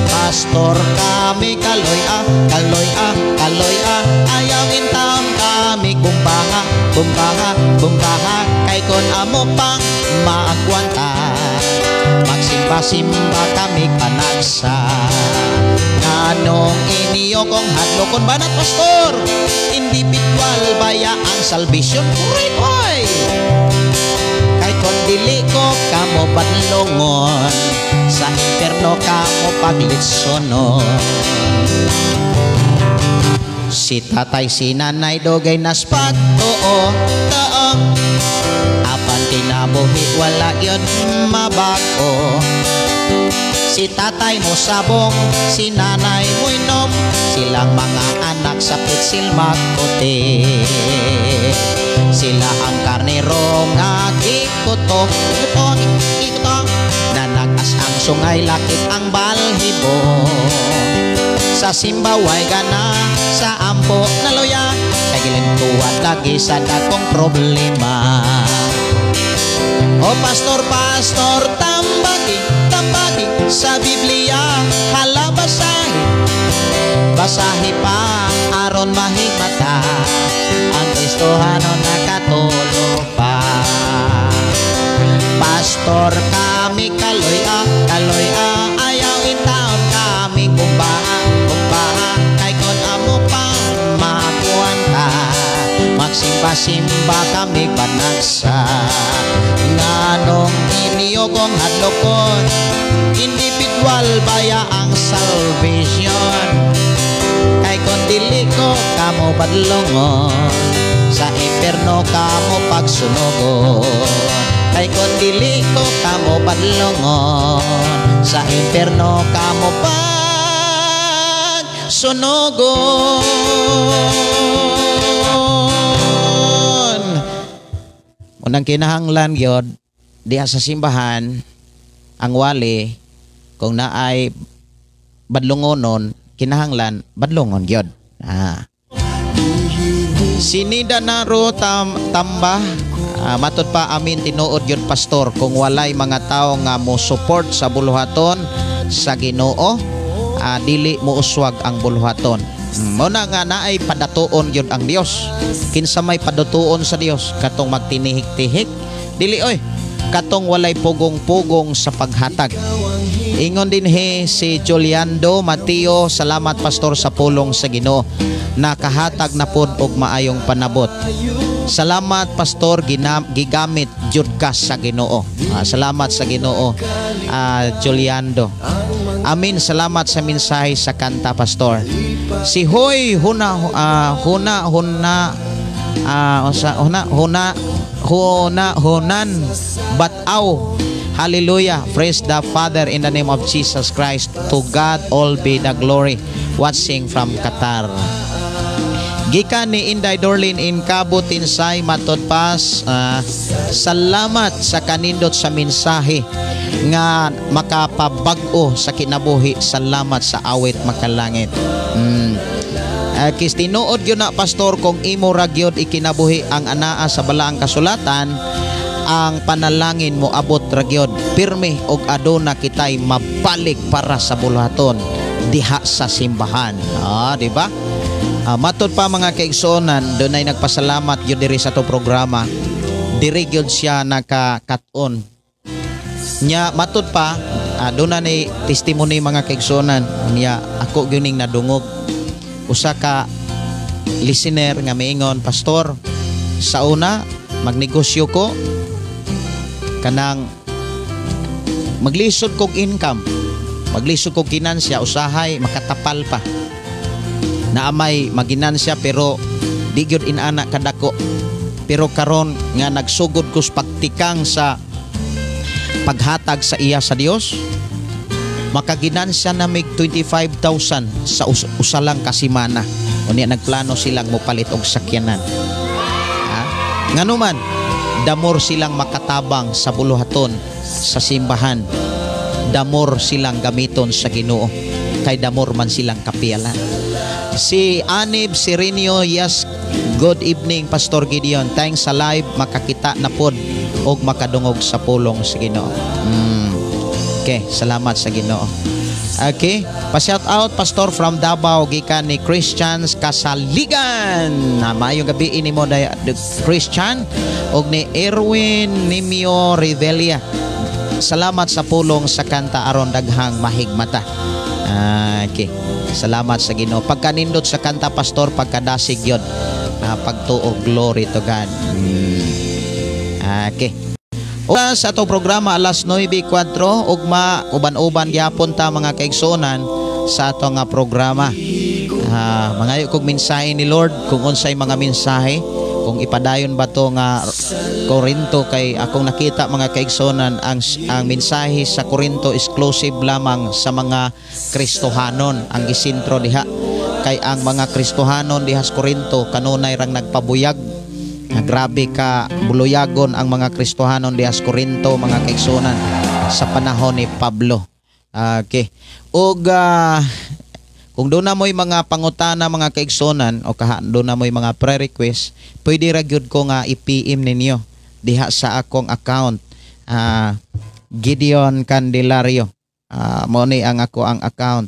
pastor kami kaloy ayaw intawon kami kumbaha kay kon amo pang maagwanta magsimba-simba kami panagsa. Nganong iniyo kong hadlokon banat pastor, individual baya ang salvation kurit oy. Kay kon dili ko kamo padlongon, sa impierno kamo paglitsonon. Si tatay si nanay dogay naspat oo taong apan kinabuhi wala yun mabago. Si tatay mo sabong, si nanay mo inom, silang mga anak sakit silmat puti. Sila ang karnero nga gikuto na nagas ang sungay lakit ang balhibo. Sa simbaway gana, sa ampo na loya, kagilin tuwad lagi sa dakong problema. O pastor, pastor, tambagi sa Biblia, hala basahi pa, aron mahimata, ang Kristohano nakatulo pa. Pastor, kami kaloy ayaw itaon kami kumbaha, kay kon amo pa makuanta, magsimba-simba kami panagsa. Nganong iniyo kong hadlokon, individual baya ang salvation. Kay kon dili ko kamo padlongon, sa impierno kamo pagsunogon. Kay kon dili ko kamo padlongon, sa impierno kamo pagsunogon. Unang kinahanglan gyud diha sa simbahan ang wali kung naay badlongonon, kinahanglan badlongon gyud. Sinida na ro tamba matud pa amin tinuod gyud pastor, kung walay mga tao nga mo support sa buluhaton sa Ginoo, dili mo uswag ang buluhaton. Muna nga naay padatuon gyud ang Dios. Kinsa may padatuon sa Dios katong magtinihik-tihik, dili oy katong walay pugong-pugong sa paghatag. Ingon din si Juliando Mateo, salamat pastor sa pulong sa Ginoo, nakahatag na pod og maayong panabot. Salamat pastor, gigamit jud ka sa Ginoo. Salamat sa Ginoo, Juliando. Amin, salamat sa mensahe sa kanta pastor. Si Hoy hunan bataw. Hallelujah. Praise the Father in the name of Jesus Christ. To God all be the glory. Watching from Qatar. Gikan ni Inday Dorlin in Cabo Tinsay matod pas, salamat sa kanindot sa mensahe nga makapabag-o sa kinabuhi. Salamat sa awit makalangit. Kis tinuod yun na pastor, kung imo ra gyud ikinabuhi ang anaa sa balaang kasulatan, ang panalangin mo abot ra gyud pirme og aduna kitay mabalik para sa buluhaton diha sa simbahan. Di ba? Matod pa mga kaigsuonan, dunay nagpasalamat gyud diri sa to programa. Diri gyud siya nakakat-on. Nya matod pa, doon na ni testimony mga kaigsuonan niya, ako gyuning nadungog. Usa ka listener nga miingon, pastor, sa una magnegosyo ko kanang maglisod kog income, maglisod kog ginansya, usahay makatapal pa naamay maginansya, pero di gyud inana kadako. Pero karon nga nagsugod ko sa pagtikang sa paghatag sa iya sa Dios, makaginansya na mig 25,000 sa usalang kasimana. Unya nagplano silang mopalit og sakyanan. Nganuman, damor silang makatabang sa buluhaton sa simbahan. Damor silang gamiton sa Ginoo, kay damor man silang kapialan. Si Anib Sirenio, yes, good evening Pastor Gideon. Thanks sa live, makakita na pod og makadungog sa pulong sa Ginoo. Okay, salamat sa Ginoo. Okay, pa-shout out pastor from Davao gikan ni Christians Kasaligan. Maayong gabi ini mo the Christian og ni Erwin Nimio Revelia. salamat sa pulong sa kanta aron daghang mahigmata. Okay. Salamat sa Ginoo. Pagkanindot sa kanta pastor, pagkadasig yun. Pagtuo, glory to God. Okay. Sa atong programa alas 9:04 ugma uban-uban gyapon ta mga kaigsuonan sa atong nga programa. Mangayo kog mensahe ni Lord kung unsay mga mensahe, kung ipadayon ba to nga Korinto, kay akong nakita mga kaigsuonan ang mensahe sa Korinto exclusive lamang sa mga Kristohanon ang gisintro diha, kay ang mga Kristohanon diha sa Korinto kanunay rang nagpabuyag. Grabe ka buluyagon ang mga Kristohanon diha sa Korinto mga kaigsuonan sa panahon ni Pablo. Okay. Og kung doon na mo'y mga pangutana mga kaigsuonan o doon na mo'y mga prayer request, pwede ra gyud ko nga i-PM ninyo diha sa akong account, Gideon Candelario. Mao ni ang ako ang account.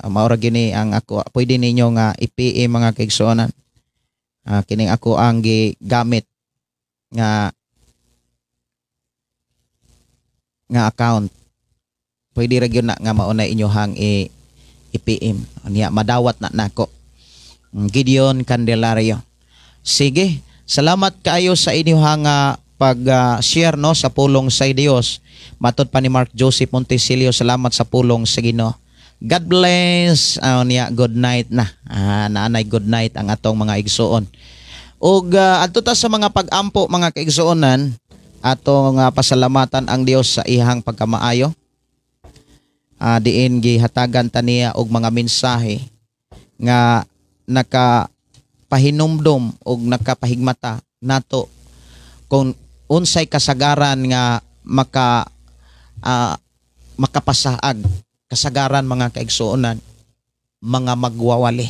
Mao ra gini ang ako, pwede ninyo nga i-PM mga kaigsuonan. Kining ako ang gigamit nga account. Pwede ra gyud na nga mauna inyohang i-PM. Niya madawat na nako. Gideon Candelario. Sige, salamat kaayo sa inyohang pag-share no sa pulong sa Dios. Matod pa ni Mark Joseph Montesilio, salamat sa pulong sa Ginoo. God bless. Niya good night na. Naanay good night ang atong mga igsuon. Ug adto ta sa mga pag-ampo mga kaigsuonan, atong pasalamatan ang Dios sa ihang pagkamaayo. Diin gihatagan ta niya og mga mensahe nga nakapahinumdom og nakapahigmata nato kung unsay kasagaran nga makapasaag. Kasagaran mga kaigsuonan, mga magwawali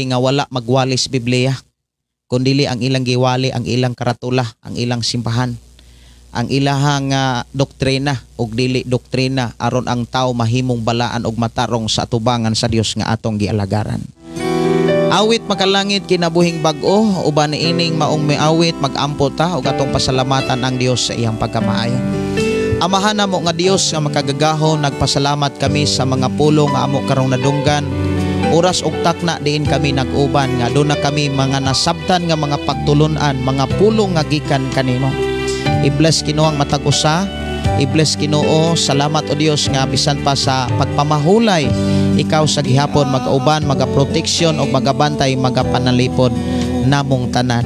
nga wala magwali sa Biblia, kundili ang ilang giwali, ang ilang karatula, ang ilang simbahan, ang ilahang doktrina ug dili doktrina aron ang tao mahimong balaan og matarong sa atubangan sa Dios nga atong gialagaran. Awit makalangit kinabuhing bag-o, uban ining maong miawit magampo ta og atong pasalamatan ang Dios sa iyang pagkamaayo. Amahan na mo nga Dios nga makagagahon, nagpasalamat kami sa mga pulong nga amo karong nadunggan. Oras og takna diin kami nag-uban nga doon na kami mga nasabtan nga mga pagtulunan, mga pulong nga gikan kanimo. I-bless Ginoo ang matag usa, i-bless Ginoo. Salamat o Dios nga bisan pa sa pagpamahulay ikaw sa gihapon mag-uban, magaproteksyon o magabantay, magapanalipod namong tanan.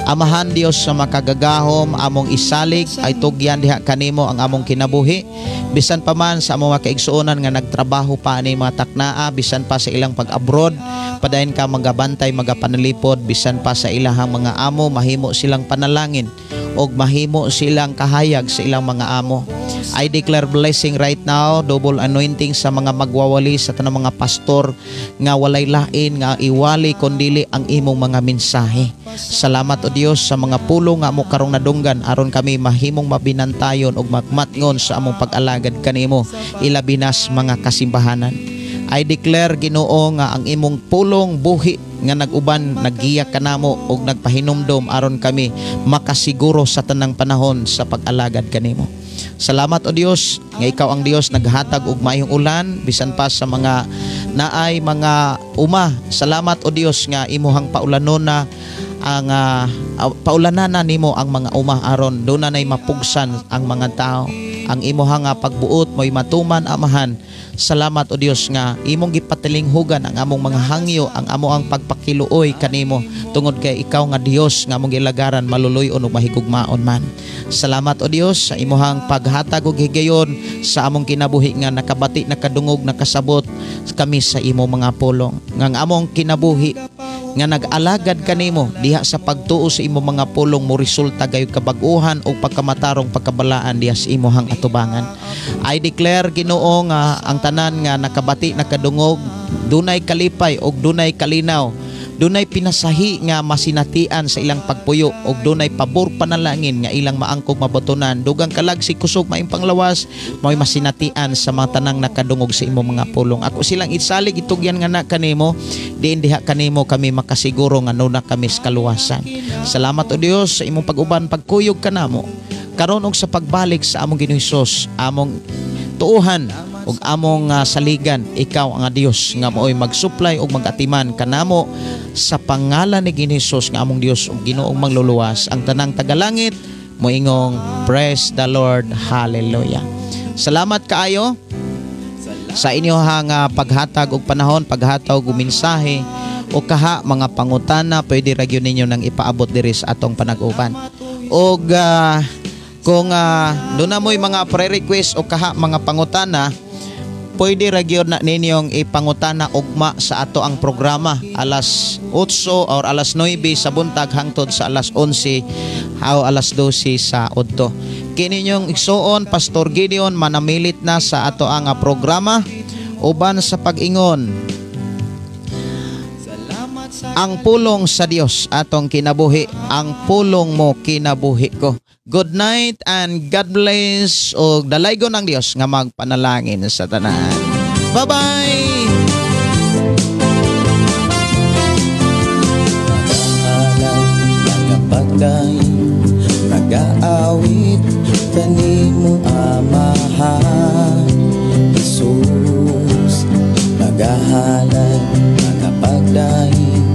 Amahan Dios sa makagagahom among isalig ay tugyan diha kanimo ang among kinabuhi, bisan pa man sa among mga kaigsuonan nga nagtrabaho pa ani mga taknaa, bisan pa sa ilang pag-abroad, padayon ka magabantay, magapanalipod, bisan pa sa ilahang mga amo, mahimo silang panalangin og mahimo silang kahayag sa ilang mga amo. I declare blessing right now, double anointing sa mga magwawali, sa tanang mga pastor nga walay lain nga iwali kundili ang imong mga mensahe. Salamat o Dios sa mga pulong nga amo karong nadunggan aron kami mahimong mabinantayon og magmatngon sa among pag-alagad kanimo ilabi nas mga kasimbahanan. I declare Ginoo nga ang imong pulong buhi nga nag-uban naggiya kanamo og nagpahinumdom aron kami makasiguro sa tanang panahon sa pag-alagad kanimo. Salamat o Dios nga ikaw ang Dios naghatag og maayong ulan bisan pa sa mga naay mga uma. Salamat o Dios nga imuhang paulanon na ang paulanana nimo ang mga uma aron do na nay mapugsan ang mga tao. Ang imuhang pagbuot mo'y matuman amahan. Salamat o Dios nga imong gipatilinghugan ang among mga hangyo, ang amo ang pagpakiluoy kanimo tungod kay ikaw nga Dios nga among gilagaran maluluyon ug mahigugmaon man. Salamat o Dios sa imuhang paghatag og higayon sa among kinabuhi nga nakabati, nakadungog, nakasabot kami sa imo mga pulong. Nga among kinabuhi nga nag-alagad kanimo diha sa pagtuo sa imo mga pulong mo resulta gayud kabag-uhan o pagkamatarong pagkabalaan diha sa imuhang atubangan. I declare Ginoo nga ang tanan nga nakabati, nakadungog, dunay kalipay og dunay kalinaw, dunay pinasahi nga masinatian sa ilang pagpuyo og dunay pabor panalangin nga ilang maangkog mabotonan, dugang kalag si kusog maing panglawas mo'y masinatian sa mga tanang nakadungog sa imo mga pulong. Ako silang itsalig itugyan nga na kanimo, diin diha kanimo kami makasiguro nga nuna kami sa kaluwasan. Salamat o Dios sa imong pag-uban, pagkuyog kanamo karon og sa pagbalik sa among Ginoong Hesus, among tuuhan ug among saligan, ikaw ang Dios nga maoy mag-supply ug mag-atiman kanamo sa pangalan ni Ginoong Hesus nga among Dios ug Ginoong mangluluwas. Ang tanang tagalangit moingong praise the Lord, hallelujah. Salamat kaayo sa inyohang paghatag og panahon, paghatag og mensahe o kaha mga pangutana, pwede ra gyud ninyo nang ipaabot diri sa atong panag-uban. Og kung doon na mo'y mga pre-request o kaha mga pangutana, pwede ra gyud na ninyong ipangutana ugma sa ato ang programa alas 8 or alas 9 sa buntag hangtod sa alas 11 o alas 12 sa udto. Kininyong igsuon, Pastor Gideon manamilit na sa ato ang programa uban sa pag-ingon. Ang pulong sa Dios atong kinabuhi, ang pulong mo kinabuhi ko. Good night and God bless o dalaygon ng Dios nga magpanalangin sa tanan. Bye-bye! Nag-aawit kanimo amahan Jesus, nagahalad nagapagdahin,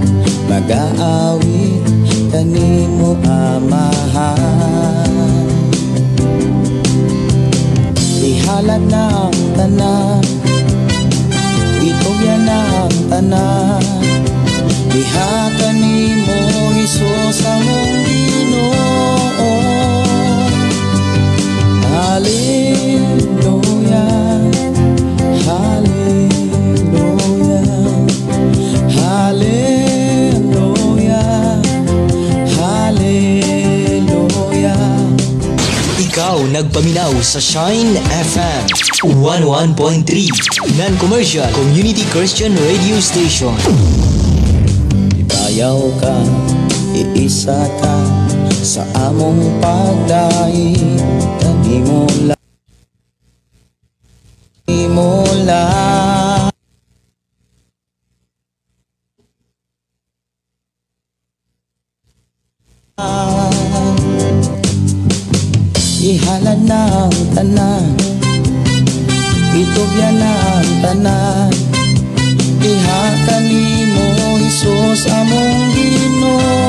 mag-aawit kanimo amahan. Ihalad na ang tanan, itugyan na ang tanan, diha kanimo Hesus among Ginoo. Hallelujah, hallelujah, hallelujah, hallelujah. Ikaw nagpaminaw sa Shine FM 101.3 Non-Commercial Community Christian Radio Station. Ibayaw ka, iisa ka sa among pagdaig, kanimo lang, kanimo lang. Ihalad na ang tanan, itugyan na ang tanan, diha kanimo Hesus among Ginoo.